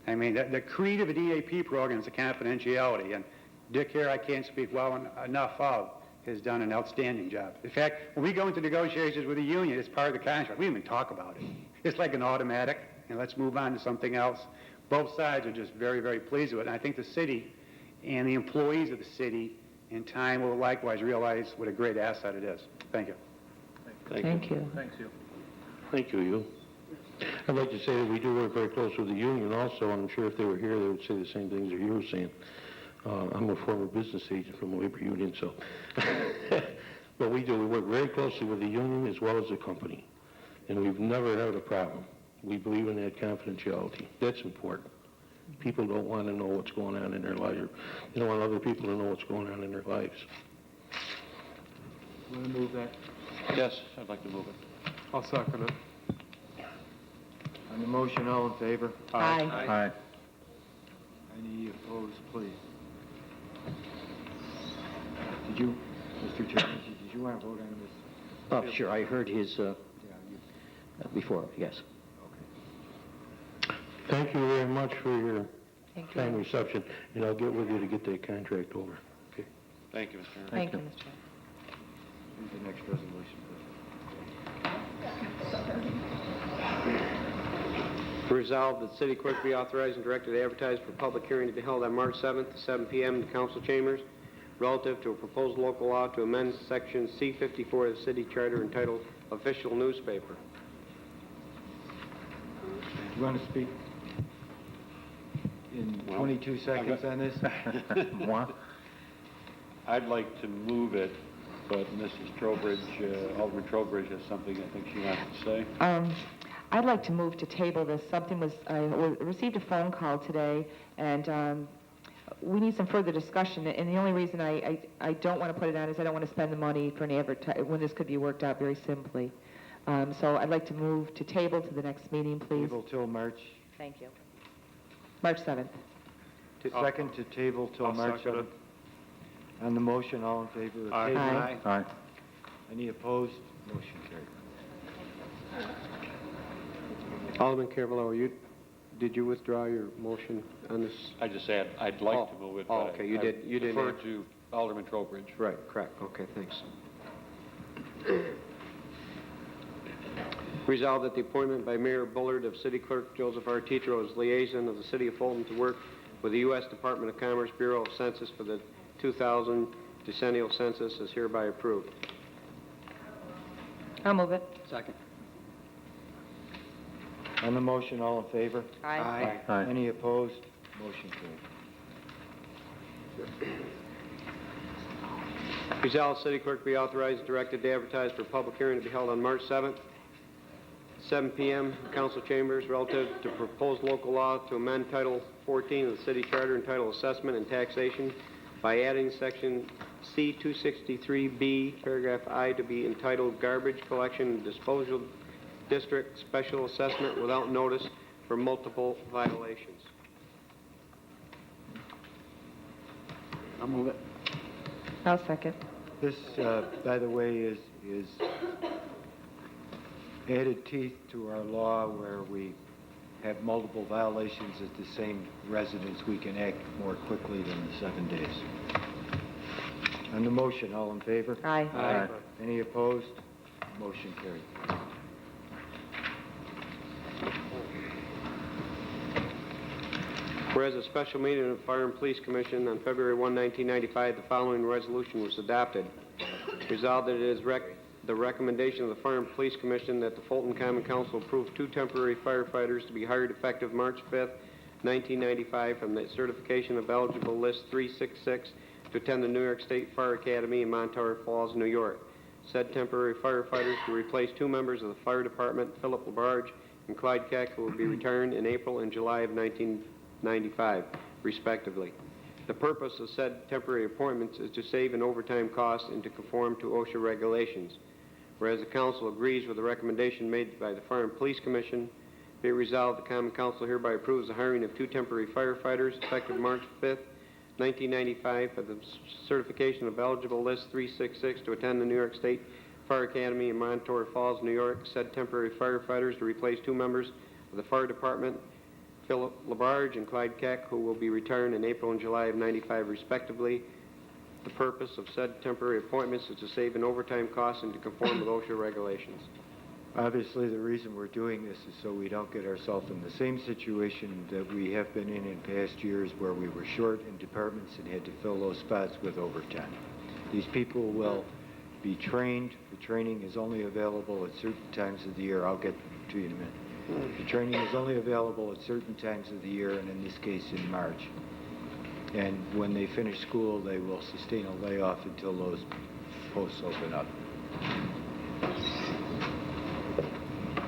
I mean, the creed of an EAP program is a confidentiality, and Dick Hare, I can't speak well enough of, has done an outstanding job. In fact, when we go into negotiations with the union, it's part of the contract. We don't even talk about it. It's like an automatic, and let's move on to something else. Both sides are just very, very pleased with it, and I think the city and the employees of the city in time will likewise realize what a great asset it is. Thank you. Thank you. Thanks, Hugh. Thank you, Hugh. I'd like to say that we do work very close with the union also, and I'm sure if they were here, they would say the same things that you were saying. I'm a former business agent from a labor union, so. But we work very closely with the union as well as the company. and we've never had a problem. We believe in that confidentiality. That's important. People don't want to know what's going on in their lives. They don't want other people to know what's going on in their lives. Want to move that? Yes, I'd like to move it. I'll second it. On the motion, all in favor? Aye. Aye. Any opposed, please? Did you, Mr. Chairman, did you want to vote on this? Sure, I heard his, before, yes. Thank you very much for your Thank you. kind reception, and I'll get with you to get that contract over. Okay. Thank you, Mr. Chairman. Thank you, Mr. Chairman. Read the next resolution, please. Resolved that the city clerk be authorized and directed to advertise for public hearing to be held on March 7th at 7 p.m. in the council chambers relative to a proposed local law to amend section C-54 of the city charter entitled Official Newspaper. Do you want to speak in 22 seconds on this? I'd like to move it, but Mrs. Trowbridge, Alderman Trowbridge has something I think she wants to say. I'd like to move to table this. I received a phone call today, and we need some further discussion. And the only reason I don't want to put it on is I don't want to spend the money for an when this could be worked out very simply. So I'd like to move to table to the next meeting, please. Table till March. Thank you. March 7th. Second to table till I'll March second 7th. On the motion, all in favor of Aye. tabling? Aye. Any opposed? Motion carried. Alderman Carvalho, did you withdraw your motion on this? I just said I'd like to move it, Oh, but okay, you did. You did. deferred to Alderman Trowbridge. Right, correct. Okay, thanks. Resolved that the appointment by Mayor Bullard of City Clerk Joseph R. Tetro as liaison of the City of Fulton to work with the U.S. Department of Commerce Bureau of Census for the 2000 decennial census is hereby approved. I'll move it. Second. On the motion, all in favor? Aye. Aye. Any opposed? Motion carried. Resolved, City Clerk be authorized and directed to advertise for a public hearing to be held on March 7th, 7 p.m., council chambers, relative to proposed local law to amend Title 14 of the City Charter entitled Assessment and Taxation by adding Section C-263B, Paragraph I, to be entitled Garbage Collection and Disposal District Special Assessment without notice for multiple violations. I'll move it. I'll second. This, by the way, is added teeth to our law where we have multiple violations at the same residence. We can act more quickly than the 7 days. On the motion, all in favor? Aye. Aye. Any opposed? Motion carried. Whereas a special meeting of the Fire and Police Commission on February 1, 1995, the following resolution was adopted. Resolved that it is the recommendation of the Fire and Police Commission that the Fulton Common Council approve 2 temporary firefighters to be hired effective March 5, 1995 from the certification of eligible list 366 to attend the New York State Fire Academy in Monterey Falls, New York. Said temporary firefighters to replace 2 members of the fire department, Philip LaBarge and Clyde Keck, who will be returned in April and July of 1995, respectively. The purpose of said temporary appointments is to save in overtime costs and to conform to OSHA regulations. Whereas the council agrees with the recommendation made by the Fire and Police Commission, be it resolved the Common Council hereby approves the hiring of 2 temporary firefighters effective March 5th, 1995 for the certification of eligible list 366 to attend the New York State Fire Academy in Monterey Falls, New York. Said temporary firefighters to replace 2 members of the fire department, Philip LaBarge and Clyde Keck, who will be returned in April and July of 95, respectively. The purpose of said temporary appointments is to save in overtime costs and to conform with OSHA regulations. Obviously, the reason we're doing this is so we don't get ourselves in the same situation that we have been in past years where we were short in departments and had to fill those spots with overtime. These people will be trained. The training is only available at certain times of the year. I'll get to you in a minute. The training is only available at certain times of the year, and in this case in March. And when they finish school, they will sustain a layoff until those posts open up.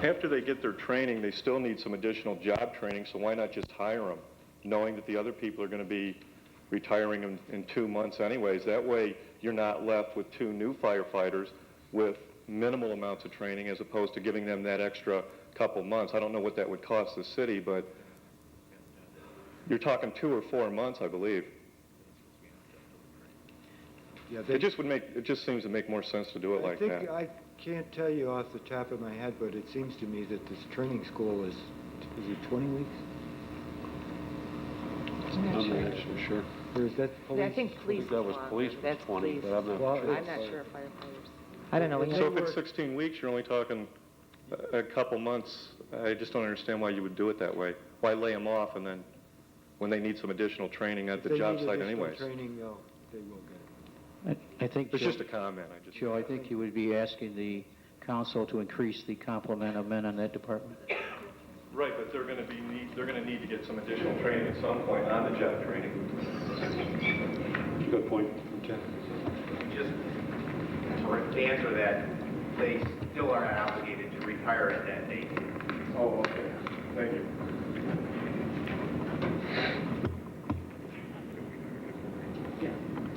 After they get their training, they still need some additional job training, so why not just hire them, knowing that the other people are going to be retiring in 2 months anyways? That way, you're not left with 2 new firefighters with minimal amounts of training as opposed to giving them that extra couple months. I don't know what that would cost the city, but you're talking 2 or 4 months, I believe. Yeah, It just seems to make more sense to do it like that. I can't tell you off the top of my head, but it seems to me that this training school is it 20 weeks? I'm not I'm sure. not actually sure. Or is that police? I think police think that was is longer. police was That's 20, police. but I'm not Well, sure. I'm not sure of firefighters. I don't know. what If you- So if it's 16 weeks, you're only talking a couple months. I just don't understand why you would do it that way. Why lay them off and then, when they need some additional training at If the they job need site additional anyways? training, they will get it. I think, It's Joe, just a comment. Joe, I think you would be asking the council to increase the complement of men on that department. Right, but they're going to need to get some additional training at some point on the job training. Good point, Ken. Just to answer that, they still are not obligated to retire at that date. Oh, okay. Thank you.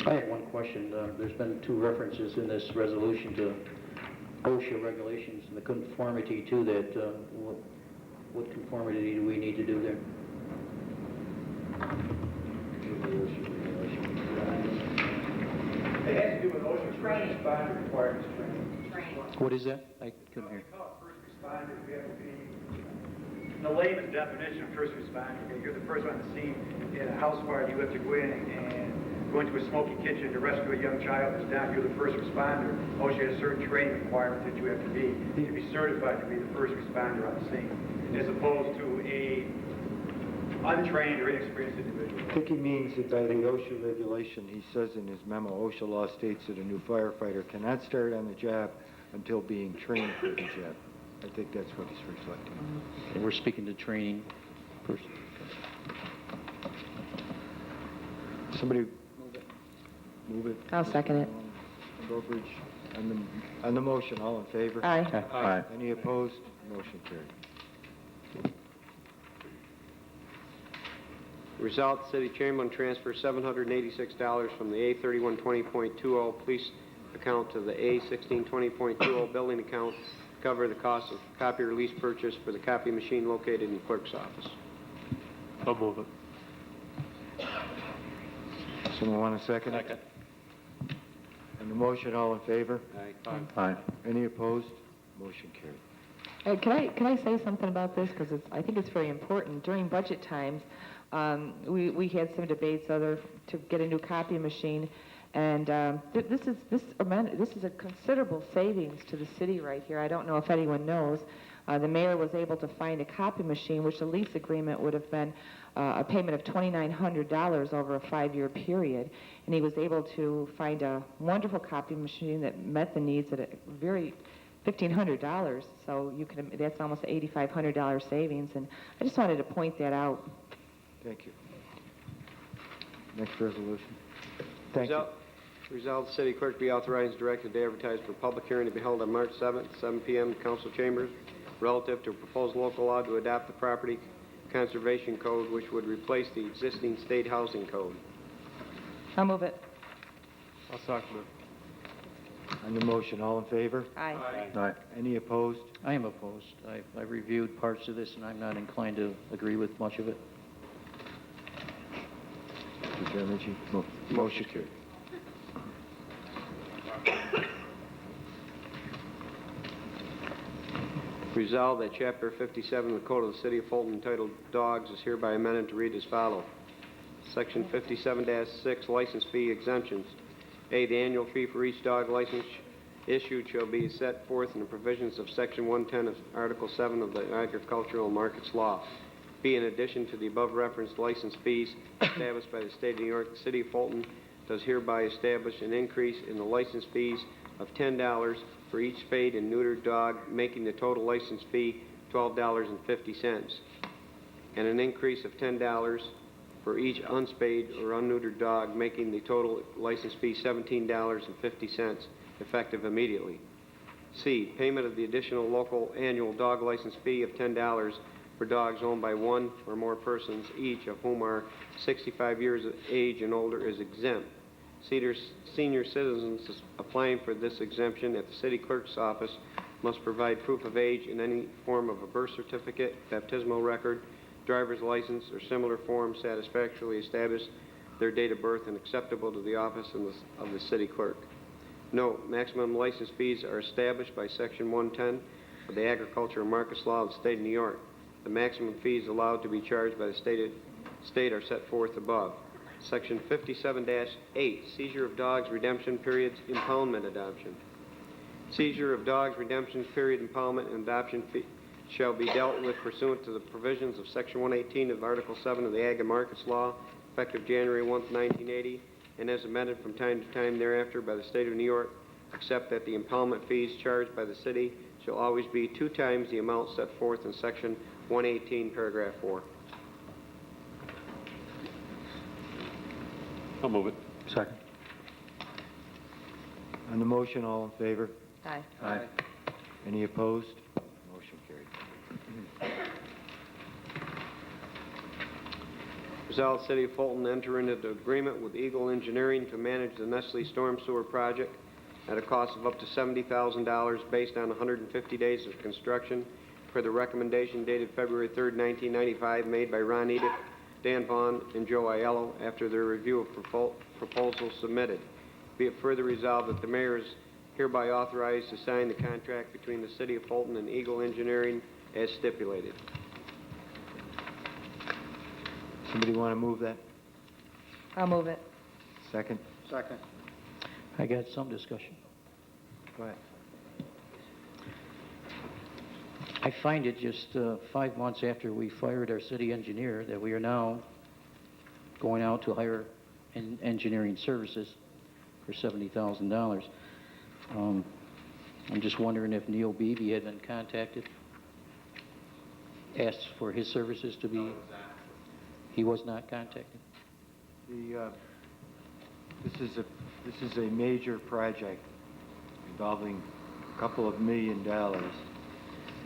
I have one question. There's been 2 references in this resolution to OSHA regulations and the conformity to that. What conformity do we need to do there? It has to do with OSHA training. Responder requirements training. What is that? I couldn't hear. We call it first responders. We have to be, the layman's definition of first responder, okay, you're the first one on the scene in a house fire, you have to go in and go into a smoky kitchen to rescue a young child that's down, you're the first responder. OSHA has certain training requirements that you have to be certified to be the first responder on the scene, as opposed to a untrained or inexperienced individual. I think he means that by the OSHA regulation, he says in his memo, OSHA law states that a new firefighter cannot start on the job until being trained for the job. I think that's what he's reflecting. Okay, we're speaking to training person. Somebody move it. I'll second it. Trowbridge, on the motion, all in favor? Aye. Aye. Any opposed? Motion carried. Resolved, the city chairman transfers $786 from the A3120.20 police account to the A1620.20 building account to cover the cost of copy release purchase for the copy machine located in the clerk's office. I'll move it. Someone want a second? Second. On the motion, all in favor? Aye. Aye. Any opposed? Motion carried. Can I say something about this? Because I think it's very important. During budget times, we had some debates to get a new copy machine, and this is a considerable savings to the city right here. I don't know if anyone knows. The mayor was able to find a copy machine, which the lease agreement would have been a payment of $2,900 over a 5-year period, and he was able to find a wonderful copy machine that met the needs at a very $1,500. So that's almost $8,500 savings, and I just wanted to point that out. Thank you. Next resolution. Thank you. Resolved, the city clerk be authorized and directed to advertise for public hearing to be held on March 7th, 7 p.m. in council chambers relative to a proposed local law to adopt the property conservation code, which would replace the existing state housing code. I'll move it. I'll second it. On the motion, all in favor? Aye. Aye. Any opposed? I am opposed. I've reviewed parts of this, and I'm not inclined to agree with much of it. Mr. Chairman, motion carried. Resolved that Chapter 57 of the Code of the City of Fulton entitled Dogs is hereby amended to read as follows. Section 57-6, license fee exemptions. A, the annual fee for each dog license issued shall be set forth in the provisions of Section 110 of Article 7 of the Agricultural Markets Law. B, in addition to the above referenced license fees established by the State of New York, the City of Fulton does hereby establish an increase in the license fees of $10 for each spayed and neutered dog, making the total license fee $12.50, and an increase of $10 for each unspayed or unneutered dog, making the total license fee $17.50, effective immediately. C, payment of the additional local annual dog license fee of $10 for dogs owned by one or more persons, each of whom are 65 years of age and older, is exempt. Senior citizens applying for this exemption at the city clerk's office must provide proof of age in any form of a birth certificate, baptismal record, driver's license, or similar form satisfactorily establish their date of birth and acceptable to the office of the city clerk. Note, maximum license fees are established by Section 110 of the Agriculture and Markets Law of the State of New York. The maximum fees allowed to be charged by the state are set forth above. Section 57-8, seizure of dogs, redemption periods, impoundment, adoption. Seizure of dogs, redemption period, impoundment, and adoption shall be dealt with pursuant to the provisions of Section 118 of Article 7 of the Ag and Markets Law, effective January 1, 1980, and as amended from time to time thereafter by the State of New York, except that the impoundment fees charged by the city shall always be 2 times the amount set forth in Section 118, paragraph 4. I'll move it. Second. On the motion, all in favor? Aye. Aye. Any opposed? Motion carried. Resolved, City of Fulton enter into an agreement with Eagle Engineering to manage the Nestle Storm Sewer Project at a cost of up to $70,000 based on 150 days of construction per the recommendation dated February 3, 1995, made by Ron Edick, Dan Vaughn, and Joe Aiello after their review of proposals submitted. Be it further resolved that the mayor is hereby authorized to sign the contract between the City of Fulton and Eagle Engineering as stipulated. Somebody want to move that? I'll move it. Second? Second. I got some discussion. Go ahead. I find it just 5 months after we fired our city engineer that we are now going out to hire engineering services for $70,000. I'm just wondering if Neil Beebe had been contacted, asked for his services to be... He was not contacted? This is a major project involving a couple of $1 million.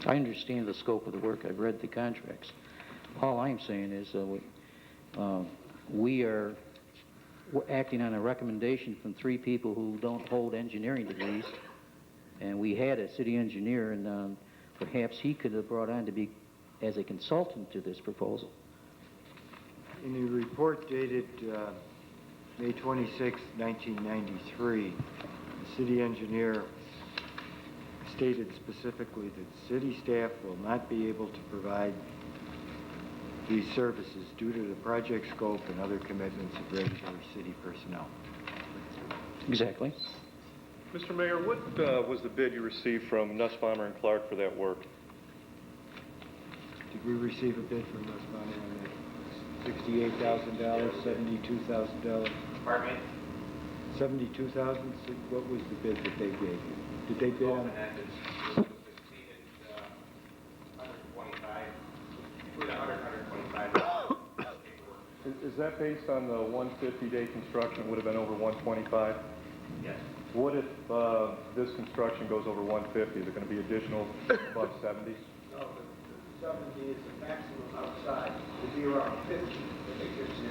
I understand the scope of the work. I've read the contracts. All I'm saying is we're acting on a recommendation from 3 people who don't hold engineering degrees, and we had a city engineer, and perhaps he could have brought on to be as a consultant to this proposal. In a report dated May 26, 1993, the city engineer stated specifically that city staff will not be able to provide these services due to the project scope and other commitments of regular city personnel. Exactly. Mr. Mayor, what was the bid you received from Nussbaumer and Clark for that work? Did we receive a bid from Nussbaumer on that? $68,000, $72,000? Pardon me? $72,000? What was the bid that they gave you? Did they bid on? Is that based on the 150-day construction would have been over 125? Yes. What if this construction goes over 150? Is it going to be additional above 70? No, the 70 is the maximum outside. It'd be around 50 that they give you.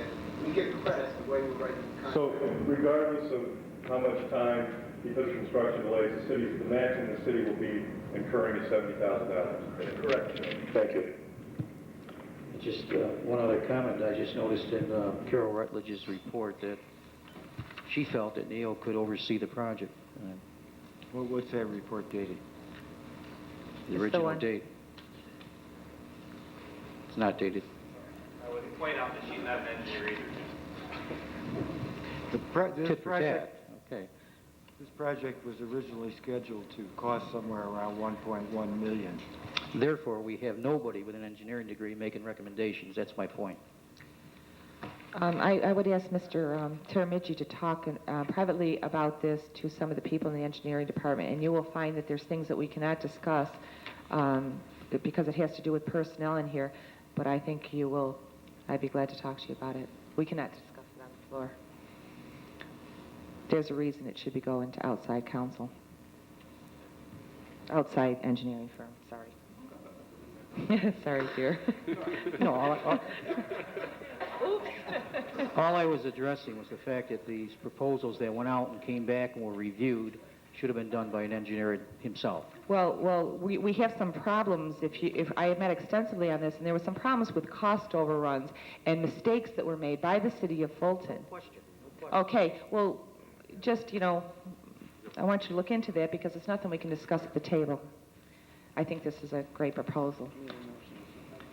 And we get credit the way we write the contract. So regardless of how much time, because of construction delays, the maximum the city will be incurring is $70,000. Correct. Thank you. Just one other comment. I just noticed in Carol Rutledge's report that she felt that Neil could oversee the project. What's that report dated? The original date. It's not dated. I would point out that she's not an engineer either. This project, Okay. this project was originally scheduled to cost somewhere around $1.1 million. Therefore, we have nobody with an engineering degree making recommendations. That's my point. I would ask Mr. Teramici to talk privately about this to some of the people in the engineering department, and you will find that there's things that we cannot discuss because it has to do with personnel in here, but I think you will, I'd be glad to talk to you about it. We cannot discuss it on the floor. There's a reason it should be going to outside counsel. outside engineering firm, sorry. Sorry, dear. No, all I was addressing was the fact that these proposals that went out and came back and were reviewed should have been done by an engineer himself. Well, we have some problems. If I have met extensively on this, and there were some problems with cost overruns and mistakes that were made by the city of Fulton. No question. Okay, well, just, I want you to look into that because it's nothing we can discuss at the table. I think this is a great proposal.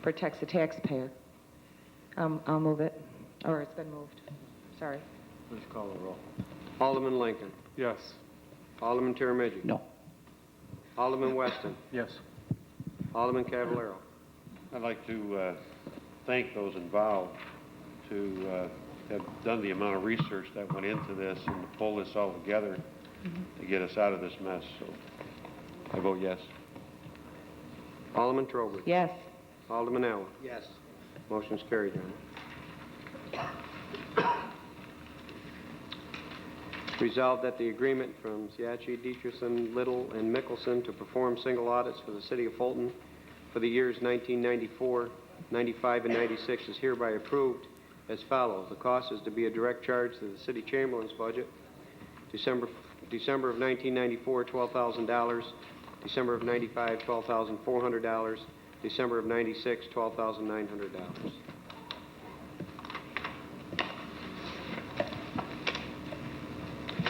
Protects the taxpayer. I'll move it, or it's been moved. Sorry. Please call the roll. Alderman Lincoln. Yes. Alderman Tiramidji. No. Alderman Weston. Yes. Alderman Cavallaro. I'd like to thank those involved to have done the amount of research that went into this and to pull this all together to get us out of this mess. So I vote yes. Alderman Trowbridge. Yes. Alderman Allen. Yes. Motion's carried, Your Honor. Resolved that the agreement from Siachi, Dietrichson, Little, and Mickelson to perform single audits for the city of Fulton for the years 1994, 95, and 96 is hereby approved as follows. The cost is to be a direct charge to the city chamberlain's budget. December of 1994, $12,000. December of 95, $12,400. December of 96, $12,900.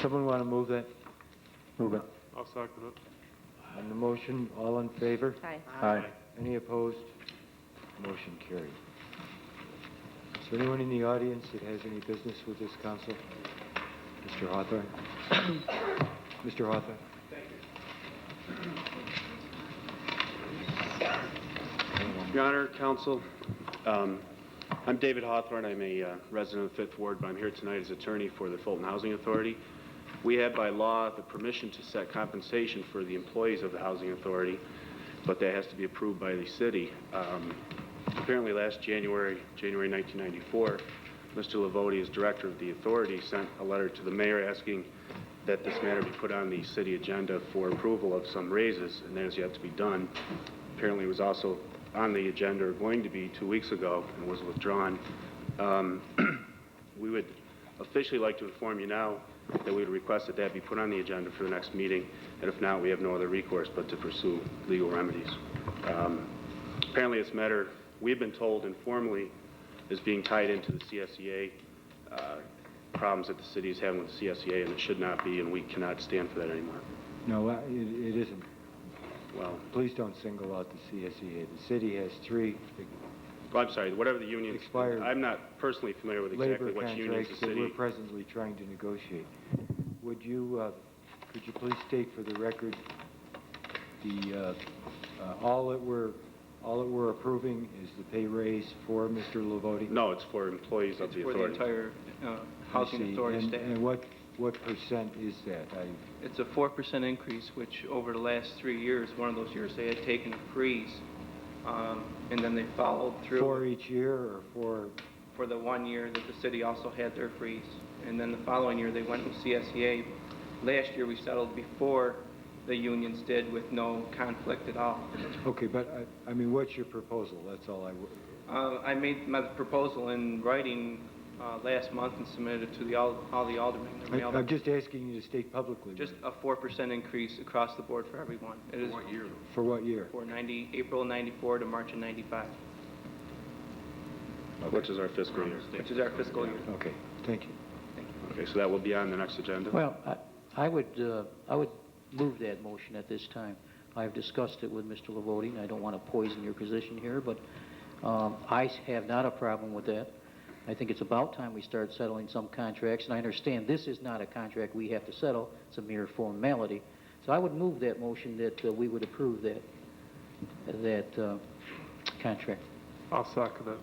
Someone want to move that? Move it. I'll second it. On the motion, all in favor? Aye. Aye. Any opposed? Motion carried. Is there anyone in the audience that has any business with this council? Mr. Hawthorne? Mr. Hawthorne? Your Honor, Counsel, I'm David Hawthorne. I'm a resident of the 5th Ward, but I'm here tonight as attorney for the Fulton Housing Authority. We have by law the permission to set compensation for the employees of the Housing Authority, but that has to be approved by the city. Apparently last January 1994, Mr. Lavoti, as director of the authority, sent a letter to the mayor asking that this matter be put on the city agenda for approval of some raises, and that has yet to be done. Apparently it was also on the agenda, or going to be 2 weeks ago, and was withdrawn. We would officially like to inform you now that we would request that that be put on the agenda for the next meeting, and if not, we have no other recourse but to pursue legal remedies. Apparently this matter, we've been told informally, is being tied into the CSEA problems that the city is having with the CSEA, and it should not be, and we cannot stand for that anymore. No, it isn't. Well, please don't single out the CSEA. The city has three well, I'm sorry, whatever the unions, expired I'm not personally familiar with exactly labor what unions the contracts that city... we're presently trying to negotiate. Would you, could you please state for the record the, all that we're approving is the pay raise for Mr. Lavoti? No, it's for employees of the authority. It's for the entire housing authority staff. And what percent is that? It's a 4% increase, which over the last 3 years, one of those years, they had taken a freeze, and then they followed through. For each year or for? For the 1 year that the city also had their freeze. And then the following year, they went with CSEA. Last year, we settled before the unions did with no conflict at all. Okay, but I mean, what's your proposal? That's all I made my proposal in writing last month and submitted it to all the aldermen. I'm just asking you to state publicly. Just a 4% increase across the board for everyone. It is, for what year? For what year? For April 94 to March of 95. Okay. Which is our fiscal year. Which is our fiscal year. Okay, thank you. Okay, so that will be on the next agenda? Well, I would move that motion at this time. I've discussed it with Mr. Lavoti, and I don't want to poison your position here, but I have not a problem with that. I think it's about time we start settling some contracts, and I understand this is not a contract we have to settle. It's a mere formality. So I would move that motion that we would approve that contract. I'll second it.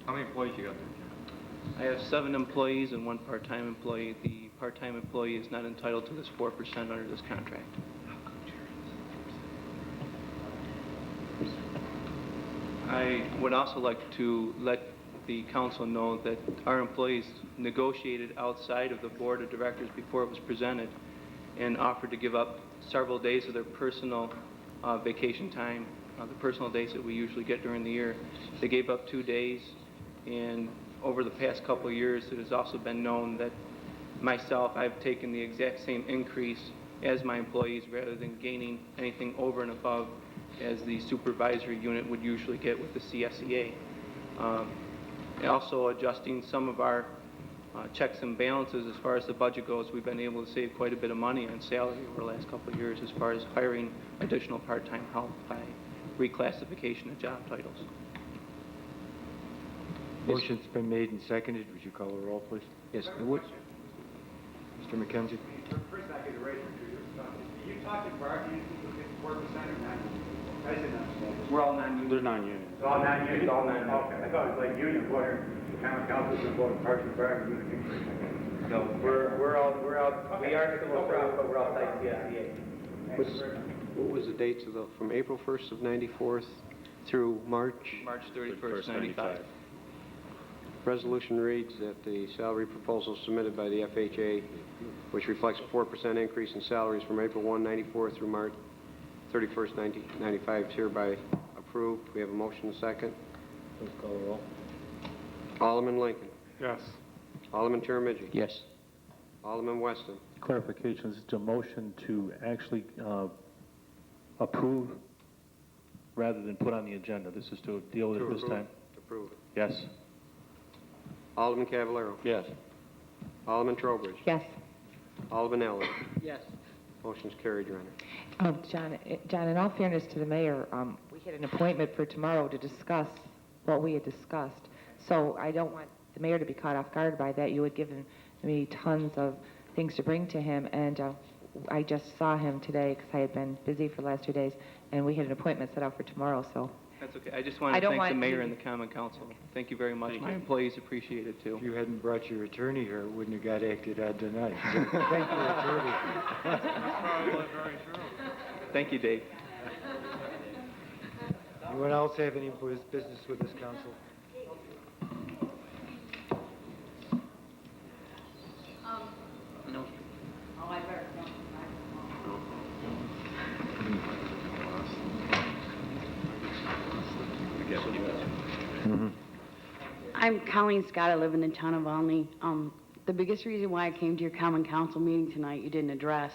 How many employees you got there? I have 7 employees and 1 part-time employee. The part-time employee is not entitled to this 4% under this contract. I would also like to let the council know that our employees negotiated outside of the board of directors before it was presented and offered to give up several days of their personal vacation time, the personal days that we usually get during the year. They gave up 2 days, and over the past couple of years, it has also been known that myself, I've taken the exact same increase as my employees rather than gaining anything over and above as the supervisory unit would usually get with the CSEA. Also adjusting some of our checks and balances as far as the budget goes, we've been able to save quite a bit of money on salary over the last couple of years as far as hiring additional part-time help by reclassification of job titles. Motion's been made and seconded. Would you call the roll, please? Yes. Mr. McKenzie? First, I get a raise for 2 years. You talking about you get 4% or 9%? I didn't understand. We're all non-union. They're non-union. It's all non-union? It's all non-union. Okay, I thought it was like union, where the common council's going to vote Parks and Rec, union increase. No, we are still approved, but we're outside CSEA. What was the dates of from April 1st of 94 through March? March 31st, 95. Resolution reads that the salary proposal submitted by the FHA, which reflects a 4% increase in salaries from April 1, 94 through March 31st, 1995 is hereby approved. We have a motion and a second. Please call the roll. Alderman Lincoln. Yes. Alderman Termaggi. Yes. Alderman Weston. Clarification, is it a motion to actually approve rather than put on the agenda? This is to deal with it this time? To approve it. Yes. Alderman Cavallaro. Yes. Alderman Trowbridge. Yes. Alderman Ellis. Yes. Motion's carried, Your Honor. John, in all fairness to the mayor, we had an appointment for tomorrow to discuss what we had discussed. So I don't want the mayor to be caught off guard by that. You had given me tons of things to bring to him, and I just saw him today because I had been busy for the last 2 days, and we had an appointment set out for tomorrow, so. That's okay. I just want to thank the mayor and the common council. Thank you very much. My employees appreciate it, too. If you hadn't brought your attorney here, it wouldn't have got acted on tonight. So thank you, attorney. That's probably very true. Thank you, Dave. Anyone else have any business with this council? No. I'm Colleen Scott. I live in the town of Olney. The biggest reason why I came to your common council meeting tonight, you didn't address.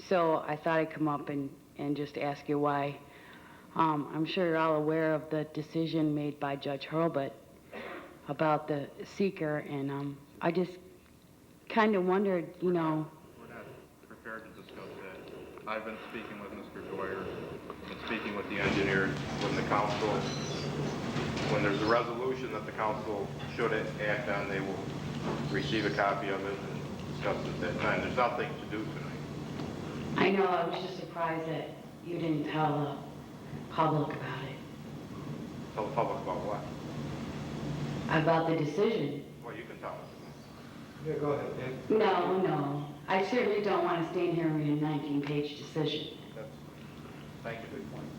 So I thought I'd come up and just ask you why. I'm sure you're all aware of the decision made by Judge Hurlbut about the seeker, and I just kind of wondered, you know. We're not prepared to discuss that. I've been speaking with Mr. Dwyer, been speaking with the engineers, when the council, when there's a resolution that the council should act on, they will receive a copy of it and discuss it at that time. There's nothing to do tonight. I know, I was just surprised that you didn't tell the public about it. Tell the public about what? About the decision. Well, you can tell us. Yeah, go ahead, No. I certainly don't want to stand here and read a 19-page decision. Thank you. Good point.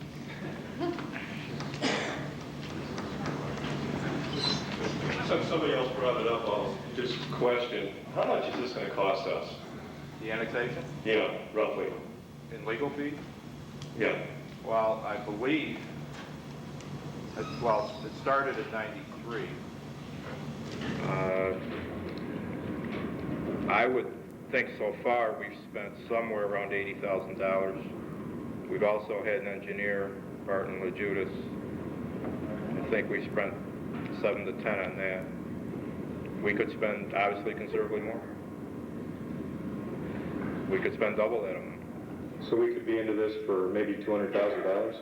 Since somebody else brought it up, I'll just question, how much is this going to cost us? The annexation? Yeah, roughly. In legal fees? Yeah. Well, I believe, it started at 93. I would think so far we've spent somewhere around $80,000. We've also had an engineer, Barton LaJudas. I think we spent 7 to 10 on that. We could spend, obviously, considerably more. We could spend double that amount. So we could be into this for maybe $200,000?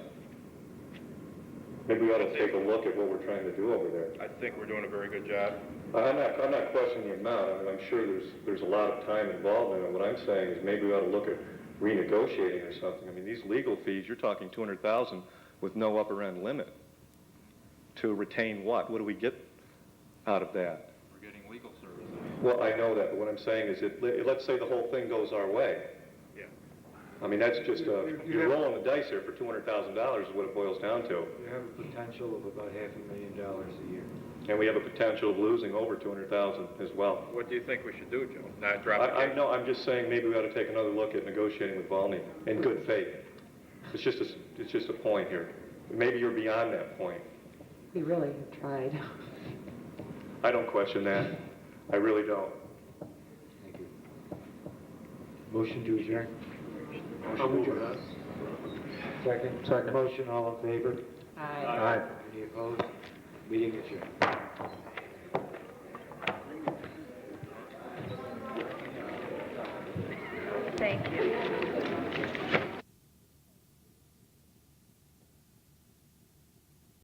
Maybe we ought to take a look at what we're trying to do over there. I think we're doing a very good job. I'm not questioning the amount. I mean, I'm sure there's a lot of time involved in it. What I'm saying is maybe we ought to look at renegotiating or something. I mean, these legal fees, you're talking $200,000 with no upper end limit. To retain what? What do we get out of that? We're getting legal services. Well, I know that, but what I'm saying is, let's say the whole thing goes our way. Yeah. I mean, that's just, you're rolling the dice here for $200,000 is what it boils down to. You have a potential of about $500,000 a year. And we have a potential of losing over $200,000 as well. What do you think we should do, Joe? Not drop the case? No, I'm just saying maybe we ought to take another look at negotiating with Volney in good faith. It's just a point here. Maybe you're beyond that point. We really have tried. I don't question that. I really don't. Thank you. Motion to adjourn? I'll move that. Second motion, all in favor? Aye. Any opposed? Meeting adjourned. Thank you.